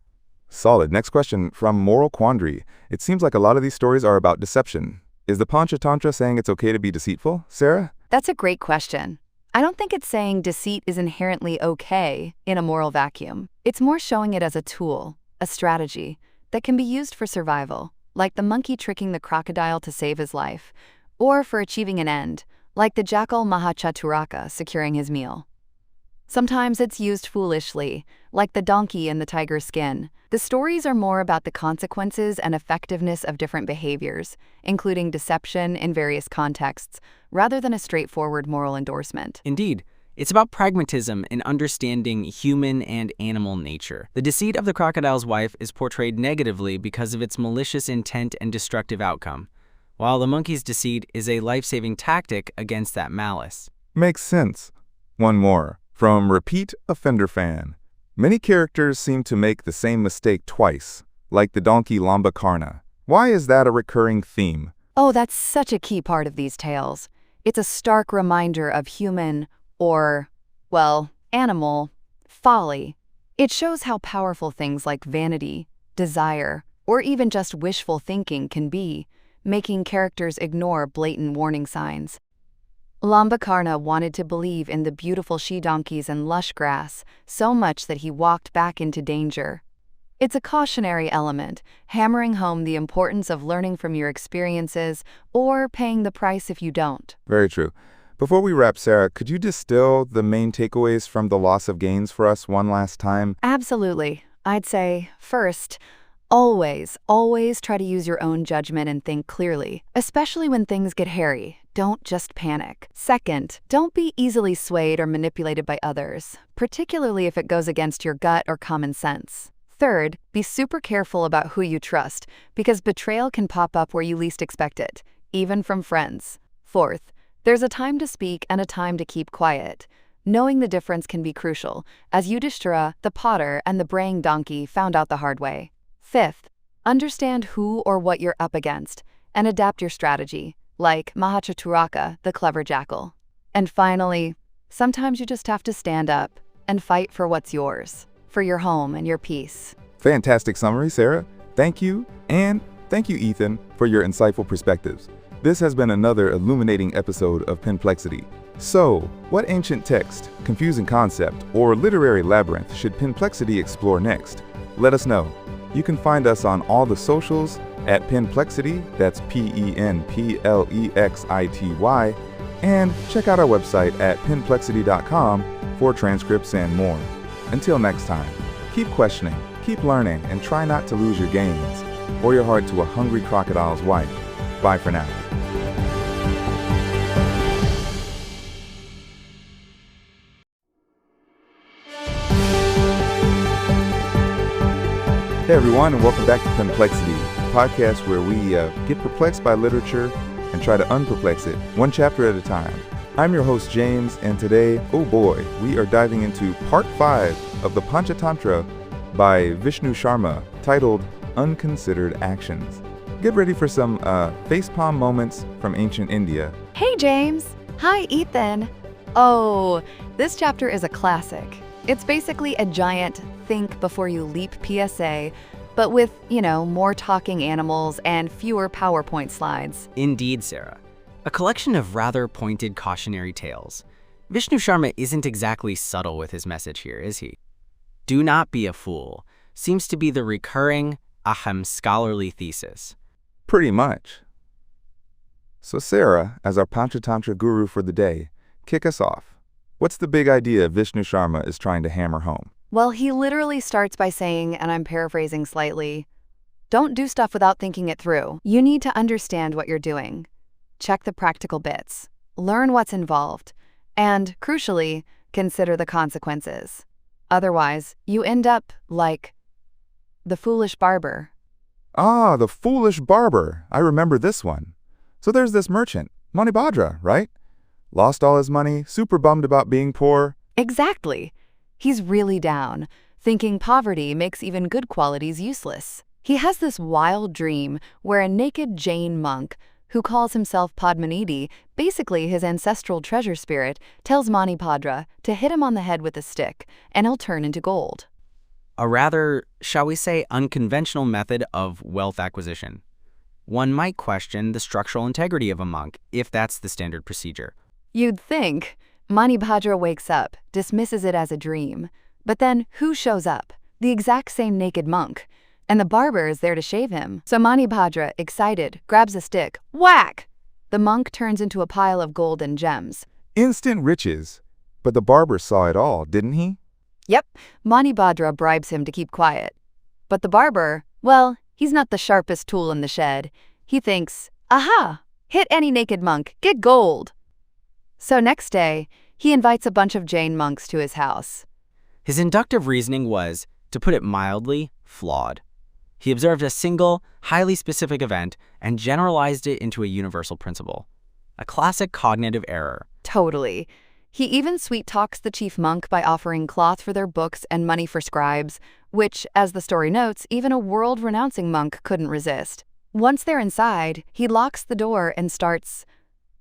Solid. Next question from Moral Quandary. It seems like a lot of these stories are about deception. Is the Panchatantra saying it's okay to be deceitful, Sarah? That's a great question. I don't think it's saying deceit is inherently okay in a moral vacuum. It's more showing it as a tool, a strategy, that can be used for survival, like the monkey tricking the crocodile to save his life, or for achieving an end, like the jackal Panchatantra securing his meal. Sometimes it's used foolishly, like the donkey in the tiger's skin. The stories are more about the consequences and effectiveness of different behaviors, including deception in various contexts, rather than a straightforward moral endorsement. Indeed, it's about pragmatism in understanding human and animal nature. The deceit of the crocodile's wife is portrayed negatively because of its malicious intent and destructive outcome, while the monkey's deceit is a life-saving tactic against that malice. Makes sense. One more, from Repeat Offender Fan. Many characters seem to make the same mistake twice, like the donkey Lambakarna. Why is that a recurring theme? Oh, that's such a key part of these tales. It's a stark reminder of human, or, well, animal, folly. It shows how powerful things like vanity, desire, or even just wishful thinking can be, making characters ignore blatant warning signs. Lambakarna wanted to believe in the beautiful she-donkeys and lush grass so much that he walked back into danger. It's a cautionary element, hammering home the importance of learning from your experiences or paying the price if you don't. Very true. Before we wrap, Sarah, could you distill the main takeaways from The Loss of Gains for us one last time? Absolutely. I'd say, first, always try to use your own judgment and think clearly, especially when things get hairy. Don't just panic. Second, don't be easily swayed or manipulated by others, particularly if it goes against your gut or common sense. Third, be super careful about who you trust, because betrayal can pop up where you least expect it, even from friends. Fourth, there's a time to speak and a time to keep quiet. Knowing the difference can be crucial, as Yudhishthira, the potter, and the braying donkey found out the hard way. Fifth, understand who or what you're up against, and adapt your strategy, like Mahachaturaka, the clever jackal. And finally, sometimes you just have to stand up and fight for what's yours, for your home and your peace. Fantastic summary, Sarah. Thank you, and thank you, Ethan, for your insightful perspectives. This has been another illuminating episode of Penplexity. So, what ancient text, confusing concept, or literary labyrinth should Penplexity explore next? Let us know. You can find us on all the socials at Penplexity, that's Penplexity, and check out our website at penplexity.com for transcripts and more. Until next time, keep questioning, keep learning, and try not to lose your gains or your heart to a hungry crocodile's wife. Bye for now. Hey everyone, and welcome back to Penplexity, a podcast where we get perplexed by literature and try to unperplex it, one chapter at a time. I'm your host, James, and today, oh boy, we are diving into part 5 of the Panchatantra by Vishnu Sharma, titled Unconsidered Actions. Get ready for some facepalm moments from ancient India. Hey, James. Hi, Ethan. Oh, this chapter is a classic. It's basically a giant think before you leap PSA, but with, more talking animals and fewer PowerPoint slides. Indeed, Sarah. A collection of rather pointed cautionary tales. Vishnu Sharma isn't exactly subtle with his message here, is he? Do not be a fool seems to be the recurring scholarly thesis. Pretty much. So Sarah, as our Panchatantra guru for the day, kick us off. What's the big idea Vishnu Sharma is trying to hammer home? Well, he literally starts by saying, and I'm paraphrasing slightly, don't do stuff without thinking it through. You need to understand what you're doing. Check the practical bits. Learn what's involved. And, crucially, consider the consequences. Otherwise, you end up like the foolish barber. Ah, the foolish barber. I remember this one. So there's this merchant, Manibhadra, right? Lost all his money, super bummed about being poor. Exactly. He's really down, thinking poverty makes even good qualities useless. He has this wild dream where a naked Jain monk, who calls himself Padmanidhi, basically his ancestral treasure spirit, tells Manibhadra to hit him on the head with a stick, and he'll turn into gold. A rather, shall we say, unconventional method of wealth acquisition. One might question the structural integrity of a monk, if that's the standard procedure. You'd think. Manibhadra wakes up, dismisses it as a dream. But then, who shows up? The exact same naked monk. And the barber is there to shave him. So Manibhadra, excited, grabs a stick. Whack! The monk turns into a pile of gold and gems. Instant riches. But the barber saw it all, didn't he? Yep, Manibhadra bribes him to keep quiet. But the barber, well, he's not the sharpest tool in the shed. He thinks, aha! Hit any naked monk, get gold! So next day, he invites a bunch of Jain monks to his house. His inductive reasoning was, to put it mildly, flawed. He observed a single, highly specific event and generalized it into a universal principle. A classic cognitive error. Totally. He even sweet-talks the chief monk by offering cloth for their books and money for scribes, which, as the story notes, even a world-renouncing monk couldn't resist. Once they're inside, he locks the door and starts,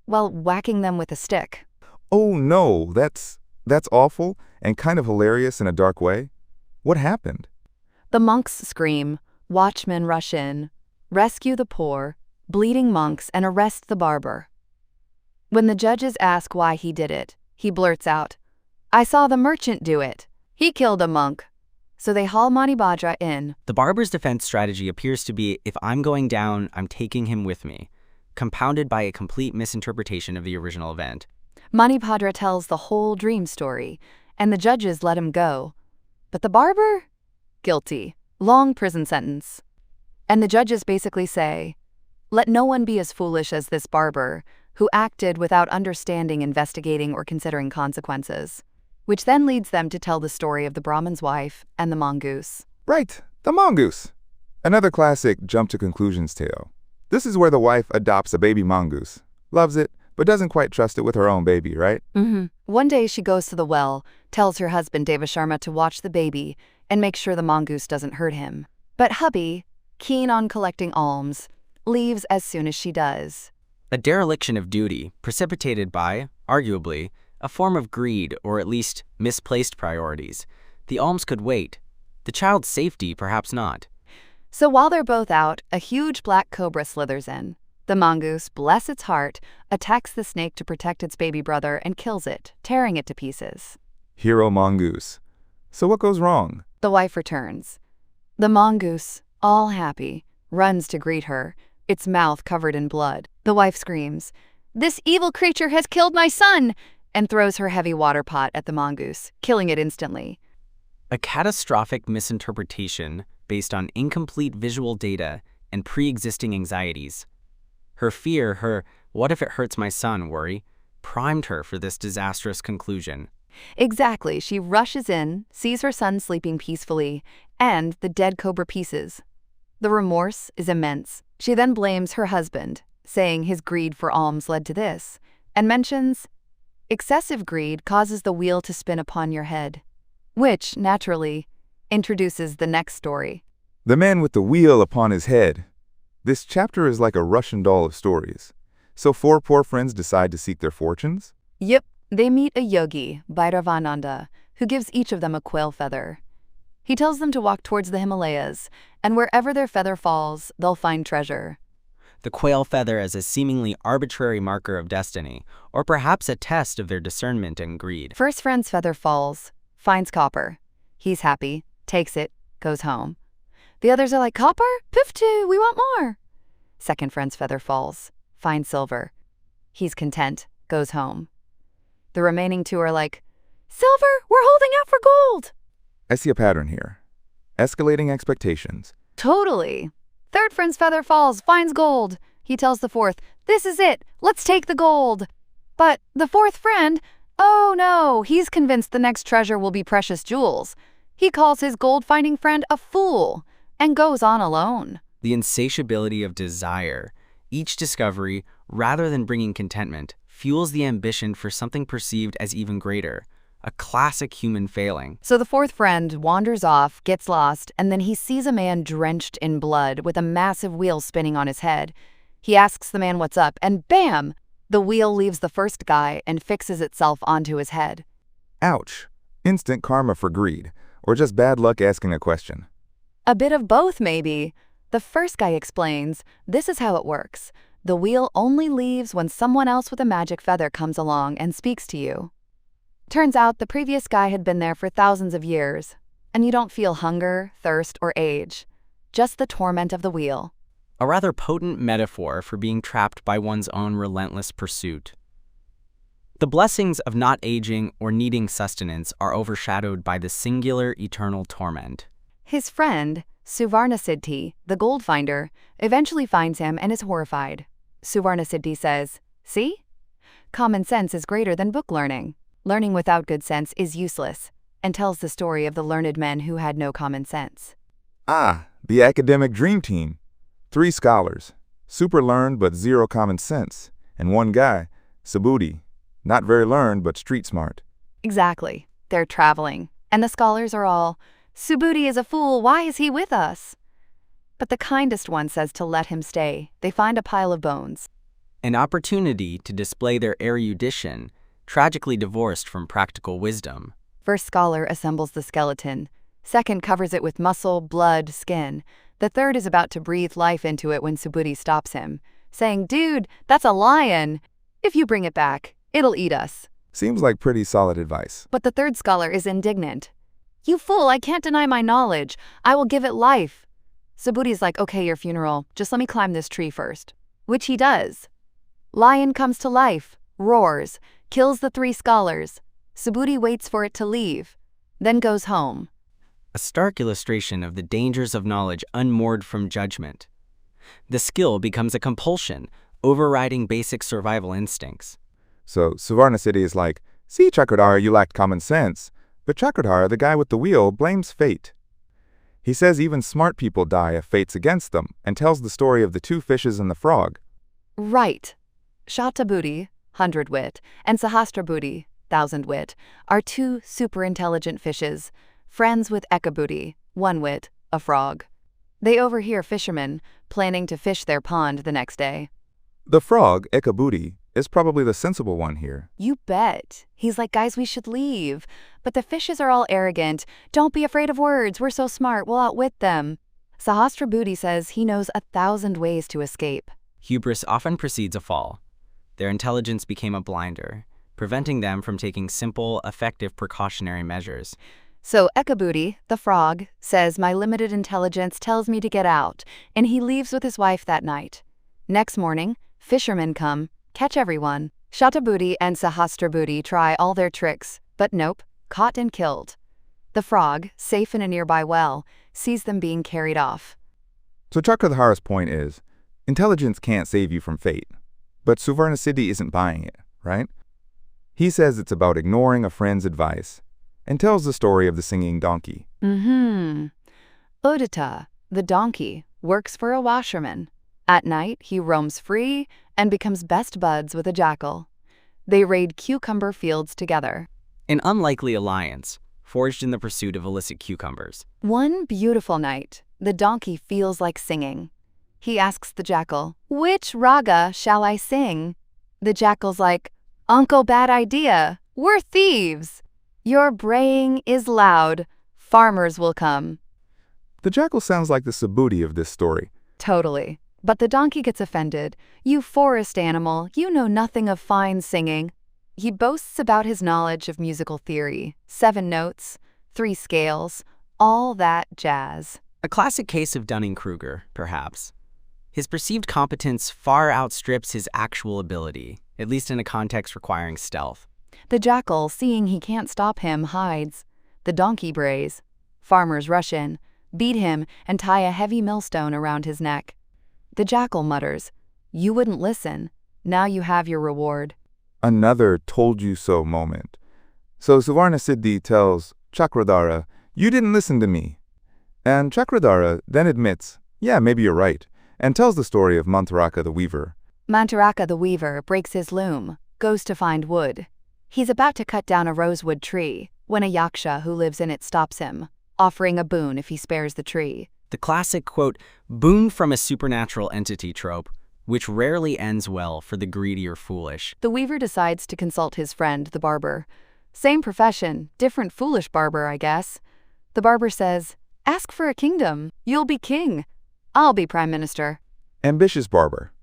well, whacking them with a stick. Oh no, that's awful and kind of hilarious in a dark way. What happened? The monks scream, watchmen rush in, rescue the poor, bleeding monks, and arrest the barber. When the judges ask why he did it, he blurts out, "I saw the merchant do it. He killed a monk." So they haul Manibhadra in. The barber's defense strategy appears to be, if I'm going down, I'm taking him with me, compounded by a complete misinterpretation of the original event. Manibhadra tells the whole dream story, and the judges let him go. But the barber? Guilty. Long prison sentence. And the judges basically say, let no one be as foolish as this barber, who acted without understanding, investigating, or considering consequences. Which then leads them to tell the story of the Brahmin's wife and the mongoose. Right, the mongoose. Another classic jump-to-conclusions tale. This is where the wife adopts a baby mongoose, loves it, but doesn't quite trust it with her own baby, right? One day she goes to the well, tells her husband Deva Sharma to watch the baby and make sure the mongoose doesn't hurt him. But hubby, keen on collecting alms, leaves as soon as she does. A dereliction of duty precipitated by, arguably, a form of greed or at least misplaced priorities. The alms could wait. The child's safety, perhaps not. So while they're both out, a huge black cobra slithers in. The mongoose, bless its heart, attacks the snake to protect its baby brother and kills it, tearing it to pieces. Hero mongoose. So what goes wrong? The wife returns. The mongoose, all happy, runs to greet her, its mouth covered in blood. The wife screams, "This evil creature has killed my son!" and throws her heavy water pot at the mongoose, killing it instantly. A catastrophic misinterpretation based on incomplete visual data and pre-existing anxieties. Her fear, her "what if it hurts my son" worry, primed her for this disastrous conclusion. Exactly. She rushes in, sees her son sleeping peacefully, and the dead cobra pieces. The remorse is immense. She then blames her husband, saying his greed for alms led to this, and mentions, excessive greed causes the wheel to spin upon your head, which, naturally, introduces the next story. The man with the wheel upon his head. This chapter is like a Russian doll of stories. So 4 poor friends decide to seek their fortunes? Yep, they meet a yogi, Bhairavananda, who gives each of them a quail feather. He tells them to walk towards the Himalayas, and wherever their feather falls, they'll find treasure. The quail feather as a seemingly arbitrary marker of destiny, or perhaps a test of their discernment and greed. First friend's feather falls, finds copper. He's happy, takes it, goes home. The others are like, copper? Piftu, we want more. Second friend's feather falls, finds silver. He's content, goes home. The remaining 2 are like, silver, we're holding out for gold. I see a pattern here. Escalating expectations. Totally. Third friend's feather falls, finds gold. He tells the fourth, this is it, let's take the gold. But the fourth friend, oh no, he's convinced the next treasure will be precious jewels. He calls his gold-finding friend a fool and goes on alone. The insatiability of desire. Each discovery, rather than bringing contentment, fuels the ambition for something perceived as even greater. A classic human failing. So the fourth friend wanders off, gets lost, and then he sees a man drenched in blood with a massive wheel spinning on his head. He asks the man what's up, and bam! The wheel leaves the first guy and fixes itself onto his head. Ouch. Instant karma for greed, or just bad luck asking a question. A bit of both, maybe. The first guy explains, this is how it works. The wheel only leaves when someone else with a magic feather comes along and speaks to you. Turns out the previous guy had been there for thousands of years, and you don't feel hunger, thirst, or age, just the torment of the wheel. A rather potent metaphor for being trapped by one's own relentless pursuit. The blessings of not aging or needing sustenance are overshadowed by the singular eternal torment. His friend, Suvarnasiddhi, the gold finder, eventually finds him and is horrified. Suvarnasiddhi says, see? Common sense is greater than book learning. Learning without good sense is useless, and tells the story of the learned men who had no common sense. Ah, the academic dream team. 3 scholars, super learned but zero common sense, and one guy, Subhuti, not very learned but street smart. Exactly. They're traveling, and the scholars are all, Subhuti is a fool, why is he with us? But the kindest one says to let him stay. They find a pile of bones. An opportunity to display their erudition, tragically divorced from practical wisdom. First scholar assembles the skeleton. Second covers it with muscle, blood, skin. The third is about to breathe life into it when Subhuti stops him, saying, dude, that's a lion. If you bring it back, it'll eat us. Seems like pretty solid advice. But the third scholar is indignant. You fool, I can't deny my knowledge. I will give it life. Subhuti's like, okay, your funeral, just let me climb this tree first. Which he does. Lion comes to life, roars, kills the 3 scholars. Subhuti waits for it to leave, then goes home. A stark illustration of the dangers of knowledge unmoored from judgment. The skill becomes a compulsion, overriding basic survival instincts. So Suvarnasiddhi is like, see, Chakradhara, you lacked common sense. But Chakradhara, the guy with the wheel, blames fate. He says even smart people die if fate's against them, and tells the story of the 2 fishes and the frog. Right. Shatabhuti, 100-wit, and Sahasrabhuti, 1000-wit, are 2 super-intelligent fishes, friends with Ekabhuti, 1-wit, a frog. They overhear fishermen planning to fish their pond the next day. The frog, Ekabhuti, is probably the sensible one here. You bet. He's like, guys, we should leave. But the fishes are all arrogant. Don't be afraid of words. We're so smart. We'll outwit them. Sahasrabhuti says he knows 1,000 ways to escape. Hubris often precedes a fall. Their intelligence became a blinder, preventing them from taking simple, effective precautionary measures. So Ekabhuti, the frog, says my limited intelligence tells me to get out, and he leaves with his wife that night. Next morning, fishermen come, catch everyone. Shatabhuti and Sahasrabhuti try all their tricks, but nope, caught and killed. The frog, safe in a nearby well, sees them being carried off. So Chakradhara's point is, intelligence can't save you from fate. But Suvarnasiddhi isn't buying it, right? He says it's about ignoring a friend's advice, and tells the story of the singing donkey. Udita, the donkey, works for a washerman. At night, he roams free and becomes best buds with a jackal. They raid cucumber fields together. An unlikely alliance, forged in the pursuit of illicit cucumbers. One beautiful night, the donkey feels like singing. He asks the jackal, which raga shall I sing? The jackal's like, Uncle, bad idea. We're thieves. Your braying is loud. Farmers will come. The jackal sounds like the Subhuti of this story. Totally. But the donkey gets offended. You forest animal, you know nothing of fine singing. He boasts about his knowledge of musical theory, 7 notes, 3 scales, all that jazz. A classic case of Dunning-Kruger, perhaps. His perceived competence far outstrips his actual ability, at least in a context requiring stealth. The jackal, seeing he can't stop him, hides. The donkey brays. Farmers rush in, beat him, and tie a heavy millstone around his neck. The jackal mutters, you wouldn't listen. Now you have your reward. Another told-you-so moment. So Suvarnasiddhi tells Chakradhara, you didn't listen to me. And Chakradhara then admits, yeah, maybe you're right, and tells the story of Mantaraka the weaver. Mantaraka the weaver breaks his loom, goes to find wood. He's about to cut down a rosewood tree when a yaksha who lives in it stops him, offering a boon if he spares the tree. The classic, quote, boon from a supernatural entity trope, which rarely ends well for the greedy or foolish. The weaver decides to consult his friend, the barber. Same profession, different foolish barber, I guess. The barber says, ask for a kingdom. You'll be king. I'll be prime minister. Ambitious barber.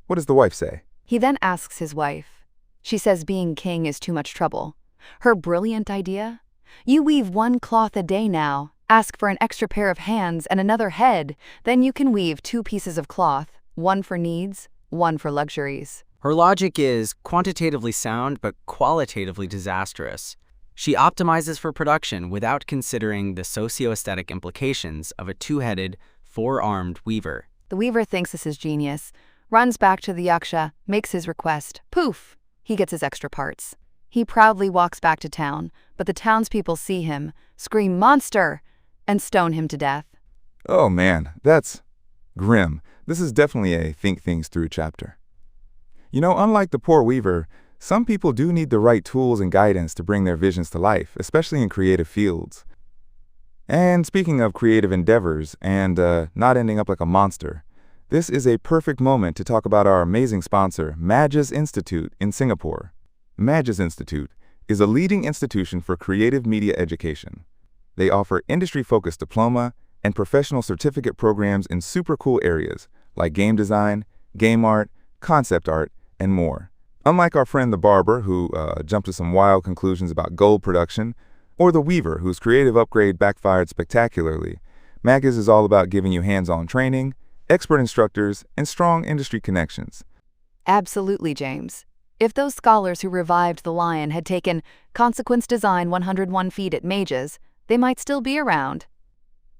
What does the wife say? He then asks his wife. She says being king is too much trouble. Her brilliant idea? You weave 1 cloth a day now. Ask for an extra pair of hands and another head. Then you can weave 2 pieces of cloth, 1 for needs, 1 for luxuries. Her logic is quantitatively sound but qualitatively disastrous. She optimizes for production without considering the socio-aesthetic implications of a 2-headed, 4-armed weaver. The weaver thinks this is genius, runs back to the yaksha, makes his request. Poof! He gets his extra parts. He proudly walks back to town, but the townspeople see him, scream monster, and stone him to death. Oh man, that's grim. This is definitely a think things through chapter. You know, unlike the poor weaver, some people do need the right tools and guidance to bring their visions to life, especially in creative fields. And speaking of creative endeavors and not ending up like a monster, this is a perfect moment to talk about our amazing sponsor, Majas Institute in Singapore. Majas Institute is a leading institution for creative media education. They offer industry-focused diploma and professional certificate programs in super cool areas like game design, game art, concept art, and more. Unlike our friend the barber, who jumped to some wild conclusions about gold production, or the weaver, whose creative upgrade backfired spectacularly, Magas is all about giving you hands-on training, expert instructors, and strong industry connections. Absolutely, James. If those scholars who revived the lion had taken Consequence Design 101 feet at Majas, they might still be around.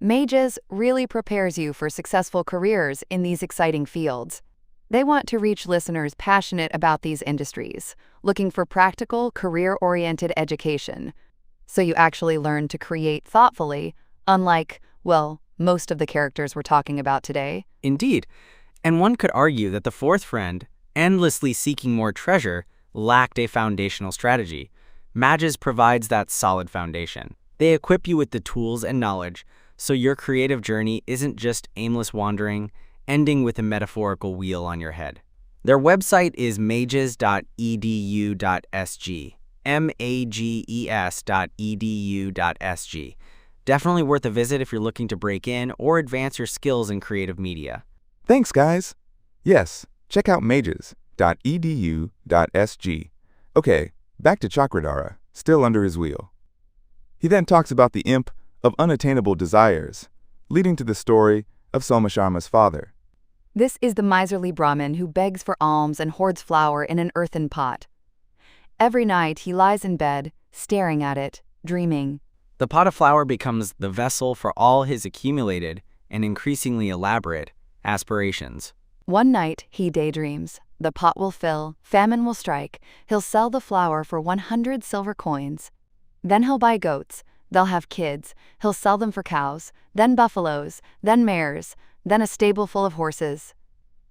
Majas really prepares you for successful careers in these exciting fields. They want to reach listeners passionate about these industries, looking for practical, career-oriented education. So you actually learn to create thoughtfully, unlike, well, most of the characters we're talking about today. Indeed. And one could argue that the fourth friend, endlessly seeking more treasure, lacked a foundational strategy. Majas provides that solid foundation. They equip you with the tools and knowledge, so your creative journey isn't just aimless wandering, ending with a metaphorical wheel on your head. Their website is mages.edu.sg. mages.edu.sg. Definitely worth a visit if you're looking to break in or advance your skills in creative media. Thanks, guys. Yes, check out mages.edu.sg. Okay, back to Chakradhara, still under his wheel. He then talks about the imp of unattainable desires, leading to the story of Sharma's father. This is the miserly Brahmin who begs for alms and hoards flour in an earthen pot. Every night he lies in bed, staring at it, dreaming. The pot of flour becomes the vessel for all his accumulated and increasingly elaborate aspirations. One night he daydreams. The pot will fill, famine will strike, he'll sell the flour for 100 silver coins. Then he'll buy goats, they'll have kids, he'll sell them for cows, then buffaloes, then mares, then a stable full of horses.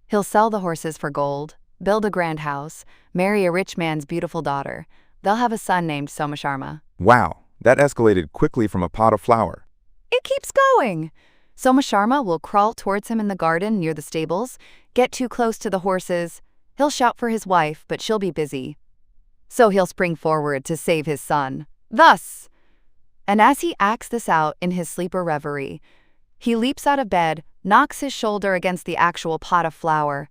He'll sell the horses for gold, build a grand house, marry a rich man's beautiful daughter. They'll have a son named Sharma. Wow, that escalated quickly from a pot of flour. It keeps going. Sharma will crawl towards him in the garden near the stables, get too close to the horses. He'll shout for his wife, but she'll be busy. So he'll spring forward to save his son. Thus, and as he acts this out in his sleeper reverie, he leaps out of bed, knocks his shoulder against the actual pot of flour.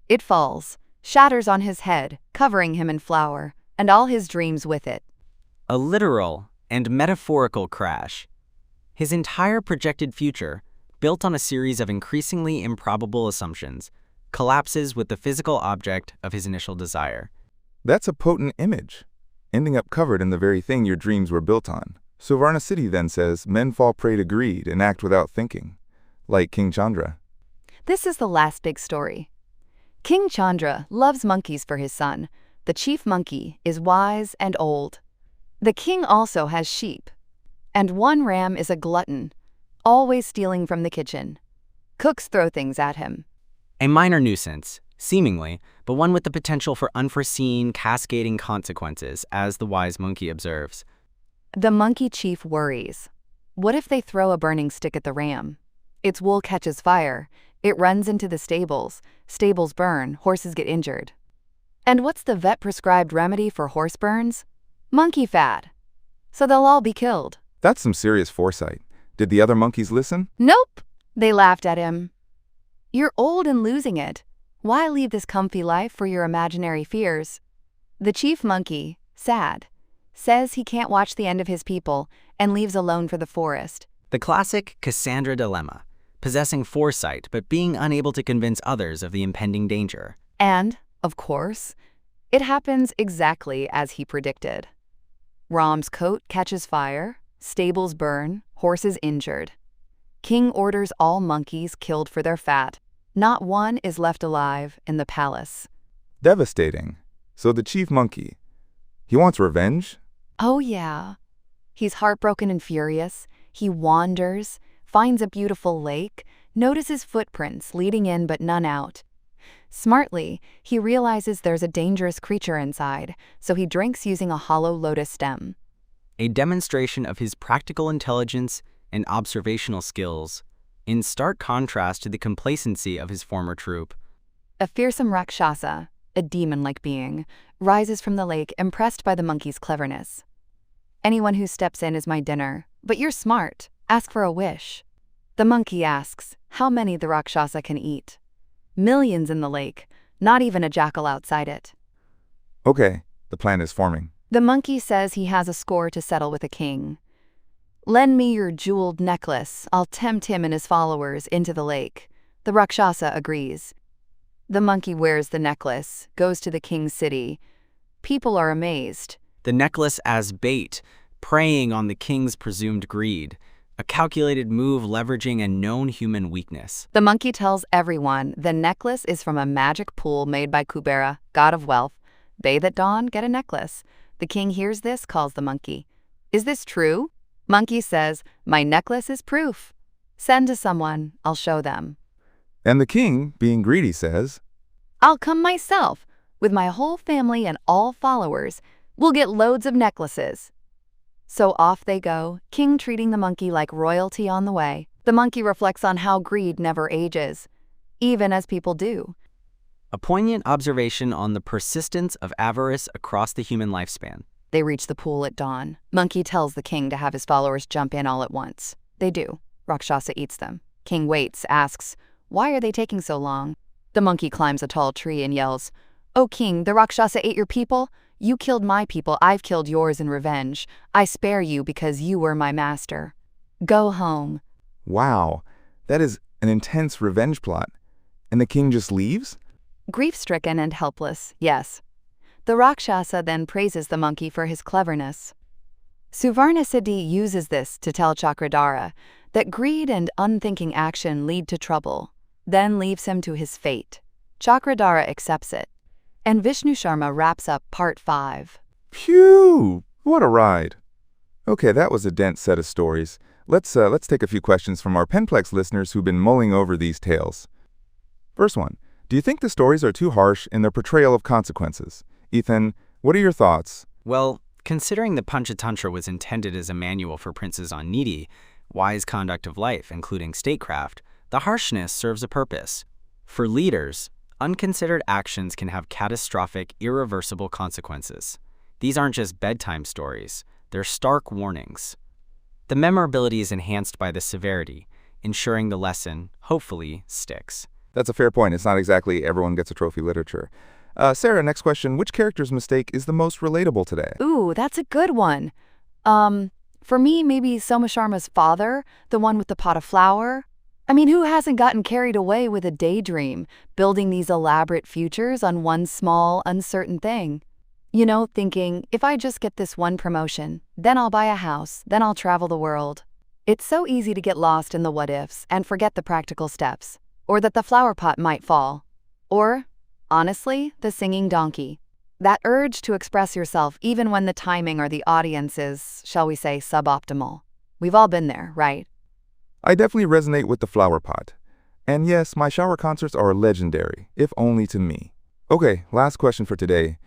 It falls, shatters on his head, covering him in flour, and all his dreams with it. A literal and metaphorical crash. His entire projected future, built on a series of increasingly improbable assumptions, collapses with the physical object of his initial desire. That's a potent image, ending up covered in the very thing your dreams were built on. Suvarnasiddhi then says, men fall prey to greed and act without thinking, like King Chandra. This is the last big story. King Chandra loves monkeys for his son. The chief monkey is wise and old. The king also has sheep. And one ram is a glutton, always stealing from the kitchen. Cooks throw things at him. A minor nuisance, seemingly, but one with the potential for unforeseen, cascading consequences, as the wise monkey observes. The monkey chief worries. What if they throw a burning stick at the ram? Its wool catches fire. It runs into the stables. Stables burn. Horses get injured. And what's the vet-prescribed remedy for horse burns? Monkey fat. So they'll all be killed. That's some serious foresight. Did the other monkeys listen? Nope. They laughed at him. You're old and losing it. Why leave this comfy life for your imaginary fears? The chief monkey, sad, says he can't watch the end of his people and leaves alone for the forest. The classic Cassandra dilemma, possessing foresight but being unable to convince others of the impending danger. And, of course, it happens exactly as he predicted. Ram's coat catches fire, stables burn, horses injured. King orders all monkeys killed for their fat. Not one is left alive in the palace. Devastating. So the chief monkey, he wants revenge? Oh yeah. He's heartbroken and furious. He wanders, finds a beautiful lake, notices footprints leading in but none out. Smartly, he realizes there's a dangerous creature inside, so he drinks using a hollow lotus stem. A demonstration of his practical intelligence and observational skills, in stark contrast to the complacency of his former troop. A fearsome Rakshasa, a demon-like being, rises from the lake, impressed by the monkey's cleverness. "Anyone who steps in is my dinner, but you're smart. Ask for a wish." The monkey asks how many the Rakshasa can eat. Millions in the lake, not even a jackal outside it. Okay, the plan is forming. The monkey says he has a score to settle with a king. "Lend me your jeweled necklace. I'll tempt him and his followers into the lake." The Rakshasa agrees. The monkey wears the necklace, goes to the king's city. People are amazed. The necklace as bait, preying on the king's presumed greed, a calculated move leveraging a known human weakness. The monkey tells everyone the necklace is from a magic pool made by Kubera, god of wealth. Bathe at dawn, get a necklace. The king hears this, calls the monkey. "Is this true?" Monkey says, "My necklace is proof. Send to someone, I'll show them." And the king, being greedy, says, "I'll come myself, with my whole family and all followers. We'll get loads of necklaces." So off they go, king treating the monkey like royalty on the way. The monkey reflects on how greed never ages, even as people do. A poignant observation on the persistence of avarice across the human lifespan. They reach the pool at dawn. Monkey tells the king to have his followers jump in all at once. They do. Rakshasa eats them. King waits, asks, "Why are they taking so long?" The monkey climbs a tall tree and yells, "O king, the Rakshasa ate your people? You killed my people, I've killed yours in revenge. I spare you because you were my master. Go home." Wow, that is an intense revenge plot. And the king just leaves? Grief-stricken and helpless, yes. The Rakshasa then praises the monkey for his cleverness. Suvarnasiddhi uses this to tell Chakradhara that greed and unthinking action lead to trouble, then leaves him to his fate. Chakradhara accepts it. And Vishnu Sharma wraps up Part 5. Phew! What a ride. Okay, that was a dense set of stories. Let's take a few questions from our Penplex listeners who've been mulling over these tales. First one, do you think the stories are too harsh in their portrayal of consequences? Ethan, what are your thoughts? Well, considering the Panchatantra was intended as a manual for princes on needy, wise conduct of life, including statecraft, the harshness serves a purpose. For leaders, unconsidered actions can have catastrophic, irreversible consequences. These aren't just bedtime stories, they're stark warnings. The memorability is enhanced by the severity, ensuring the lesson, hopefully, sticks. That's a fair point. It's not exactly everyone gets a trophy literature. Sarah, next question. Which character's mistake is the most relatable today? Ooh, that's a good one. For me, maybe Soma Sharma's father, the one with the pot of flour. I mean, who hasn't gotten carried away with a daydream, building these elaborate futures on one small, uncertain thing? You know, thinking, if I just get this one promotion, then I'll buy a house, then I'll travel the world. It's so easy to get lost in the what-ifs and forget the practical steps, or that the flower pot might fall. Or, honestly, the singing donkey. That urge to express yourself even when the timing or the audience is, shall we say, suboptimal. We've all been there, right? I definitely resonate with the flower pot. And yes, my shower concerts are legendary, if only to me. Okay, last question for today.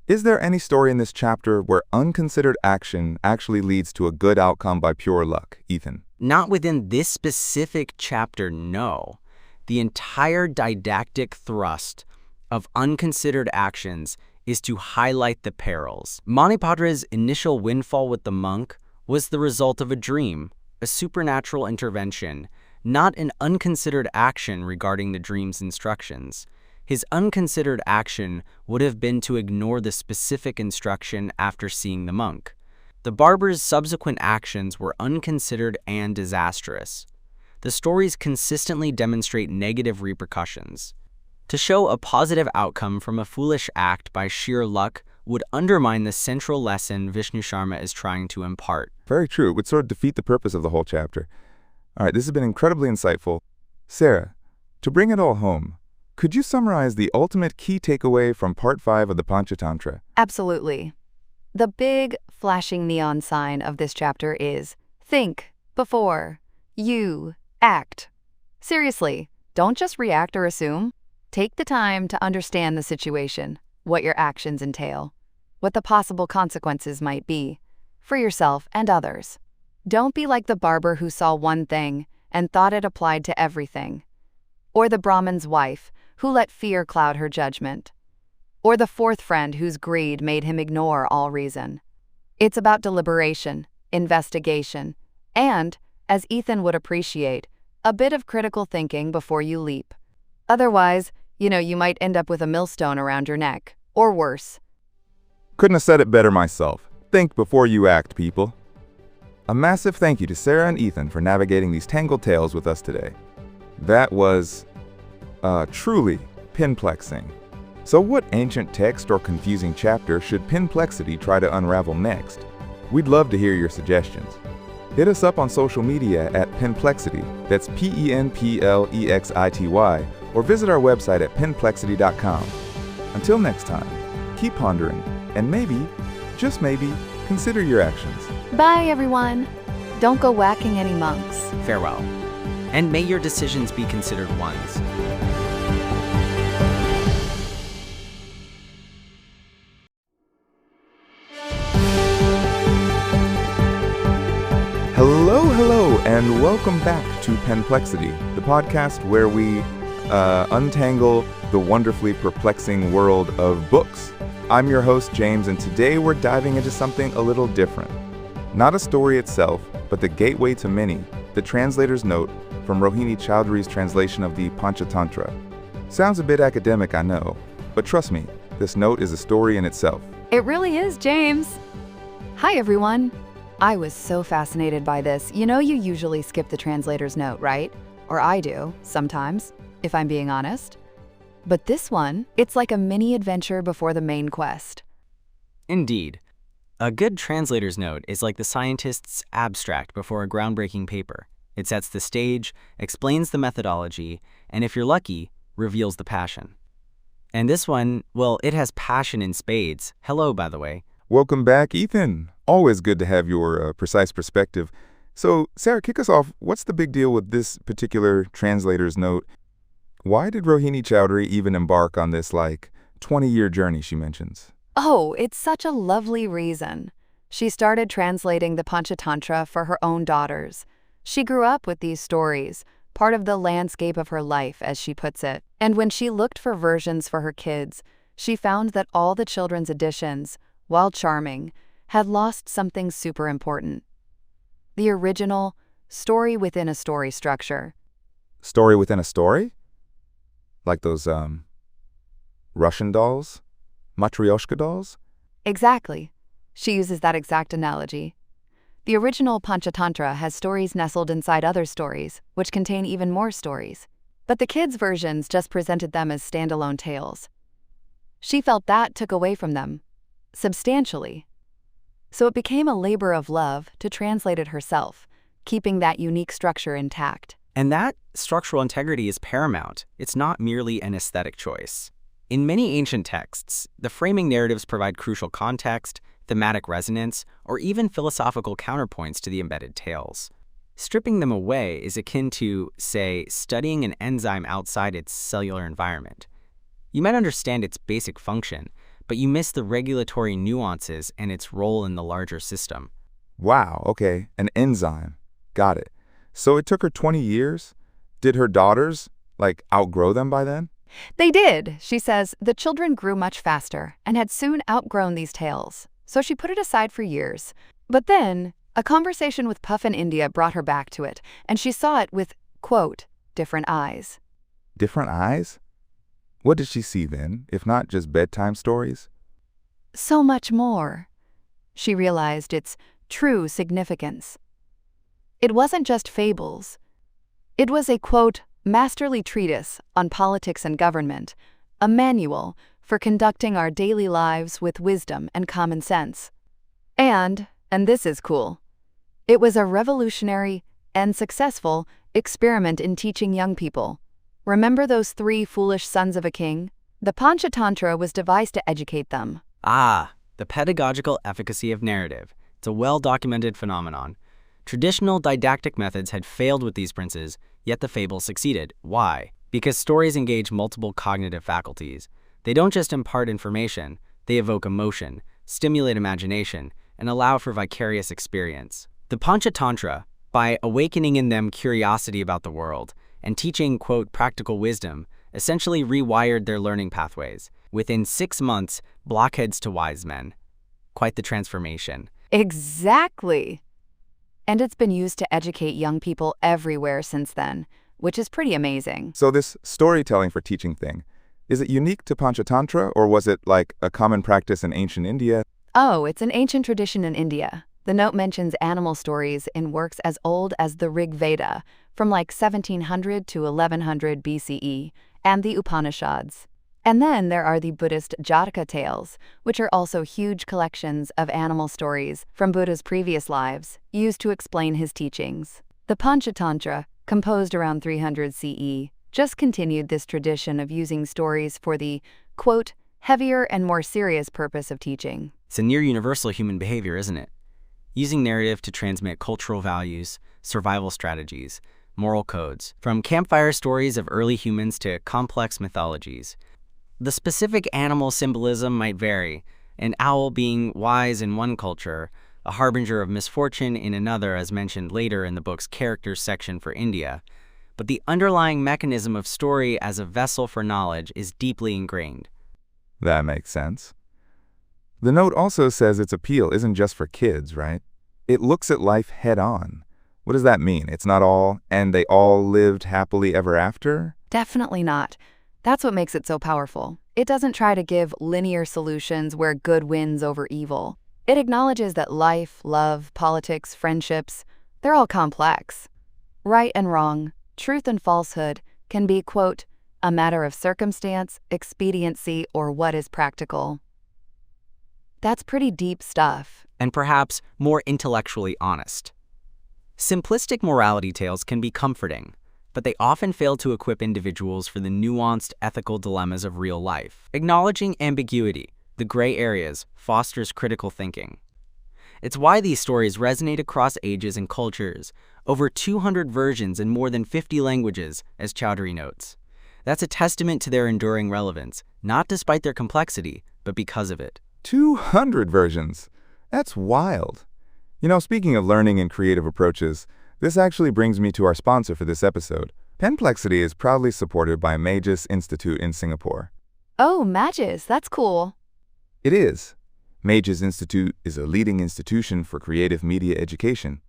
Is there any story in this chapter where unconsidered action actually leads to a good outcome by pure luck, Ethan? Not within this specific chapter, no. The entire didactic thrust of unconsidered actions is to highlight the perils. Manipatra's initial windfall with the monk was the result of a dream, a supernatural intervention, not an unconsidered action regarding the dream's instructions. His unconsidered action would have been to ignore the specific instruction after seeing the monk. The barber's subsequent actions were unconsidered and disastrous. The stories consistently demonstrate negative repercussions. To show a positive outcome from a foolish act by sheer luck would undermine the central lesson Vishnu Sharma is trying to impart. Very true. It would sort of defeat the purpose of the whole chapter. All right, this has been incredibly insightful. Sarah, to bring it all home, could you summarize the ultimate key takeaway from Part 5 of the Panchatantra? Absolutely. The big, flashing neon sign of this chapter is, think before You act. Seriously, don't just react or assume. Take the time to understand the situation, what your actions entail, what the possible consequences might be, for yourself and others. Don't be like the barber who saw one thing and thought it applied to everything, or the Brahmin's wife who let fear cloud her judgment, or the fourth friend whose greed made him ignore all reason. It's about deliberation, investigation, and, as Ethan would appreciate, a bit of critical thinking before you leap. Otherwise, you might end up with a millstone around your neck, or worse. Couldn't have said it better myself. Think before you act, people. A massive thank you to Sarah and Ethan for navigating these tangled tales with us today. That was truly penplexing. So what ancient text or confusing chapter should Penplexity try to unravel next? We'd love to hear your suggestions. Hit us up on social media at Penplexity, that's PENPLEXITY, or visit our website at penplexity.com. Until next time, keep pondering, and maybe, just maybe, consider your actions. Bye, everyone. Don't go whacking any monks. Farewell. And may your decisions be considered ones. Hello, and welcome back to Penplexity, the podcast where we untangle the wonderfully perplexing world of books. I'm your host, James, and today we're diving into something a little different. Not a story itself, but the gateway to many, the translator's note from Rohini Chowdhury's translation of the Panchatantra. Sounds a bit academic, I know, but trust me, this note is a story in itself. It really is, James. Hi, everyone. I was so fascinated by this. You usually skip the translator's note, right? Or I do, sometimes, if I'm being honest. But this one, it's like a mini adventure before the main quest. Indeed. A good translator's note is like the scientist's abstract before a groundbreaking paper. It sets the stage, explains the methodology, and if you're lucky, reveals the passion. And this one, well, it has passion in spades. Hello, by the way. Welcome back, Ethan. Always good to have your precise perspective. So, Sarah, kick us off. What's the big deal with this particular translator's note? Why did Rohini Chowdhury even embark on this, 20-year journey she mentions? Oh, it's such a lovely reason. She started translating the Panchatantra for her own daughters. She grew up with these stories, part of the landscape of her life, as she puts it. And when she looked for versions for her kids, she found that all the children's editions, while charming, had lost something super important. The original story within a story structure. Story within a story? Like those, Russian dolls? Matryoshka dolls? Exactly. She uses that exact analogy. The original Panchatantra has stories nestled inside other stories, which contain even more stories. But the kids' versions just presented them as standalone tales. She felt that took away from them, substantially. So it became a labor of love to translate it herself, keeping that unique structure intact. And that structural integrity is paramount. It's not merely an aesthetic choice. In many ancient texts, the framing narratives provide crucial context, thematic resonance, or even philosophical counterpoints to the embedded tales. Stripping them away is akin to, say, studying an enzyme outside its cellular environment. You might understand its basic function, but you miss the regulatory nuances and its role in the larger system. Wow, okay, an enzyme. Got it. So it took her 20 years? Did her daughters, outgrow them by then? They did. She says the children grew much faster and had soon outgrown these tales, so she put it aside for years. But then, a conversation with Puff in India brought her back to it, and she saw it with, quote, different eyes. Different eyes? What did she see then, if not just bedtime stories? So much more. She realized its true significance. It wasn't just fables. It was a, quote, masterly treatise on politics and government, a manual for conducting our daily lives with wisdom and common sense. And this is cool, it was a revolutionary and successful experiment in teaching young people. Remember those 3 foolish sons of a king? The Panchatantra was devised to educate them. Ah, the pedagogical efficacy of narrative. It's a well-documented phenomenon. Traditional didactic methods had failed with these princes, yet the fable succeeded. Why? Because stories engage multiple cognitive faculties. They don't just impart information, they evoke emotion, stimulate imagination, and allow for vicarious experience. The Panchatantra, by awakening in them curiosity about the world and teaching, quote, practical wisdom, essentially rewired their learning pathways. Within 6 months, blockheads to wise men. Quite the transformation. Exactly. And it's been used to educate young people everywhere since then, which is pretty amazing. So this storytelling for teaching thing, is it unique to Panchatantra, or was it like a common practice in ancient India? Oh, it's an ancient tradition in India. The note mentions animal stories in works as old as the Rig Veda, from like 1700 to 1100 BCE, and the Upanishads. And then there are the Buddhist Jataka tales, which are also huge collections of animal stories from Buddha's previous lives, used to explain his teachings. The Panchatantra, composed around 300 CE, just continued this tradition of using stories for the, quote, heavier and more serious purpose of teaching. It's a near universal human behavior, isn't it? Using narrative to transmit cultural values, survival strategies, moral codes, from campfire stories of early humans to complex mythologies. The specific animal symbolism might vary, an owl being wise in one culture, a harbinger of misfortune in another, as mentioned later in the book's characters section for India. But the underlying mechanism of story as a vessel for knowledge is deeply ingrained. That makes sense. The note also says its appeal isn't just for kids, right? It looks at life head-on. What does that mean? It's not all, and they all lived happily ever after? Definitely not. That's what makes it so powerful. It doesn't try to give linear solutions where good wins over evil. It acknowledges that life, love, politics, friendships, they're all complex. Right and wrong, truth and falsehood can be, quote, a matter of circumstance, expediency, or what is practical. That's pretty deep stuff. And perhaps more intellectually honest. Simplistic morality tales can be comforting, but they often fail to equip individuals for the nuanced ethical dilemmas of real life. Acknowledging ambiguity, the gray areas, fosters critical thinking. It's why these stories resonate across ages and cultures, over 200 versions in more than 50 languages, as Chowdhury notes. That's a testament to their enduring relevance, not despite their complexity, but because of it. 200 versions. That's wild. You know, speaking of learning and creative approaches, this actually brings me to our sponsor for this episode. Penplexity is proudly supported by Magus Institute in Singapore. Oh, Magus, that's cool. It is. Magus Institute is a leading institution for creative media education.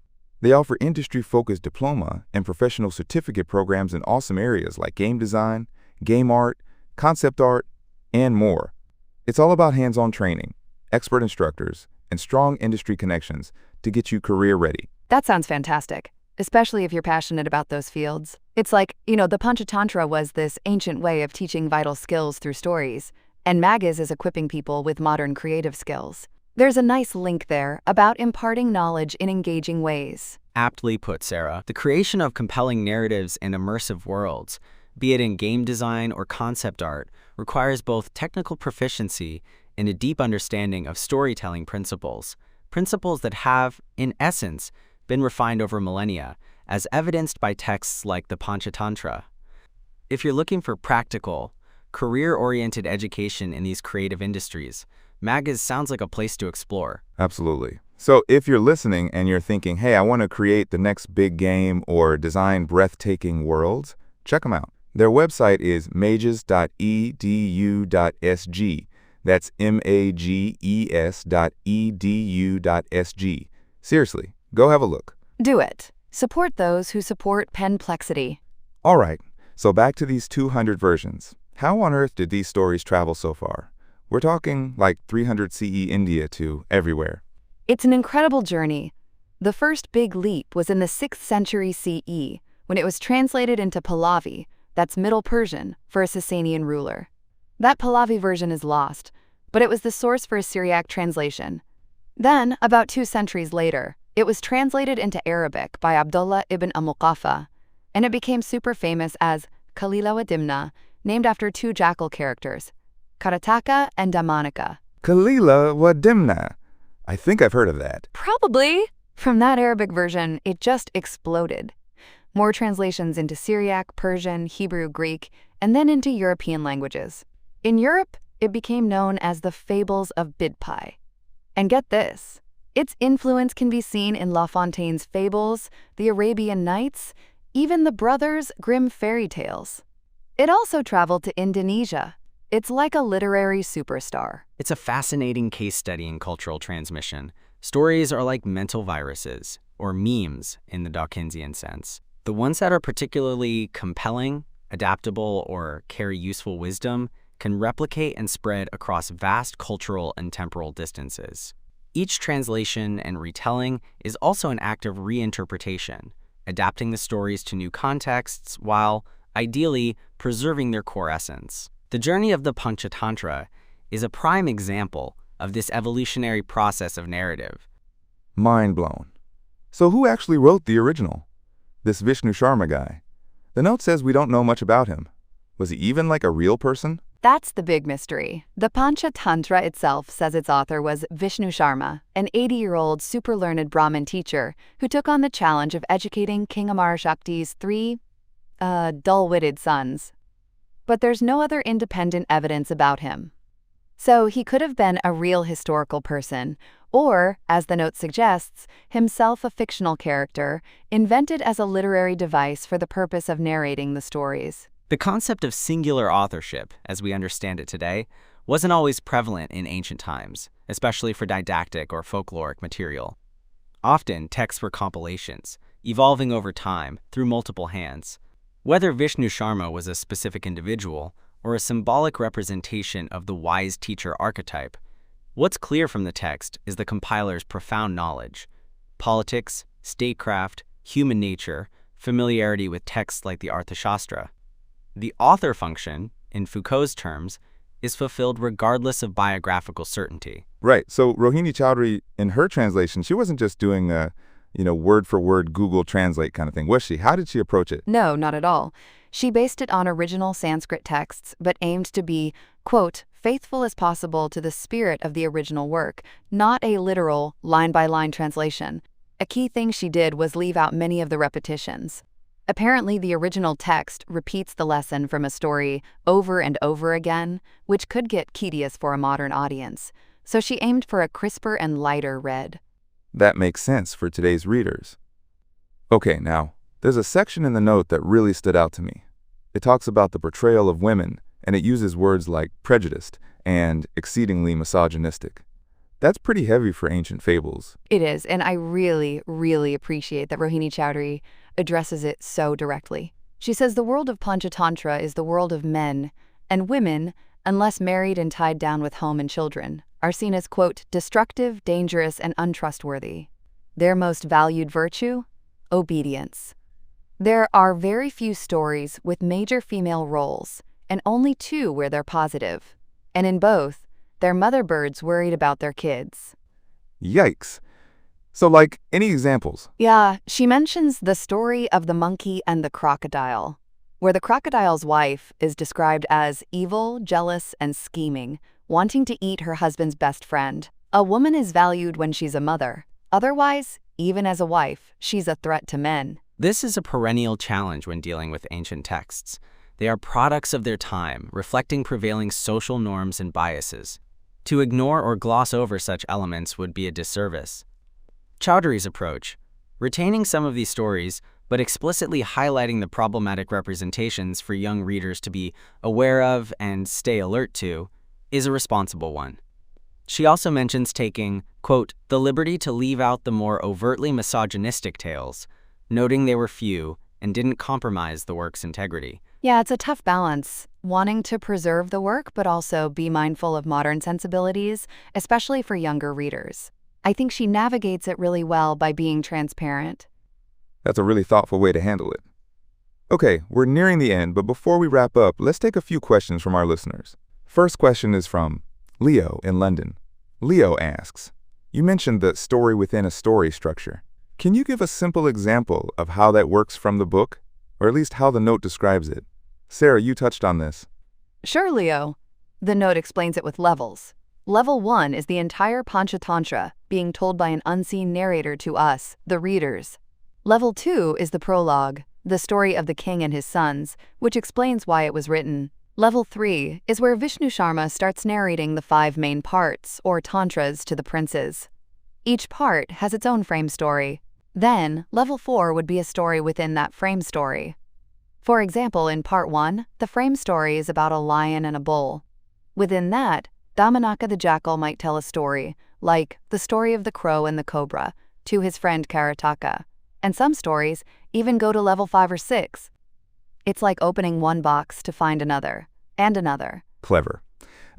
They offer industry-focused diploma and professional certificate programs in awesome areas like game design, game art, concept art, and more. It's all about hands-on training, expert instructors, and strong industry connections to get you career ready. That sounds fantastic, especially if you're passionate about those fields. It's like, the Panchatantra was this ancient way of teaching vital skills through stories, and Magus is equipping people with modern creative skills. There's a nice link there about imparting knowledge in engaging ways. Aptly put, Sarah. The creation of compelling narratives and immersive worlds, be it in game design or concept art, requires both technical proficiency and a deep understanding of storytelling principles that have, in essence, been refined over millennia, as evidenced by texts like the Panchatantra. If you're looking for practical, career-oriented education in these creative industries, Magus sounds like a place to explore. Absolutely. So if you're listening and you're thinking, hey, I want to create the next big game or design breathtaking worlds, check them out. Their website is mages.edu.sg. That's mages.edu.sg. Seriously, go have a look. Do it. Support those who support Penplexity. All right, so back to these 200 versions. How on earth did these stories travel so far? We're talking like 300 CE India to everywhere. It's an incredible journey. The first big leap was in the 6th century CE, when it was translated into Pahlavi, that's Middle Persian, for a Sasanian ruler. That Pahlavi version is lost, but it was the source for a Syriac translation. Then, about 2 centuries later, it was translated into Arabic by Abdullah ibn Amuqafa, and it became super famous as Kalila wa Dimna, named after 2 jackal characters, Karataka and Damanika. Kalila wa Dimna. I think I've heard of that. Probably. From that Arabic version, it just exploded. More translations into Syriac, Persian, Hebrew, Greek, and then into European languages. In Europe, it became known as the Fables of Bidpai. And get this, its influence can be seen in La Fontaine's Fables, the Arabian Nights, even the Brothers Grimm fairy tales. It also traveled to Indonesia. It's like a literary superstar. It's a fascinating case study in cultural transmission. Stories are like mental viruses, or memes in the Dawkinsian sense. The ones that are particularly compelling, adaptable, or carry useful wisdom can replicate and spread across vast cultural and temporal distances. Each translation and retelling is also an act of reinterpretation, adapting the stories to new contexts while, ideally, preserving their core essence. The journey of the Panchatantra is a prime example of this evolutionary process of narrative. Mind blown. So who actually wrote the original? This Vishnu Sharma guy. The note says we don't know much about him. Was he even like a real person? That's the big mystery. The Panchatantra itself says its author was Vishnu Sharma, an 80-year-old super-learned Brahmin teacher who took on the challenge of educating King Amarashakti's three, dull-witted sons. But there's no other independent evidence about him. So he could have been a real historical person, or, as the note suggests, himself a fictional character, invented as a literary device for the purpose of narrating the stories. The concept of singular authorship, as we understand it today, wasn't always prevalent in ancient times, especially for didactic or folkloric material. Often, texts were compilations, evolving over time through multiple hands. Whether Vishnu Sharma was a specific individual or a symbolic representation of the wise teacher archetype, what's clear from the text is the compiler's profound knowledge. Politics, statecraft, human nature, familiarity with texts like the Arthashastra. The author function, in Foucault's terms, is fulfilled regardless of biographical certainty. Right. So Rohini Chaudhary, in her translation, she wasn't just doing a, word-for-word Google Translate kind of thing, was she? How did she approach it? No, not at all. She based it on original Sanskrit texts, but aimed to be, quote, faithful as possible to the spirit of the original work, not a literal, line-by-line translation. A key thing she did was leave out many of the repetitions. Apparently, the original text repeats the lesson from a story over and over again, which could get tedious for a modern audience. So she aimed for a crisper and lighter read. That makes sense for today's readers. Okay, now, there's a section in the note that really stood out to me. It talks about the portrayal of women, and it uses words like prejudiced and exceedingly misogynistic. That's pretty heavy for ancient fables. It is, and I really, really appreciate that Rohini Chaudhary addresses it so directly. She says the world of Panchatantra is the world of men, and women, unless married and tied down with home and children, are seen as, quote, destructive, dangerous, and untrustworthy. Their most valued virtue? Obedience. There are very few stories with major female roles, and only 2 where they're positive. And in both, they're mother birds worried about their kids. Yikes. So, like, any examples? Yeah, she mentions the story of the monkey and the crocodile, where the crocodile's wife is described as evil, jealous, and scheming, wanting to eat her husband's best friend. A woman is valued when she's a mother. Otherwise, even as a wife, she's a threat to men. This is a perennial challenge when dealing with ancient texts. They are products of their time, reflecting prevailing social norms and biases. To ignore or gloss over such elements would be a disservice. Chaudhary's approach, retaining some of these stories but explicitly highlighting the problematic representations for young readers to be aware of and stay alert to, is a responsible one. She also mentions taking, quote, the liberty to leave out the more overtly misogynistic tales, noting they were few and didn't compromise the work's integrity. Yeah, it's a tough balance, wanting to preserve the work but also be mindful of modern sensibilities, especially for younger readers. I think she navigates it really well by being transparent. That's a really thoughtful way to handle it. Okay, we're nearing the end, but before we wrap up, let's take a few questions from our listeners. First question is from Leo in London. Leo asks, you mentioned the story within a story structure. Can you give a simple example of how that works from the book, or at least how the note describes it? Sarah, you touched on this. Sure, Leo. The note explains it with levels. Level 1 is the entire Panchatantra being told by an unseen narrator to us, the readers. Level 2 is the prologue, the story of the king and his sons, which explains why it was written. Level 3 is where Vishnu Sharma starts narrating the 5 main parts, or tantras, to the princes. Each part has its own frame story. Then, Level 4 would be a story within that frame story. For example, in Part 1, the frame story is about a lion and a bull. Within that, Dhammanaka the jackal might tell a story, like the story of the crow and the cobra, to his friend Karataka. And some stories even go to Level 5 or 6. It's like opening one box to find another, and another. Clever.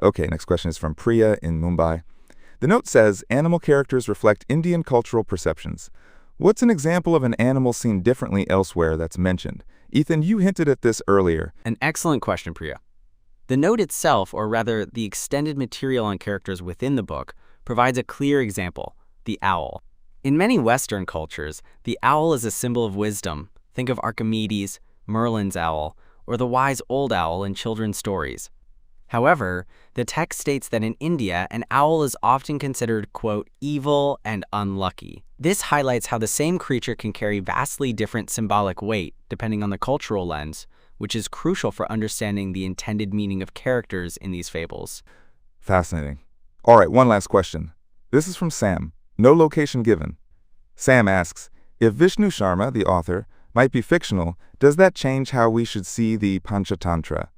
Okay, next question is from Priya in Mumbai. The note says, animal characters reflect Indian cultural perceptions. What's an example of an animal seen differently elsewhere that's mentioned? Ethan, you hinted at this earlier. An excellent question, Priya. The note itself, or rather the extended material on characters within the book, provides a clear example, the owl. In many Western cultures, the owl is a symbol of wisdom. Think of Archimedes, Merlin's owl, or the wise old owl in children's stories. However, the text states that in India, an owl is often considered, quote, evil and unlucky. This highlights how the same creature can carry vastly different symbolic weight depending on the cultural lens, which is crucial for understanding the intended meaning of characters in these fables. Fascinating. All right, one last question. This is from Sam. No location given. Sam asks, if Vishnu Sharma, the author, might be fictional, does that change how we should see the Panchatantra?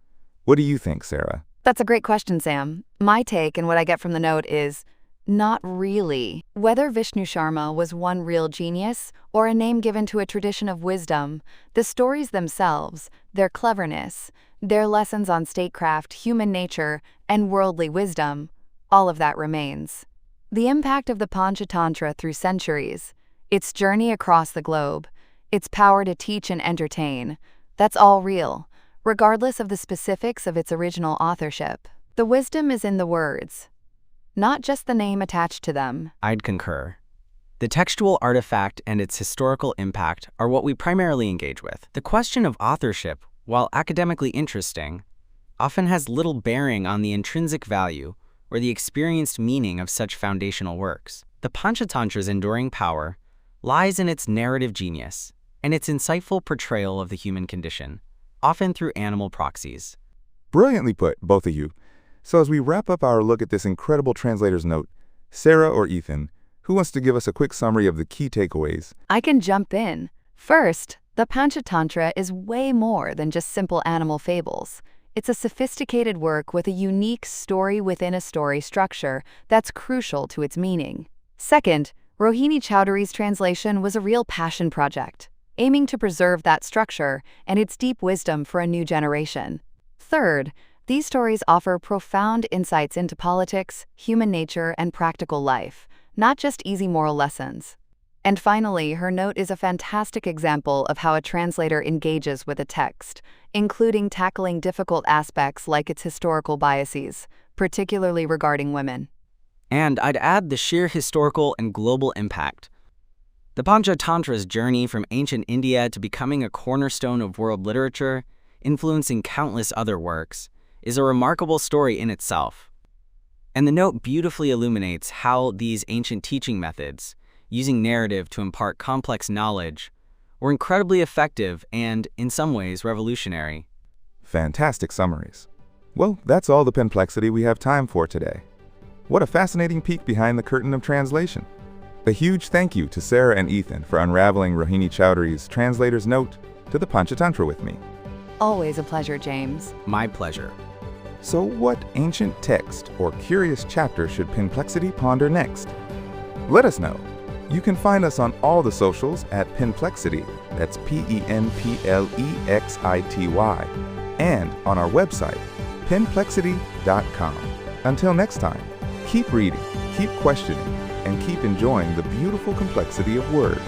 What do you think, Sarah? That's a great question, Sam. My take and what I get from the note is, not really. Whether Vishnu Sharma was one real genius or a name given to a tradition of wisdom, the stories themselves, their cleverness, their lessons on statecraft, human nature, and worldly wisdom, all of that remains. The impact of the Panchatantra through centuries, its journey across the globe, its power to teach and entertain, that's all real, regardless of the specifics of its original authorship. The wisdom is in the words, not just the name attached to them. I'd concur. The textual artifact and its historical impact are what we primarily engage with. The question of authorship, while academically interesting, often has little bearing on the intrinsic value or the experienced meaning of such foundational works. The Panchatantra's enduring power lies in its narrative genius and its insightful portrayal of the human condition, often through animal proxies. Brilliantly put, both of you. So as we wrap up our look at this incredible translator's note, Sarah or Ethan, who wants to give us a quick summary of the key takeaways? I can jump in. First, the Panchatantra is way more than just simple animal fables. It's a sophisticated work with a unique story-within-a-story structure that's crucial to its meaning. Second, Rohini Chowdhury's translation was a real passion project, aiming to preserve that structure and its deep wisdom for a new generation. Third, these stories offer profound insights into politics, human nature, and practical life, not just easy moral lessons. And finally, her note is a fantastic example of how a translator engages with a text, including tackling difficult aspects like its historical biases, particularly regarding women. And I'd add the sheer historical and global impact. The Panchatantra's journey from ancient India to becoming a cornerstone of world literature, influencing countless other works, is a remarkable story in itself. And the note beautifully illuminates how these ancient teaching methods, using narrative to impart complex knowledge, were incredibly effective and, in some ways, revolutionary. Fantastic summaries. Well, that's all the Penplexity we have time for today. What a fascinating peek behind the curtain of translation. A huge thank you to Sarah and Ethan for unraveling Rohini Chowdhury's translator's note to the Panchatantra with me. Always a pleasure, James. My pleasure. So what ancient text or curious chapter should Penplexity ponder next? Let us know. You can find us on all the socials at Penplexity, that's Penplexity, and on our website, penplexity.com. Until next time, keep reading, keep questioning, and keep enjoying the beautiful complexity of words.